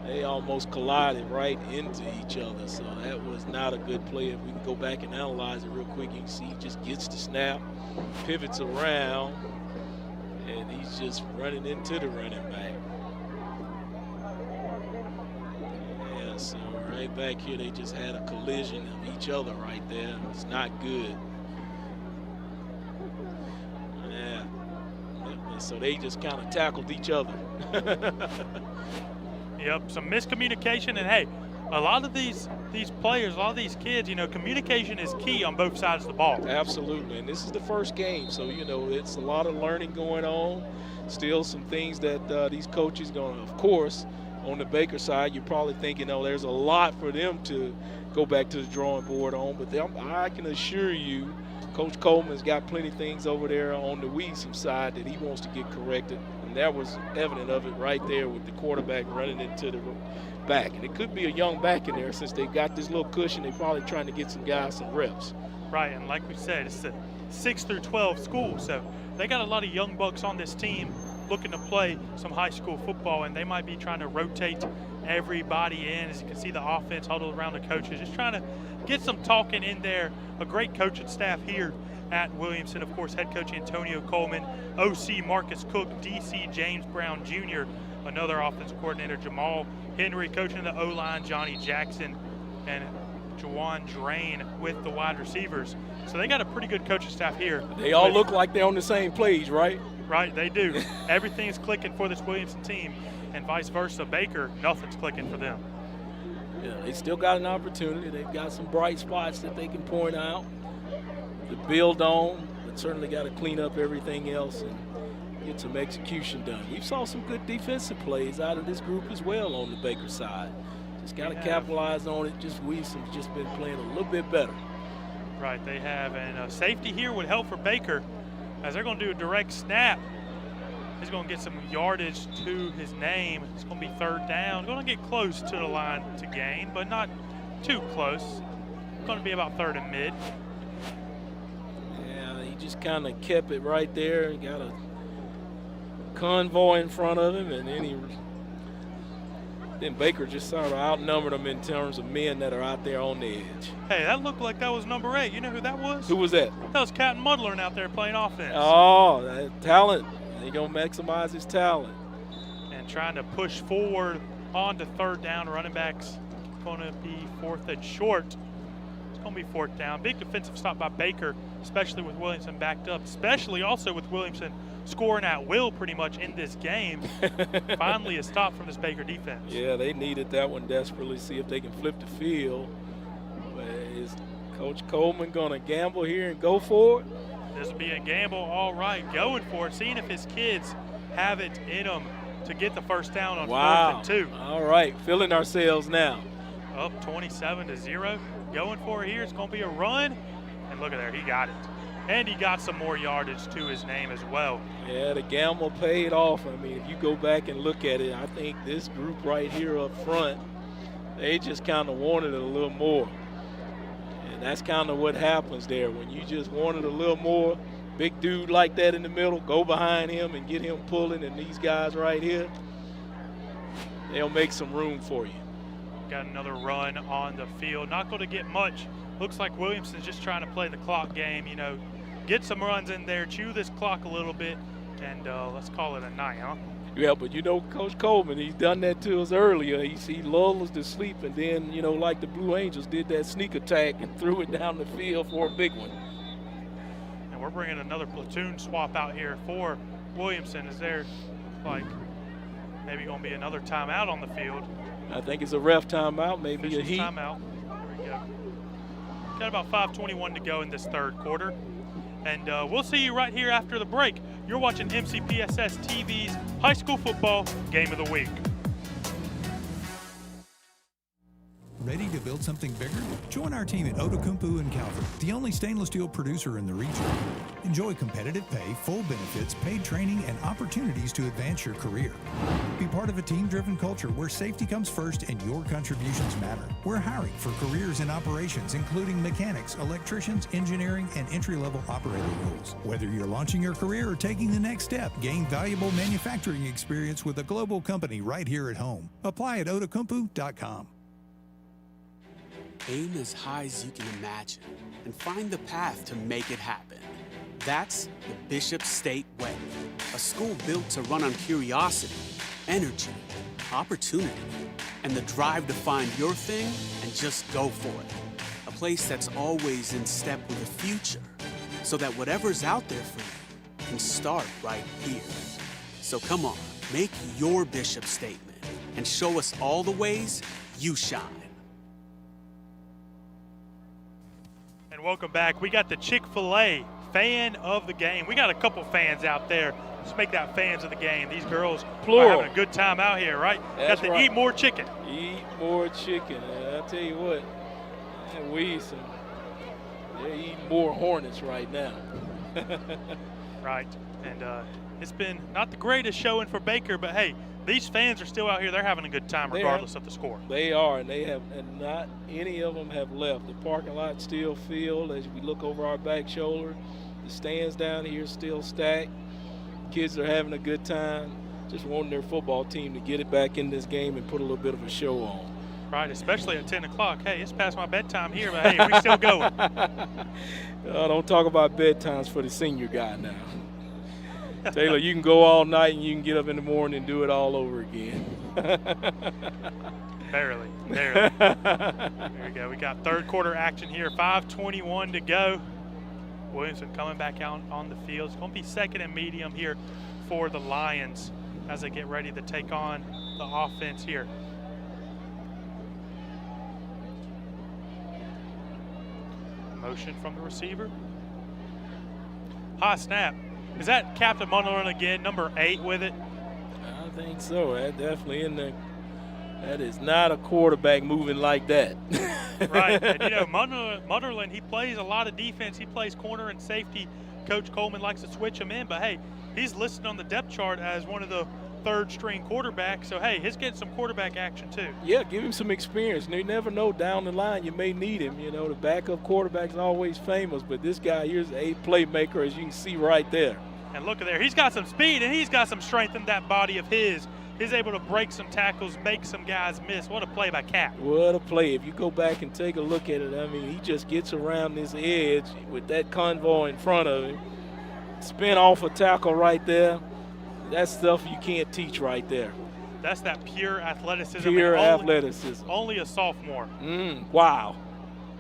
They almost collided right into each other, so that was not a good play. If we can go back and analyze it real quick, you can see he just gets the snap, pivots around, and he's just running into the running back. Yeah, so right back here, they just had a collision of each other right there. It's not good. Yeah, so they just kind of tackled each other. Yep, some miscommunication, and hey, a lot of these players, a lot of these kids, you know, communication is key on both sides of the ball. Absolutely, and this is the first game, so, you know, it's a lot of learning going on. Still some things that these coaches going to, of course, on the Baker side, you're probably thinking, oh, there's a lot for them to go back to the drawing board on, but I can assure you, Coach Coleman's got plenty of things over there on the Williamson side that he wants to get corrected, and that was evident of it right there with the quarterback running into the back. And it could be a young back in there since they got this little cushion. They're probably trying to get some guys some reps. Right, and like we said, it's a 6 through 12 school, so they got a lot of young bucks on this team looking to play some high school football, and they might be trying to rotate everybody in. As you can see, the offense huddled around the coaches, just trying to get some talking in there. A great coaching staff here at Williamson. Of course, head coach Antonio Coleman, OC Marcus Cook, DC James Brown Jr., another offensive coordinator Jamal Henry, coaching the O-line Johnny Jackson, and Jawan Drain with the wide receivers. So they got a pretty good coaching staff here. They all look like they're on the same page, right? Right, they do. Everything's clicking for this Williamson team, and vice versa. Baker, nothing's clicking for them. Yeah, they still got an opportunity. They've got some bright spots that they can point out to build on, but certainly got to clean up everything else and get some execution done. We saw some good defensive plays out of this group as well on the Baker side. Just got to capitalize on it. Just Williamson's just been playing a little bit better. Right, they have, and safety here would help for Baker as they're going to do a direct snap. He's going to get some yardage to his name. It's going to be third down. Going to get close to the line to gain, but not too close. It's going to be about third and mid. Yeah, he just kind of kept it right there. He got a convoy in front of him, and then Baker just sort of outnumbered him in terms of men that are out there on the edge. Hey, that looked like that was number 8. You know who that was? Who was that? That was Captain Mudlern out there playing offense. Oh, that talent. They're going to maximize his talent. And trying to push forward on to third down. Running backs going to be fourth and short. It's going to be fourth down. Big defensive stop by Baker, especially with Williamson backed up, especially also with Williamson scoring at will pretty much in this game. Finally a stop from this Baker defense. Yeah, they needed that one desperately, see if they can flip the field. But is Coach Coleman going to gamble here and go for it? This will be a gamble, all right, going for it, seeing if his kids have it in them to get the first down on 4th and 2. All right, feeling ourselves now. Up 27-0, going for it here. It's going to be a run, and look at there, he got it. And he got some more yardage to his name as well. Yeah, the gamble paid off. I mean, if you go back and look at it, I think this group right here up front, they just kind of wanted it a little more. And that's kind of what happens there. When you just wanted a little more, big dude like that in the middle, go behind him and get him pulling, and these guys right here, they'll make some room for you. Got another run on the field. Not going to get much. Looks like Williamson's just trying to play the clock game, you know, get some runs in there, chew this clock a little bit, and let's call it a night, huh? Yeah, but you know, Coach Coleman, he's done that to us earlier. He lulled us to sleep, and then, you know, like the Blue Angels did that sneak attack and threw it down the field for a big one. And we're bringing another platoon swap out here for Williamson. Is there, like, maybe going to be another timeout on the field? I think it's a ref timeout, maybe Officials a heat. Timeout. There we go. Got about 5:21 to go in this third quarter. And we'll see you right here after the break. You're watching MCPSS TV's High School Football Game of the Week. Ready to build something bigger? Join our team at Outokumpu in Calvert, the only stainless steel producer in the region. Enjoy competitive pay, full benefits, paid training, and opportunities to advance your career. Be part of a team-driven culture where safety comes first and your contributions matter. We're hiring for careers in operations, including mechanics, electricians, engineering, and entry-level operator roles. Whether you're launching your career or taking the next step, gain valuable manufacturing experience with a global company right here at home. Apply at Outokumpu.com. Aim as high as you can imagine and find the path to make it happen. That's the Bishop State Way, a school built to run on curiosity, energy, opportunity, and the drive to find your thing and just go for it. A place that's always in step with the future, so that whatever's out there for you can start right here. So come on, make your Bishop statement and show us all the ways you shine. Welcome back. We got the Chick-fil-A fan of the game. We got a couple fans out there. Let's make that fans of the game. These girls are having a good time out here, right? That's got the right. Eat More Chicken. Eat more chicken. I'll tell you what, they're eating more Hornets right now. Right. And it's been not the greatest showing for Baker, but hey, these fans are still out here. They're having a good time regardless of the score. They are, and not any of them have left. The parking lot still filled as we look over our back shoulder. The stands down here still stacked. Kids are having a good time, just wanting their football team to get it back in this game and put a little bit of a show on. Right, especially at 10 o'clock. Hey, it's past my bedtime here, but hey, we still going. Don't talk about bedtimes for the senior guy now. Taylor, you can go all night and you can get up in the morning and do it all over again. Barely. There we go. We got third quarter action here. 5:21 to go. Williamson coming back out on the field. It's going to be second and medium here for the Lions as they get ready to take on the offense here. Motion from the receiver. High snap. Is that Captain Munderland again, number 8 with it? I think so. That definitely in there. That is not a quarterback moving like that. Right. And, you know, Munderland, he plays a lot of defense. He plays corner and safety. Coach Coleman likes to switch him in. But, hey, he's listed on the depth chart as one of the third-string quarterbacks. So, hey, he's getting some quarterback action too. Yeah, give him some experience. You never know down the line you may need him. You know, the backup quarterback's always famous, but this guy here's a playmaker, as you can see right there. And look at there. He's got some speed, and he's got some strength in that body of his. He's able to break some tackles, make some guys miss. What a play by Cap. What a play. If you go back and take a look at it, I mean, he just gets around this edge with that convoy in front of him. Spin off a tackle right there. That's stuff you can't teach right there. That's that pure athleticism. Pure athleticism. Only a sophomore. Wow.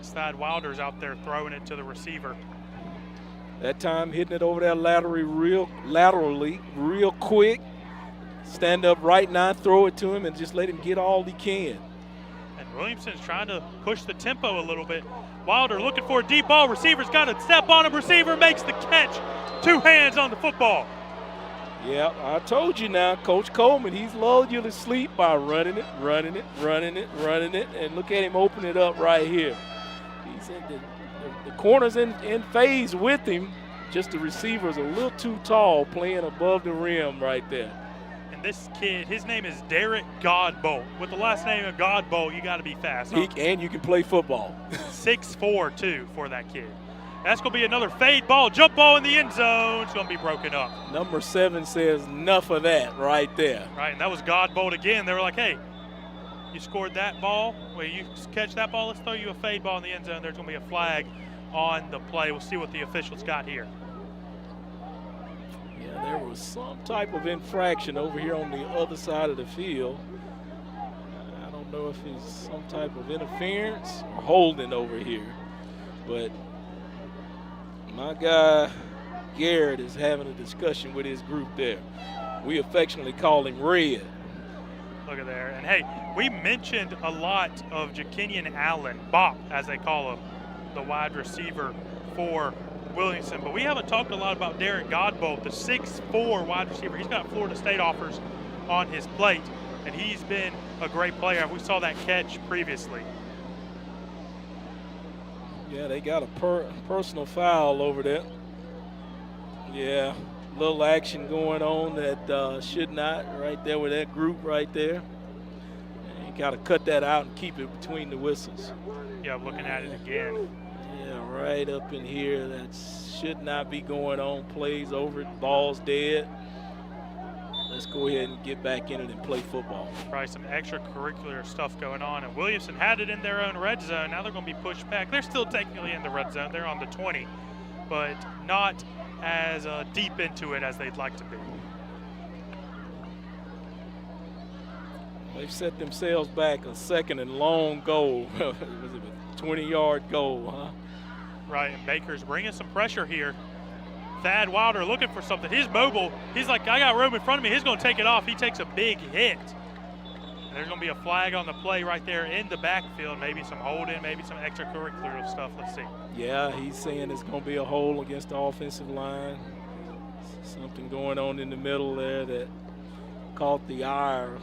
Slide Wilder's out there throwing it to the receiver. That time hitting it over there laterally real quick. Stand up right now, throw it to him, and just let him get all he can. And Williamson's trying to push the tempo a little bit. Wilder looking for a deep ball. Receiver's got to step on him. Receiver makes the catch. 2 hands on the football. Yeah, I told you now, Coach Coleman, he's lulled you to sleep by running it, and look at him open it up right here. He's in the corner's in phase with him, just the receiver's a little too tall playing above the rim right there. And this kid, his name is Derek Godbolt. With the last name of Godbolt, you got to be fast. Huh? And you can play football. 6'4", too, for that kid. That's going to be another fade ball, jump ball in the end zone. It's going to be broken up. Number 7 says enough of that right there. Right, and that was Godbolt again. They were like, hey, you scored that ball. Well, you catch that ball, let's throw you a fade ball in the end zone. There's going to be a flag on the play. We'll see what the officials got here. Yeah, there was some type of infraction over here on the other side of the field. I don't know if it's some type of interference or holding over here, but my guy Garrett is having a discussion with his group there. We affectionately call him Red. Look at there. And hey, we mentioned a lot of Jaquinian Allen, Bop, as they call him, the wide receiver for Williamson. But we haven't talked a lot about Derek Godbolt, the 6'4" wide receiver. He's got Florida State offers on his plate, and he's been a great player. We saw that catch previously. Yeah, they got a personal foul over there. Yeah, little action going on that should not, right there with that group right there. And you got to cut that out and keep it between the whistles. Yeah, looking at it again. Yeah, right up in here. That should not be going on. Plays over it, ball's dead. Let's go ahead and get back in it and play football. Probably some extracurricular stuff going on. And Williamson had it in their own red zone. Now they're going to be pushed back. They're still technically in the red zone. They're on the 20, but not as deep into it as they'd like to be. They've set themselves back a second and long goal. Was it a 20-yard goal, huh? Right, and Baker's bringing some pressure here. Thad Wilder looking for something. He's mobile. He's like, I got room in front of me. He's going to take it off. He takes a big hit. And there's going to be a flag on the play right there in the backfield. Maybe some holding, maybe some extracurricular stuff. Let's see. Yeah, he's saying it's going to be a hole against the offensive line. Something going on in the middle there that caught the ire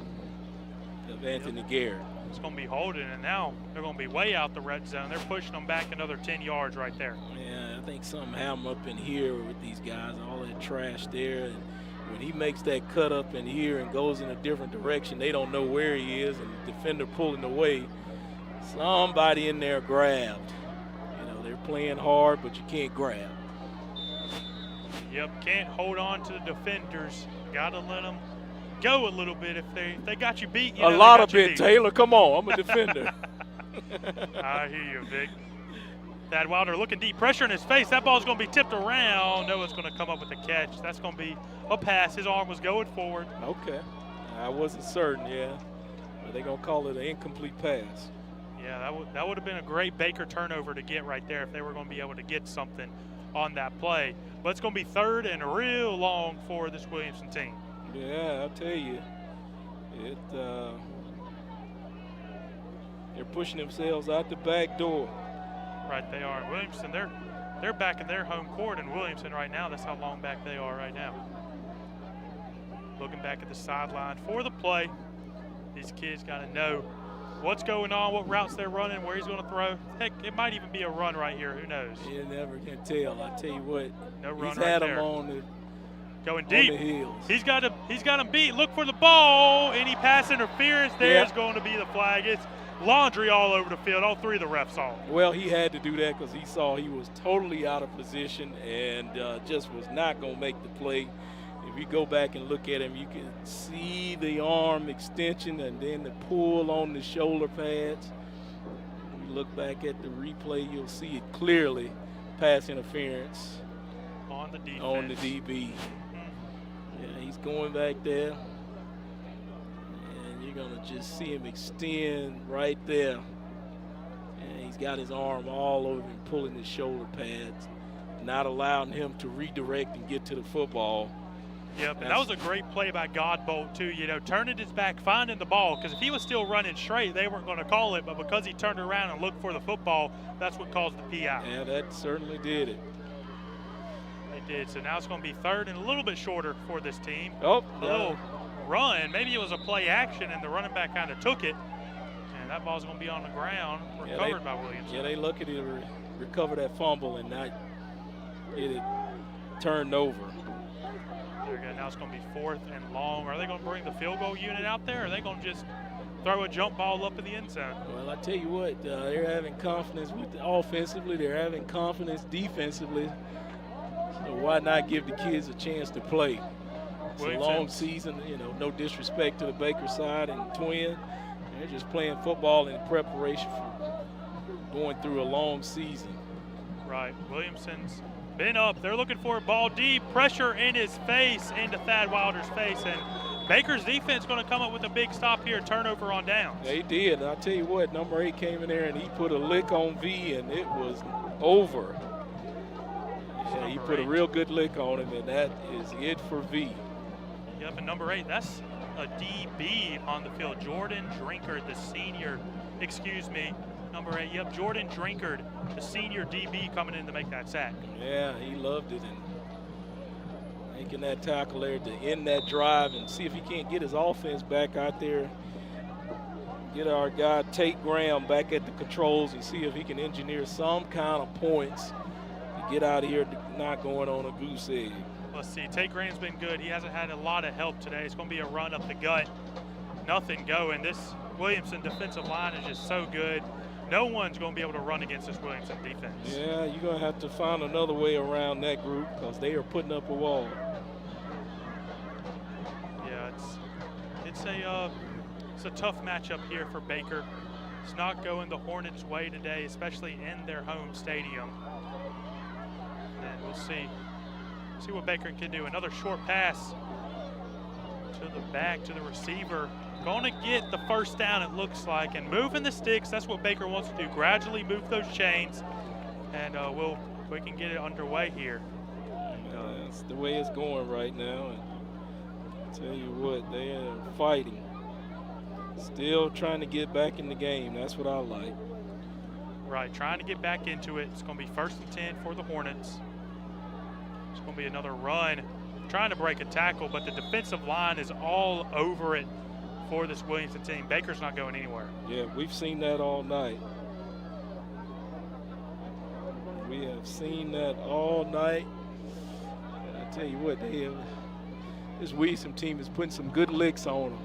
of Anthony Garrett. It's going to be holding, and now they're going to be way out the red zone. They're pushing them back another 10 yards right there. Yeah, I think something happened up in here with these guys, all that trash there. And when he makes that cut up in here and goes in a different direction, they don't know where he is, and the defender pulling away. Somebody in there grabbed. You know, they're playing hard, but you can't grab. Yep, can't hold on to the defenders. Got to let them go a little bit. If they got you beat, you know, a lot of it, Taylor. Come on, I'm a defender. I hear you, Vic. Thad Wilder looking deep, pressure in his face. That ball's going to be tipped around. Noah's going to come up with a catch. That's going to be a pass. His arm was going forward. Okay. I wasn't certain, yeah. But they're going to call it an incomplete pass. Yeah, that would have been a great Baker turnover to get right there if they were going to be able to get something on that play. But it's going to be third and real long for this Williamson team. Yeah, I'll tell you. They're pushing themselves out the back door. Right, they are. Williamson, they're back in their home court in Williamson right now. That's how long back they are right now. Looking back at the sideline for the play. These kids got to know what's going on, what routes they're running, where he's going to throw. Heck, it might even be a run right here. Who knows? You never can tell. I tell you what. No run he's right had there. them on the going deep. On the heels. He's got him beat. Look for the ball. Any pass interference, there's going to be the flag. It's laundry all over the field. All three of the refs saw. Well, he had to do that because he saw he was totally out of position and just was not going to make the play. If you go back and look at him, you can see the arm extension and then the pull on the shoulder pads. When you look back at the replay, you'll see it clearly. Pass interference on the defense. On the DB. Yeah, he's going back there. And you're going to just see him extend right there. And he's got his arm all over him, pulling his shoulder pads, not allowing him to redirect and get to the football. Yep, and that was a great play by Godbolt, too. You know, turning his back, finding the ball. Because if he was still running straight, they weren't going to call it. But because he turned around and looked for the football, that's what caused the PI. Yeah, that certainly did it. They did. So now it's going to be third and a little bit shorter for this team. Oh, a little run. Maybe it was a play action, and the running back kind of took it. And that ball's going to be on the ground, recovered by Williamson. Yeah, they lucky to recover that fumble and not get it turned over. There we go. Now it's going to be fourth and long. Are they going to bring the field goal unit out there, or are they going to just throw a jump ball up in the end zone? Well, I tell you what, they're having confidence with offensively. They're having confidence defensively. So why not give the kids a chance to play? It's a long season, you know, no disrespect to the Baker side and Twin. They're just playing football in preparation for going through a long season. Right. Williamson's been up. They're looking for a ball deep. Pressure in his face, into Thad Wilder's face. And Baker's defense going to come up with a big stop here, turnover on downs. They did. I'll tell you what, number 8 came in there and he put a lick on V and it was over. Yeah, he put a real good lick on him, and that is it for V. Yep, and number 8, that's a DB on the field. Jordan Drinkard, the senior, number 8. Yep, Jordan Drinkard, the senior DB, coming in to make that sack. Yeah, he loved it, and making that tackle there to end that drive and see if he can't get his offense back out there Get our guy Tate Graham back at the controls and see if he can engineer some kind of points to get out of here not going on a goose egg. Let's see, Tate Graham's been good. He hasn't had a lot of help today. It's going to be a run up the gut. Nothing going. This Williamson defensive line is just so good. No one's going to be able to run against this Williamson defense. Yeah, you're going to have to find another way around that group because they are putting up a wall. Yeah, it's a tough matchup here for Baker. It's not going the Hornets' way today, especially in their home stadium. And we'll see what Baker can do. Another short pass to the back to the receiver. Going to get the first down, it looks like, and moving the sticks. That's what Baker wants to do. Gradually move those chains, and we can get it underway here. That's the way it's going right now. And I'll tell you what, they are fighting. Still trying to get back in the game. That's what I like. Right, trying to get back into it. It's going to be 1st and 10 for the Hornets. It's going to be another run. Trying to break a tackle, but the defensive line is all over it for this Williamson team. Baker's not going anywhere. Yeah, we've seen that all night. We have seen that all night. And I tell you what, this Williamson team is putting some good licks on them.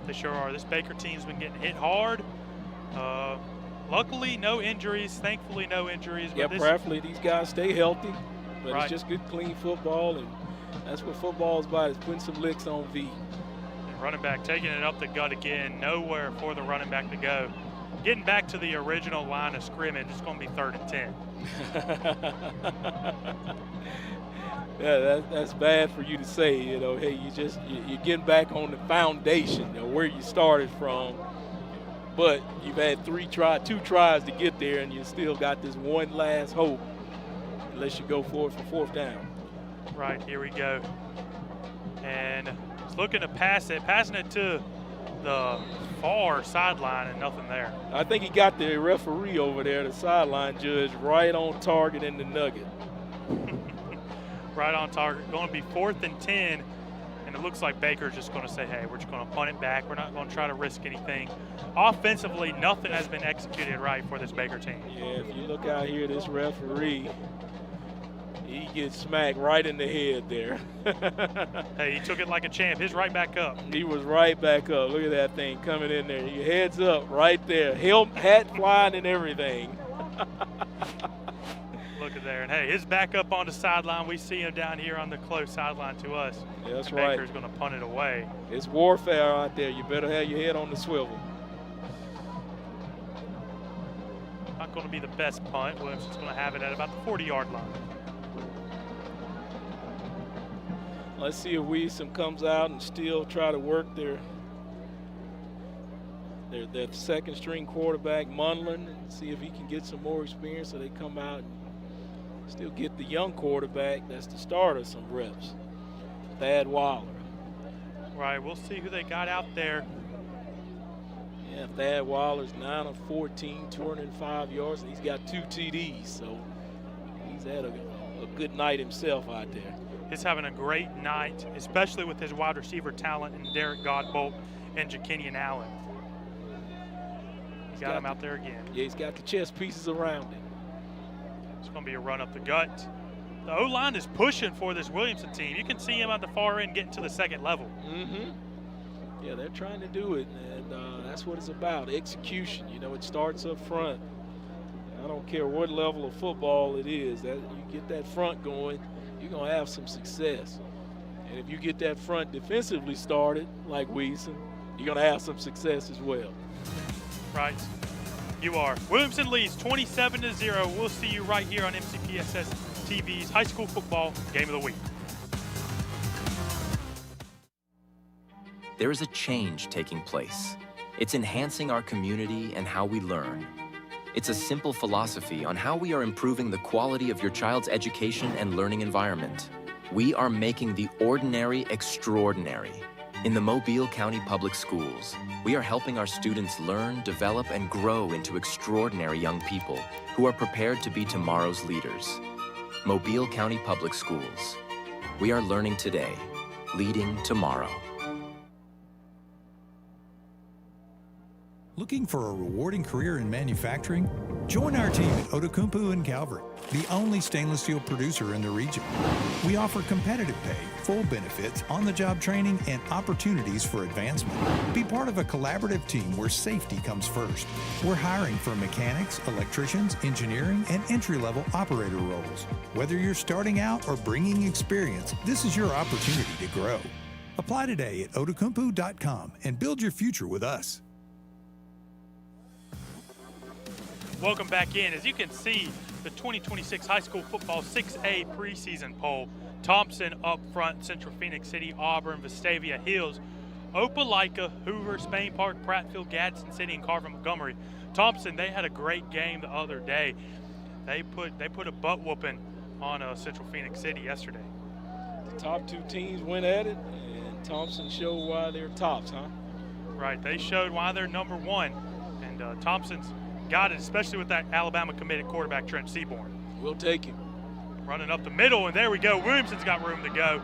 They sure are. This Baker team's been getting hit hard. Luckily, no injuries. Thankfully, no injuries. Yeah, prayerfully, these guys stay healthy. But right. It's just good, clean football, and that's what football is about, is putting some licks on V. And running back taking it up the gut again. Nowhere for the running back to go. Getting back to the original line of scrimmage, it's going to be 3rd and 10. Yeah, that's bad for you to say. You know, hey, you're getting back on the foundation, you know, where you started from. But you've had 2 tries to get there, and you still got this one last hope, unless you go for it for 4th down. Right, here we go. And he's looking to passing it to the far sideline, and nothing there. I think he got the referee over there, the sideline judge, right on target in the nugget. Right on target. Going to be 4th and 10, and it looks like Baker's just going to say, hey, we're just going to punt it back. We're not going to try to risk anything. Offensively, nothing has been executed right for this Baker team. Yeah, if you look out here, this referee, he gets smacked right in the head there. Hey, he took it like a champ. He's right back up. He was right back up. Look at that thing coming in there. Your head's up right there. Hat flying and everything. Look at there. And, hey, his back up on the sideline. We see him down here on the close sideline to us. Yeah, that's and right. Baker's going to punt it away. It's warfare out there. You better have your head on the swivel. Not going to be the best punt. Williamson's going to have it at about the 40-yard line. Let's see if Williamson comes out and still try to work their second string quarterback, Munlin, and see if he can get some more experience, so they come out and still get the young quarterback that's the starter some reps, Thad Waller. Right, we'll see who they got out there. Yeah, Thad Waller's 9 of 14, 205 yards, and he's got 2 TDs, so he's had a good night himself out there. He's having a great night, especially with his wide receiver talent in Derek Godbolt and Ja'Kenyon Allen. He got him out there again. Yeah, he's got the chess pieces around him. It's going to be a run up the gut. The O-line is pushing for this Williamson team. You can see him at the far end getting to the 2nd level. Mm-hmm. Yeah, they're trying to do it, and that's what it's about, execution. You know, it starts up front. I don't care what level of football it is. That you get that front going, you're going to have some success. And if you get that front defensively started, like Williamson, you're going to have some success as well. Right. You are. Williamson leads 27-0. We'll see you right here on MCPSS TV's High School Football Game of the Week. There is a change taking place. It's enhancing our community and how we learn. It's a simple philosophy on how we are improving the quality of your child's education and learning environment. We are making the ordinary extraordinary. In the Mobile County Public Schools, we are helping our students learn, develop, and grow into extraordinary young people who are prepared to be tomorrow's leaders. Mobile County Public Schools. We are learning today, leading tomorrow. Looking for a rewarding career in manufacturing? Join our team at Outokumpu in Calvert, the only stainless steel producer in the region. We offer competitive pay, full benefits, on-the-job training, and opportunities for advancement. Be part of a collaborative team where safety comes first. We're hiring for mechanics, electricians, engineering, and entry-level operator roles. Whether you're starting out or bringing experience, this is your opportunity to grow. Apply today at outokumpu.com and build your future with us. Welcome back in. As you can see, the 2026 high school football 6A preseason poll. Thompson up front, Central Phoenix City, Auburn, Vestavia Hills, Opelika, Hoover, Spain Park, Prattville, Gadsden City, and Carver Montgomery. Thompson, they had a great game the other day. They put a butt whooping on Central Phoenix City yesterday. The top two teams went at it, and Thompson showed why they're tops, huh? Right, they showed why they're number one, and Thompson's got it, especially with that Alabama committed quarterback Trent Seaborn. We'll take him. Running up the middle, and there we go. Williamson's got room to go.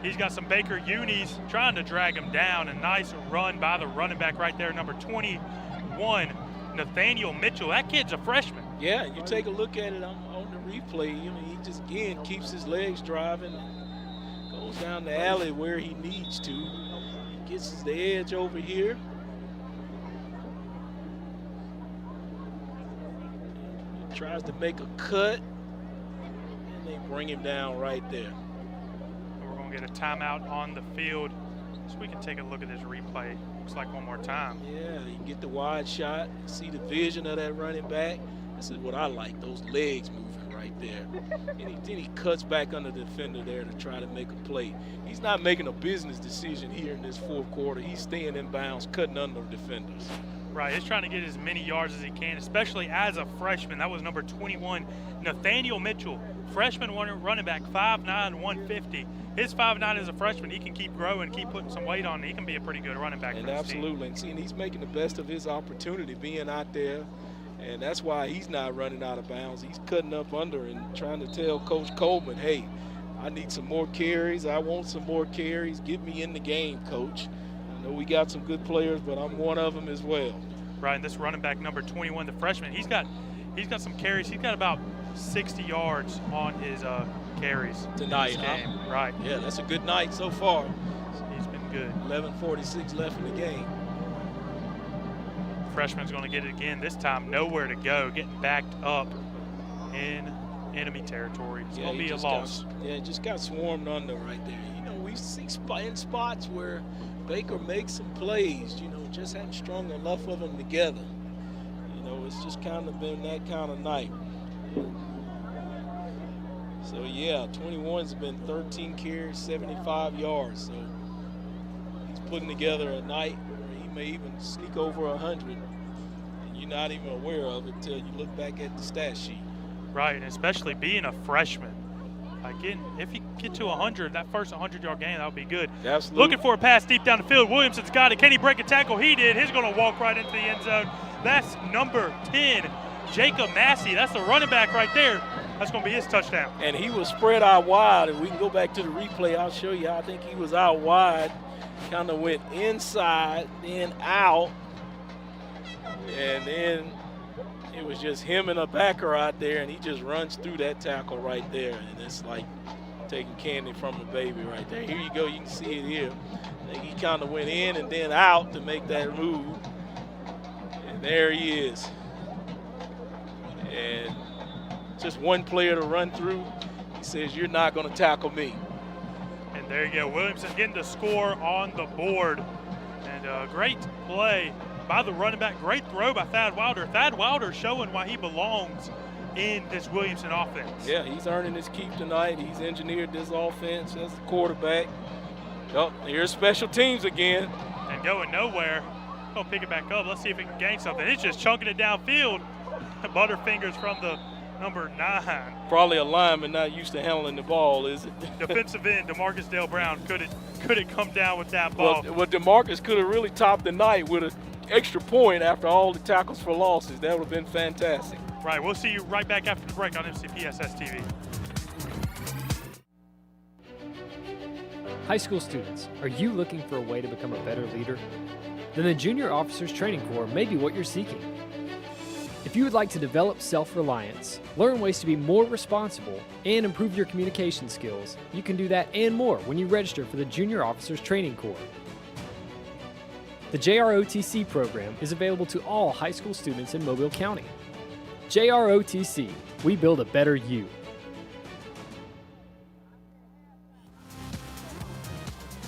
He's got some Baker unis trying to drag him down. A nice run by the running back right there, number 21, Nathaniel Mitchell. That kid's a freshman. Yeah, you take a look at it on the replay. I mean, he just, again, keeps his legs driving and goes down the alley where he needs to. He gets the edge over here. Tries to make a cut, and they bring him down right there. We're going to get a timeout on the field so we can take a look at this replay. Looks like one more time. Yeah, you get the wide shot, see the vision of that running back. This is what I like, those legs moving right there. And then he cuts back under the defender there to try to make a play. He's not making a business decision here in this fourth quarter. He's staying in bounds, cutting under defenders. Right, he's trying to get as many yards as he can, especially as a freshman. That was number 21, Nathaniel Mitchell, freshman running back, 5'9", 150. His 5'9" as a freshman, he can keep growing, keep putting some weight on. He can be a pretty good running back. And absolutely, and he's making the best of his opportunity being out there, and that's why he's not running out of bounds. He's cutting up under and trying to tell Coach Coleman, hey, I need some more carries. I want some more carries. Get me in the game, Coach. I know we got some good players, but I'm one of them as well. Right, and this running back, number 21, the freshman, he's got some carries. He's got about 60 yards on his carries tonight, game. Right. Yeah, that's a good night so far. He's been good. 11:46 left in the game. Freshman's going to get it again. This time, nowhere to go. Getting backed up in enemy territory. It's going to be a loss. Just got swarmed under right there. You know, we see in spots where Baker makes some plays, you know, just hadn't strung enough of them together. You know, it's just kind of been that kind of night. So, yeah, 21's been 13 carries, 75 yards. So he's putting together a night where he may even sneak over 100, and you're not even aware of it until you look back at the stat sheet. Right, and especially being a freshman. Again, if he get to 100, that first 100-yard game, that would be good. Absolutely. Looking for a pass deep down the field. Williamson's got it. Can he break a tackle? He did. He's going to walk right into the end zone. That's number 10, Jacob Massey. That's the running back right there. That's going to be his touchdown. And he was spread out wide, and we can go back to the replay. I'll show you. I think he was out wide, kind of went inside, then out, and then it was just him and a backer out there, and he just runs through that tackle right there. And it's like taking candy from a baby right there. Here you go. You can see it here. He kind of went in and then out to make that move. And there he is. And just one player to run through. He says, you're not going to tackle me. And there you go. Williamson getting the score on the board. And a great play by the running back. Great throw by Thad Wilder. Thad Wilder showing why he belongs in this Williamson offense. Yeah, he's earning his keep tonight. He's engineered this offense as the quarterback. Oh, here's special teams again. And going nowhere. Gonna pick it back up. Let's see if it can gain something. It's just chunking it downfield. Butterfingers from the number 9. Probably a lineman not used to handling the ball, is it? Defensive end, DeMarcus Dale Brown. Could it come down with that ball? Well, DeMarcus could have really topped the night with an extra point after all the tackles for losses. That would have been fantastic. Right, we'll see you right back after the break on MCPSSTV. High school students, are you looking for a way to become a better leader? then the Junior Officers Training Corps may be what you're seeking. If you would like to develop self-reliance, learn ways to be more responsible, and improve your communication skills, you can do that and more when you register for the Junior Officers Training Corps. The JROTC program is available to all high school students in Mobile County. JROTC, we build a better you.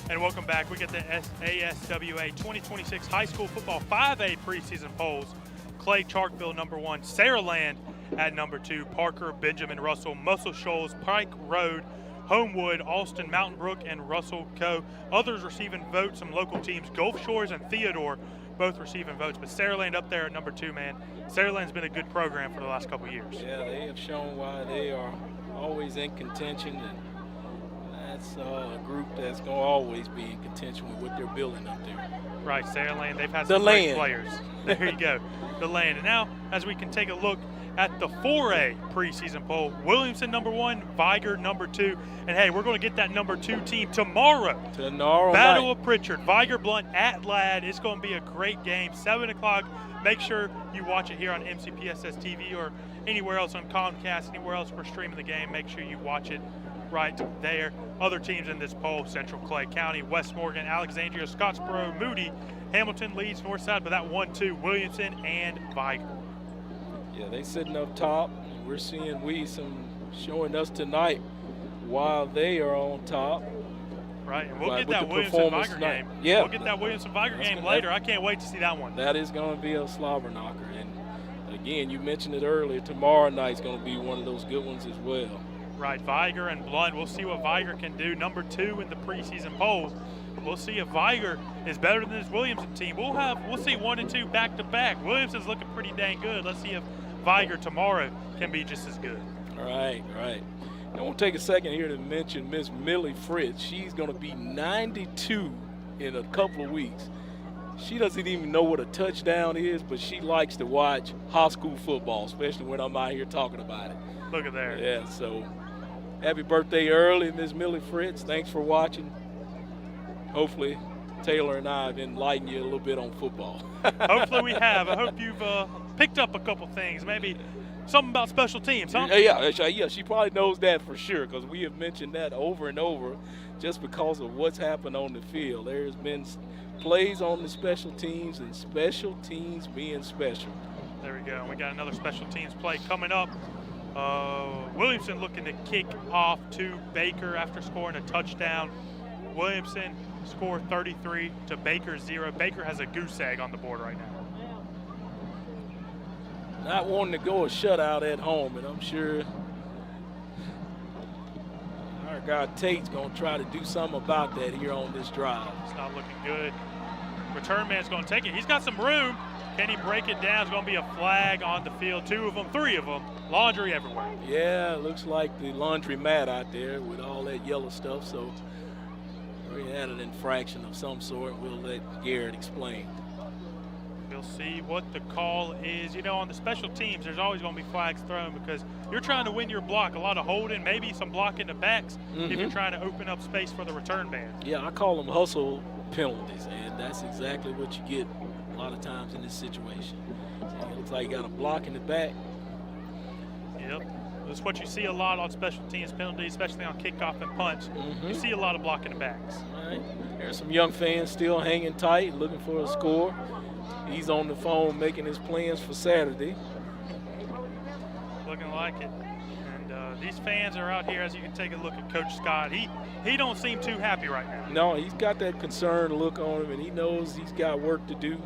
And welcome back. We get the ASWA 2026 High School Football 5A preseason polls. Clay Charkville, number 1. Saraland at number 2. Parker, Benjamin Russell, Muscle Shoals, Pike Road, Homewood, Alston, Mountain Brook, and Russell Co. Others receiving votes, some local teams, Gulf Shores and Theodore, both receiving votes. But Saraland up there at number 2, man. Saraland's been a good program for the last couple of years. Yeah, they have shown why they are always in contention, and that's a group that's going to always be in contention with what they're building up there. Right, Saraland, they've had some great players. There you go, the land. And now, as we can take a look at the 4A preseason poll, Williamson number 1, Viger number 2. And hey, we're going to get that number 2 team tomorrow. Battle of Pritchard, Viger Blunt at Ladd. It's going to be a great game, 7 o'clock. Make sure you watch it here on MCPSSTV or anywhere else on Comcast, anywhere else we're streaming the game. Make sure you watch it right there. Other teams in this poll: Central Clay County, West Morgan, Alexandria, Scottsboro, Moody, Hamilton, Leeds, Northside, but that 1-2, Williamson and Viger. Yeah, they sitting up top. We're seeing Williamson showing us tonight while they are on top. Right, and we'll get that Williamson-Viger game. Yeah. We'll get that Williamson-Viger game later. I can't wait to see that one. That is going to be a slobber knocker. And again, you mentioned it earlier, tomorrow night's going to be one of those good ones as well. Right, Viger and Blunt. We'll see what Viger can do. Number 2 in the preseason poll. We'll see if Viger is better than this Williamson team. We'll see 1 and 2 back to back. Williamson's looking pretty dang good. Let's see if Viger tomorrow can be just as good. Right. I want to take a second here to mention Miss Millie Fritz. She's going to be 92 in a couple of weeks. She doesn't even know what a touchdown is, but she likes to watch high school football, especially when I'm out here talking about it. Look at there. Yeah, so happy birthday early, Miss Millie Fritz. Thanks for watching. Hopefully, Taylor and I have enlightened you a little bit on football. Hopefully we have. I hope you've picked up a couple things, maybe something about special teams, huh? Yeah, she probably knows that for sure, because we have mentioned that over and over just because of what's happened on the field. There's been plays on the special teams and special teams being special. There we go. We got another special teams play coming up. Williamson looking to kick off to Baker after scoring a touchdown. Williamson scored 33 to Baker 0. Baker has a goose egg on the board right now. Not wanting to go a shutout at home, and I'm sure our guy Tate's going to try to do something about that here on this drive. It's not looking good. Return man's going to take it. He's got some room. Can he break it down? It's going to be a flag on the field. 2 of them, 3 of them. Laundry everywhere. Yeah, it looks like the laundry mat out there with all that yellow stuff. So we had an infraction of some sort. We'll let Garrett explain. We'll see what the call is. You know, on the special teams, there's always going to be flags thrown because you're trying to win your block. A lot of holding, maybe some blocking the backs if you're trying to open up space for the return man. Yeah, I call them hustle penalties, and that's exactly what you get a lot of times in this situation. So it looks like you got a block in the back. Yep. That's what you see a lot on special teams penalties, especially on kickoff and punch. You see a lot of blocking the backs. All right. There's some young fans still hanging tight, looking for a score. He's on the phone making his plans for Saturday. Looking like it. And these fans are out here, as you can take a look at Coach Scott. He don't seem too happy right now. No, he's got that concerned look on him, and he knows he's got work to do.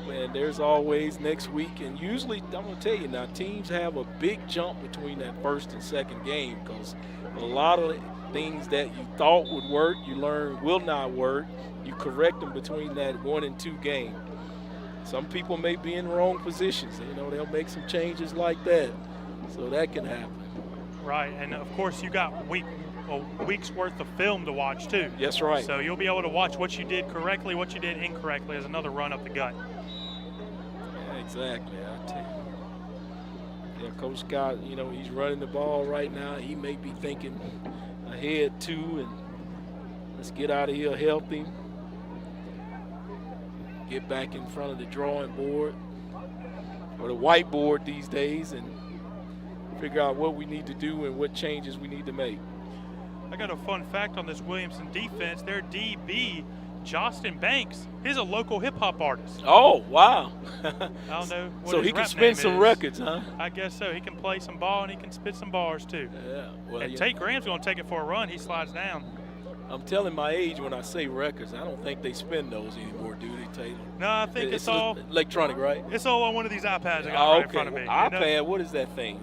And there's always next week. And usually, I'm going to tell you now, teams have a big jump between that first and second game because a lot of things that you thought would work, you learn will not work. You correct them between that 1 and 2 game. Some people may be in wrong positions. You know, they'll make some changes like that. So that can happen. Right, and of course you got a week's worth of film to watch too. That's right. So you'll be able to watch what you did correctly, what you did incorrectly as another run up the gut. Yeah, exactly. I tell you. Yeah, Coach Scott, you know, he's running the ball right now. He may be thinking ahead too, and let's get out of here healthy. get back in front of the drawing board or the whiteboard these days and figure out what we need to do and what changes we need to make. I got a fun fact on this Williamson defense. Their DB, Justin Banks, he's a local hip-hop artist. Oh, wow. I don't know what so his he can rap spin name some is. records, huh? I guess so. He can play some ball and he can spit some bars too. Yeah. Well, and Tate Graham's going to take it for a run. He slides down. I'm telling my age when I say records. I don't think they spin those anymore, do they, Taylor? No, I think it's all electronic, right? It's all on one of these iPads I got right in front of me. iPad, what is that thing?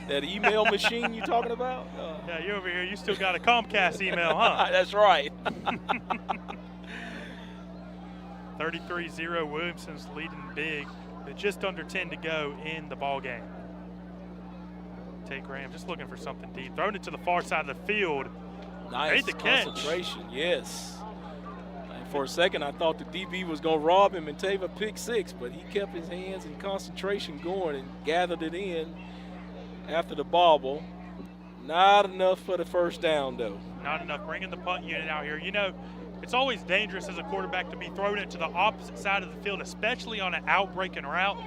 That email machine you talking about? Yeah, you're over here. You still got a Comcast email, huh? That's right. 33-0, Williamson's leading big with just under 10 to go in the ball game. Tate Graham just looking for something deep. Throwing it to the far side of the field. Nice Made the catch. concentration, yes. And for a second, I thought the DB was going to rob him and take a pick six, but he kept his hands and concentration going and gathered it in after the bobble. Not enough for the first down, though. Not enough. Bringing the punt unit out here. You know, it's always dangerous as a quarterback to be throwing it to the opposite side of the field, especially on an out-breaking route.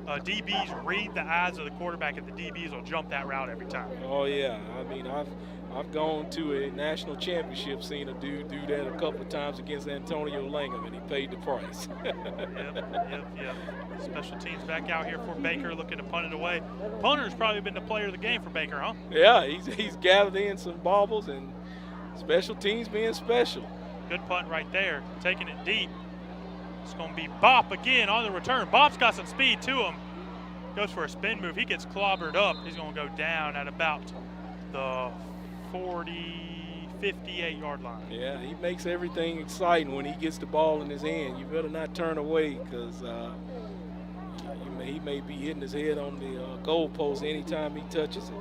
DBs read the eyes of the quarterback, and the DBs will jump that route every time. Oh, yeah. I mean, I've gone to a national championship, seen a dude do that a couple of times against Antonio Langham, and he paid the price. Yep. Special teams back out here for Baker, looking to punt it away. Punter's probably been the player of the game for Baker, huh? Yeah, he's gathered in some bobbles, and special teams being special. Good punt right there, taking it deep. It's going to be Bop again on the return. Bop's got some speed to him. Goes for a spin move. He gets clobbered up. He's going to go down at about the 58-yard line. Yeah, he makes everything exciting when he gets the ball in his hand. You better not turn away because he may be hitting his head on the goalpost anytime he touches it.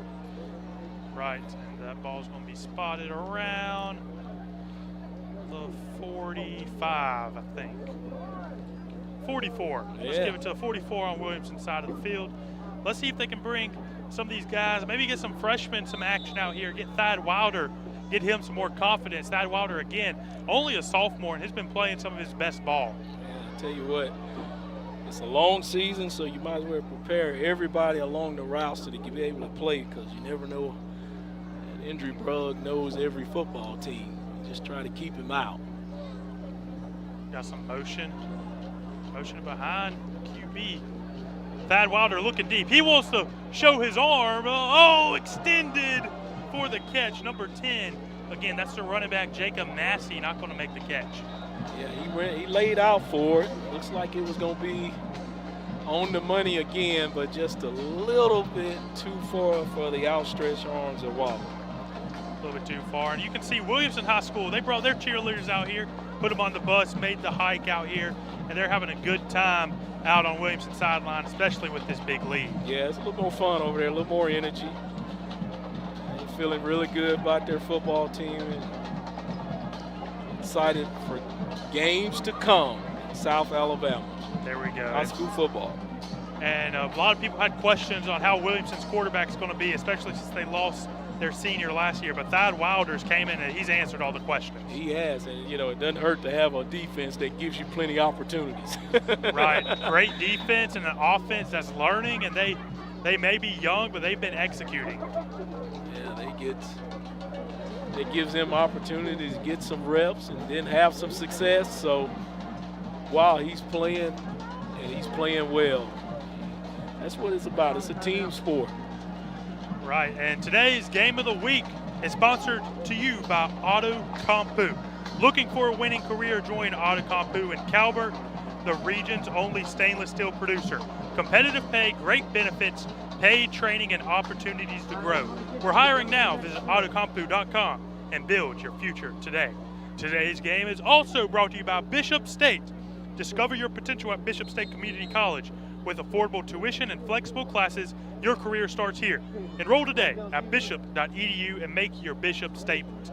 Right, and that ball's going to be spotted around the 45, I think. 44. Let's give it to a 44 on Williamson's side of the field. Let's see if they can bring some of these guys, maybe get some freshmen some action out here, get Thad Wilder, get him some more confidence. Thad Wilder, again, only a sophomore, and has been playing some of his best ball. Yeah, I tell you what, it's a long season, so you might as well prepare everybody along the routes to be able to play because you never know. An injury bug knows every football team. You just try to keep him out. Got some motion behind QB. Thad Wilder looking deep. He wants to show his arm. Extended for the catch. Number 10. Again, that's the running back, Jacob Massey, not going to make the catch. Yeah, he laid out for it. Looks like it was going to be on the money again, but just a little bit too far for the outstretched arms of Wilder. A little bit too far. And you can see Williamson High School, they brought their cheerleaders out here, put them on the bus, made the hike out here, and they're having a good time out on Williamson sideline, especially with this big lead. Yeah, it's a little more fun over there, a little more energy. They're feeling really good about their football team and excited for games to come in South Alabama. There we go. High school football. And a lot of people had questions on how Williamson's quarterback is going to be, especially since they lost their senior last year. But Thad Wilders came in and he's answered all the questions. He has, and it doesn't hurt to have a defense that gives you plenty of opportunities. Right, great defense and an offense that's learning, and they may be young, but they've been executing. Yeah, it gives them opportunities to get some reps and then have some success. So, wow, he's playing, and he's playing well. That's what it's about. It's a team sport. Right, and today's Game of the Week is sponsored to you by Auto Compu. Looking for a winning career? Join Auto Compu in Calvert, the region's only stainless steel producer. Competitive pay, great benefits, paid training, and opportunities to grow. We're hiring now. Visit autocompu.com and build your future today. Today's game is also brought to you by Bishop State. Discover your potential at Bishop State Community College. With affordable tuition and flexible classes, your career starts here. Enroll today at bishop.edu and make your Bishop statement.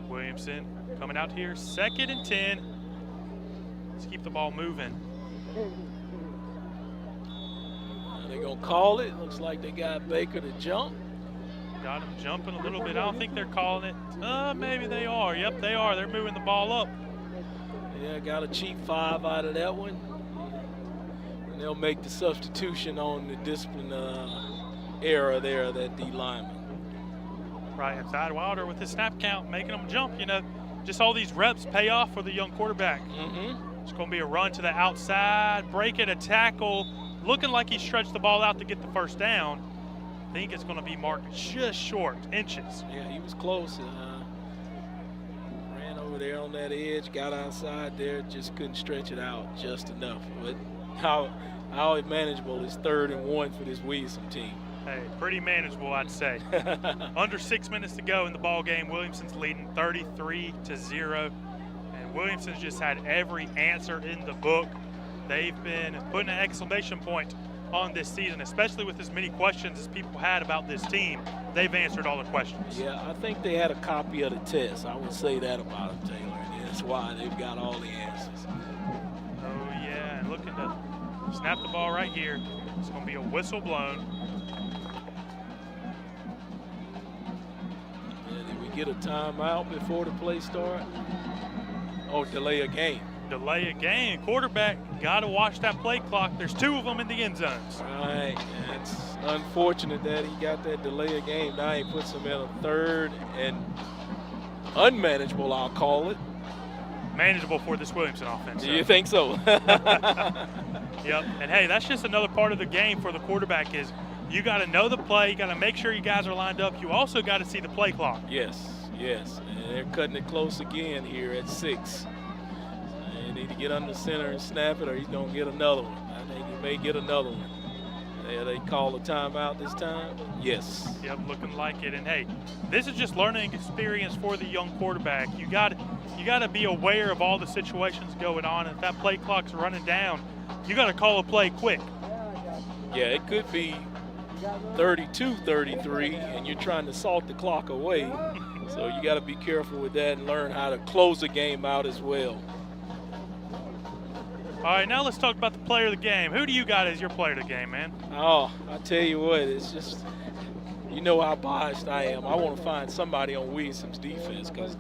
Williamson coming out here, 2nd and 10. Let's keep the ball moving. They're going to call it. Looks like they got Baker to jump. Got him jumping a little bit. I don't think they're calling it. Maybe they are. Yep, they are. They're moving the ball up. Yeah, got a cheap 5 out of that one. And they'll make the substitution on the discipline error there of that D lineman. Right, and Thad Wilder with his snap count, making them jump. You know, just all these reps pay off for the young quarterback. It's going to be a run to the outside, breaking a tackle, looking like he stretched the ball out to get the first down. I think it's going to be marked just short, inches. Yeah, he was close. Ran over there on that edge, got outside there, just couldn't stretch it out just enough. But how manageable is 3rd and 1 for this Williamson team? Hey, pretty manageable, I'd say. Under 6 minutes to go in the ball game. Williamson's leading 33-0. And Williamson's just had every answer in the book. They've been putting an exclamation point on this season, especially with as many questions as people had about this team. They've answered all the questions. Yeah, I think they had a copy of the test. I would say that about them, Taylor. And that's why they've got all the answers. Oh, yeah, and looking to snap the ball right here. It's going to be a whistle blown. Did we get a timeout before the play start? Oh, delay a game. Delay a game. Quarterback got to watch that play clock. There's 2 of them in the end zones. Right. It's unfortunate that he got that delay a game. Now he puts him in a 3rd and unmanageable, I'll call it. Manageable for this Williamson offense. Do you think so? Yep. And, hey, that's just another part of the game for the quarterback is you got to know the play. You got to make sure you guys are lined up. You also got to see the play clock. Yes. And they're cutting it close again here at 6. They need to get under center and snap it, or he's going to get another one. I think he may get another one. They call a timeout this time? Yes. Yep, looking like it. And, hey, this is just learning experience for the young quarterback. You got to be aware of all the situations going on. If that play clock's running down, you got to call a play quick. Yeah, it could be 32-33, and you're trying to salt the clock away. So you got to be careful with that and learn how to close the game out as well. All right, now let's talk about the player of the game. Who do you got as your player of the game, man? Oh, I tell you what, it's just, you know how biased I am. I want to find somebody on Williamson's defense because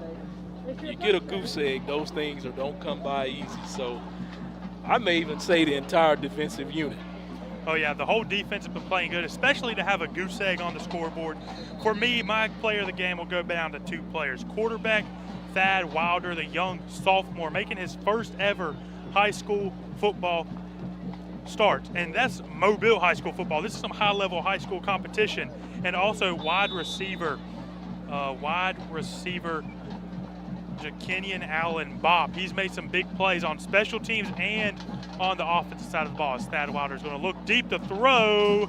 you get a goose egg, those things don't come by easy. So I may even say the entire defensive unit. Oh, yeah, the whole defense has been playing good, especially to have a goose egg on the scoreboard. For me, my player of the game will go down to 2 players. Quarterback Thad Wilder, the young sophomore, making his first ever high school football start. And that's Mobile high school football. This is some high-level high school competition. And also wide receiver Jakenyan Allen Bopp. He's made some big plays on special teams and on the offensive side of the ball. As Thad Wilder is going to look deep to throw.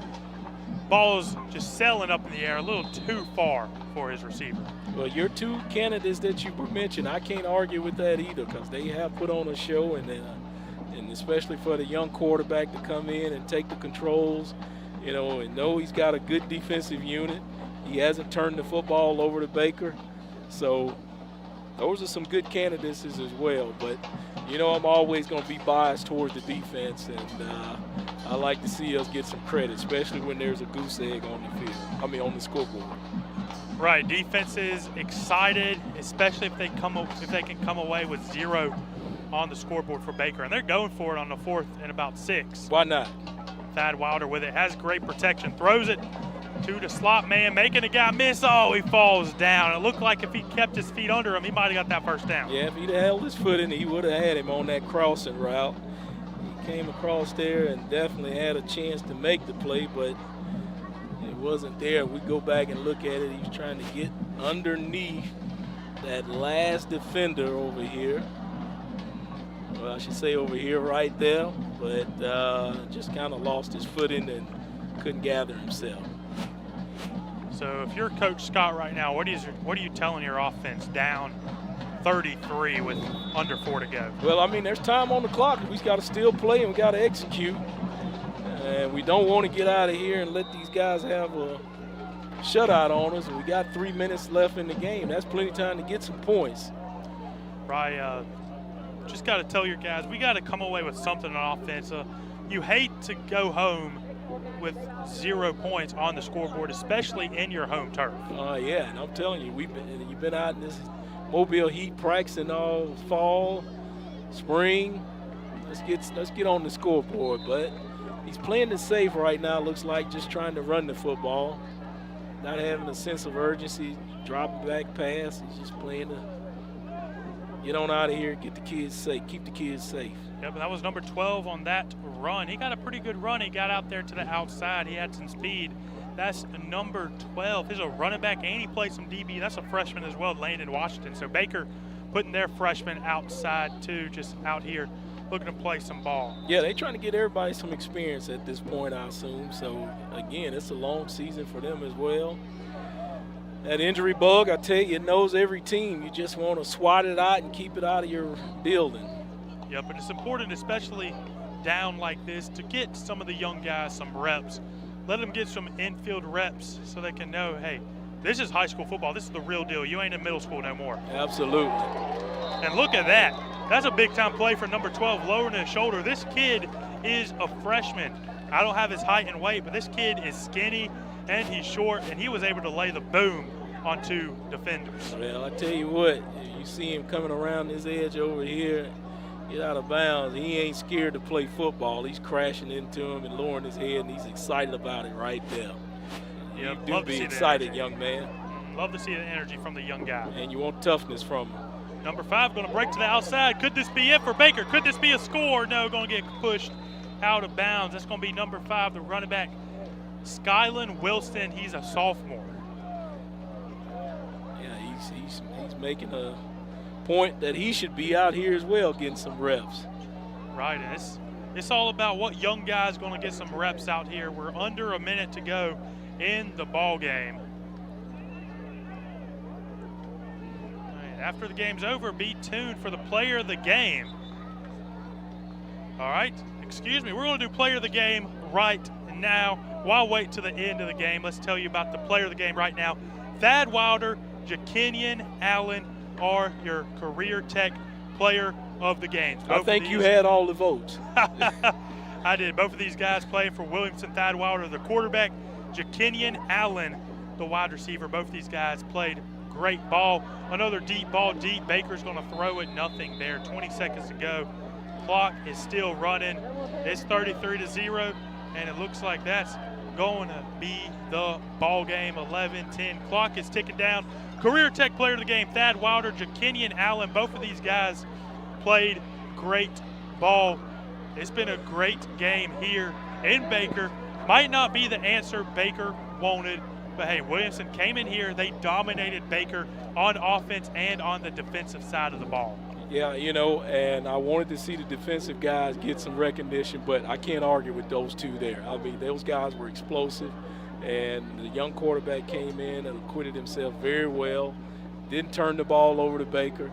Ball's just sailing up in the air a little too far for his receiver. Well, your 2 candidates that you mentioned, I can't argue with that either because they have put on a show, and especially for the young quarterback to come in and take the controls, and know he's got a good defensive unit. He hasn't turned the football over to Baker. So those are some good candidates as well. But, I'm always going to be biased towards the defense, and I like to see us get some credit, especially when there's a goose egg on the field. On the scoreboard. Right, defense is excited, especially if they can come away with 0 on the scoreboard for Baker, and they're going for it on the 4th and about 6. Why not? Thad Wilder with it, has great protection, throws it to the slot man, making the guy miss. Oh, he falls down. It looked like if he kept his feet under him, he might have got that first down. Yeah, if he'd held his foot in, he would have had him on that crossing route. He came across there and definitely had a chance to make the play, but it wasn't there. We go back and look at it. He's trying to get underneath that last defender over here. Well, I should say over here right there, but just kind of lost his footing and couldn't gather himself. So if you're Coach Scott right now, what are you telling your offense down 33 with under 4 to go? Well, there's time on the clock. We've got to still play and we got to execute. And we don't want to get out of here and let these guys have a shutout on us. And we got 3 minutes left in the game. That's plenty of time to get some points. Right. Just got to tell your guys, we got to come away with something on offense. You hate to go home with 0 points on the scoreboard, especially in your home turf. Yeah, and I'm telling you, you've been out in this Mobile heat practicing all fall, spring, let's get on the scoreboard. But he's playing it safe right now. Looks like just trying to run the football, not having a sense of urgency, dropping back pass. He's just playing to get on out of here, get the kids safe, keep the kids safe. Yeah, but that was number 12 on that run. He got a pretty good run. He got out there to the outside. He had some speed. That's number 12. He's a running back, and he played some DB. That's a freshman as well, Landon Washington. So Baker putting their freshman outside too, just out here looking to play some ball. Yeah, they're trying to get everybody some experience at this point, I assume. So, again, it's a long season for them as well. That injury bug, I tell you, it knows every team. You just want to swat it out and keep it out of your building. Yeah, but it's important, especially down like this, to get some of the young guys some reps. Let them get some infield reps so they can know, hey, this is high school football. This is the real deal. You ain't in middle school no more. Absolutely. And look at that. That's a big-time play for number 12, lowering his shoulder. This kid is a freshman. I don't have his height and weight, but this kid is skinny and he's short, and he was able to lay the boom on 2 defenders. Well, I tell you what, you see him coming around this edge over here, get out of bounds. He ain't scared to play football. He's crashing into him and lowering his head, and he's excited about it right there. Yeah, you do be excited, young man. Love to see the energy from the young guy. And you want toughness from him. Number 5 going to break to the outside. Could this be it for Baker? Could this be a score? No, going to get pushed out of bounds. That's going to be number 5, the running back, Skylan Wilson. He's a sophomore. Yeah, he's making a point that he should be out here as well getting some reps. Right, and it's all about what young guys going to get some reps out here. We're under a minute to go in the ball game. After the game's over, be tuned for the player of the game. All right, excuse me, we're going to do player of the game right now. While wait to the end of the game, let's tell you about the player of the game right now. Thad Wilder, Jakenyon Allen are your Career Tech player of the game. I think you had all the votes. I did. Both of these guys playing for Williamson. Thad Wilder, the quarterback. Jakenyon Allen, the wide receiver. Both of these guys played great ball. Another deep ball, deep. Baker's going to throw it. Nothing there. 20 seconds to go. Clock is still running. It's 33-0, and it looks like that's going to be the ball game. 11-10. Clock is ticking down. Career Tech player of the game, Thad Wilder, Jakenyon Allen. Both of these guys played great ball. It's been a great game here in Baker. Might not be the answer Baker wanted, but hey, Williamson came in here. They dominated Baker on offense and on the defensive side of the ball. Yeah, you know, and I wanted to see the defensive guys get some recognition, but I can't argue with those two there. I mean, those guys were explosive, and the young quarterback came in and acquitted himself very well, didn't turn the ball over to Baker,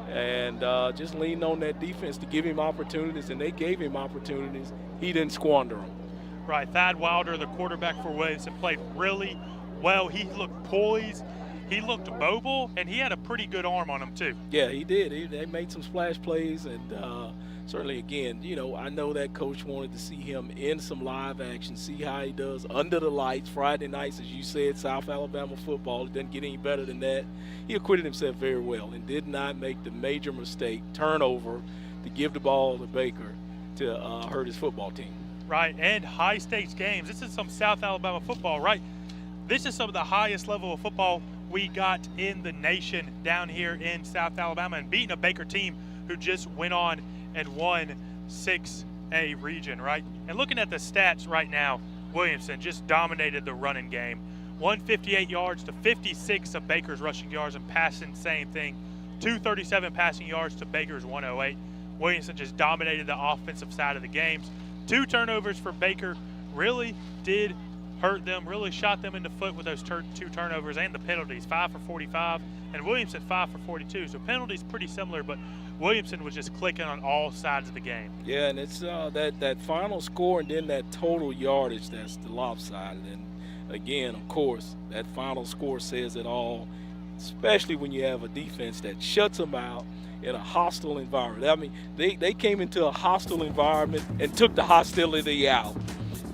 and just leaned on that defense to give him opportunities, and they gave him opportunities. He didn't squander them. Right, Thad Wilder, the quarterback for Williamson, played really well. He looked poised. He looked mobile, and he had a pretty good arm on him, too. Yeah, he did. They made some splash plays, and certainly, again, you know, I know that coach wanted to see him in some live action, see how he does under the lights. Friday nights, as you said, South Alabama football. It doesn't get any better than that. He acquitted himself very well and did not make the major mistake, turnover, to give the ball to Baker to hurt his football team. Right, and high-stakes games. This is some South Alabama football, right? This is some of the highest level of football we got in the nation down here in South Alabama, and beating a Baker team who just went on and won 6A region, right? And looking at the stats right now, Williamson just dominated the running game. 158 yards to 56 of Baker's rushing yards, and passing, same thing. 237 passing yards to Baker's 108. Williamson just dominated the offensive side of the games. 2 turnovers for Baker really did hurt them, really shot them in the foot with those 2 turnovers and the penalties, 5 for 45, and Williamson 5 for 42. So penalties pretty similar, but Williamson was just clicking on all sides of the game. Yeah, and it's that final score and then that total yardage that's the lopsided. And again, of course, that final score says it all, especially when you have a defense that shuts them out in a hostile environment. I mean, they came into a hostile environment and took the hostility out.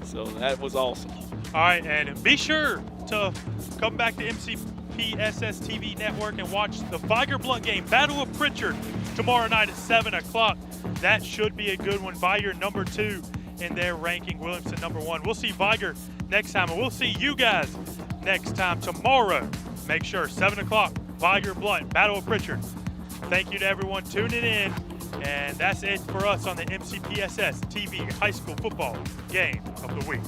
So that was awesome. All right, and be sure to come back to MCPSSTV Network and watch the Viger Blunt game, Battle of Pritchard, tomorrow night at 7 o'clock. That should be a good one. Viger number 2 in their ranking, Williamson number 1. We'll see Viger next time, and we'll see you guys next time tomorrow. Make sure 7 o'clock, Viger Blunt, Battle of Pritchard. Thank you to everyone tuning in, and that's it for us on the MCPSS TV High School Football Game of the Week.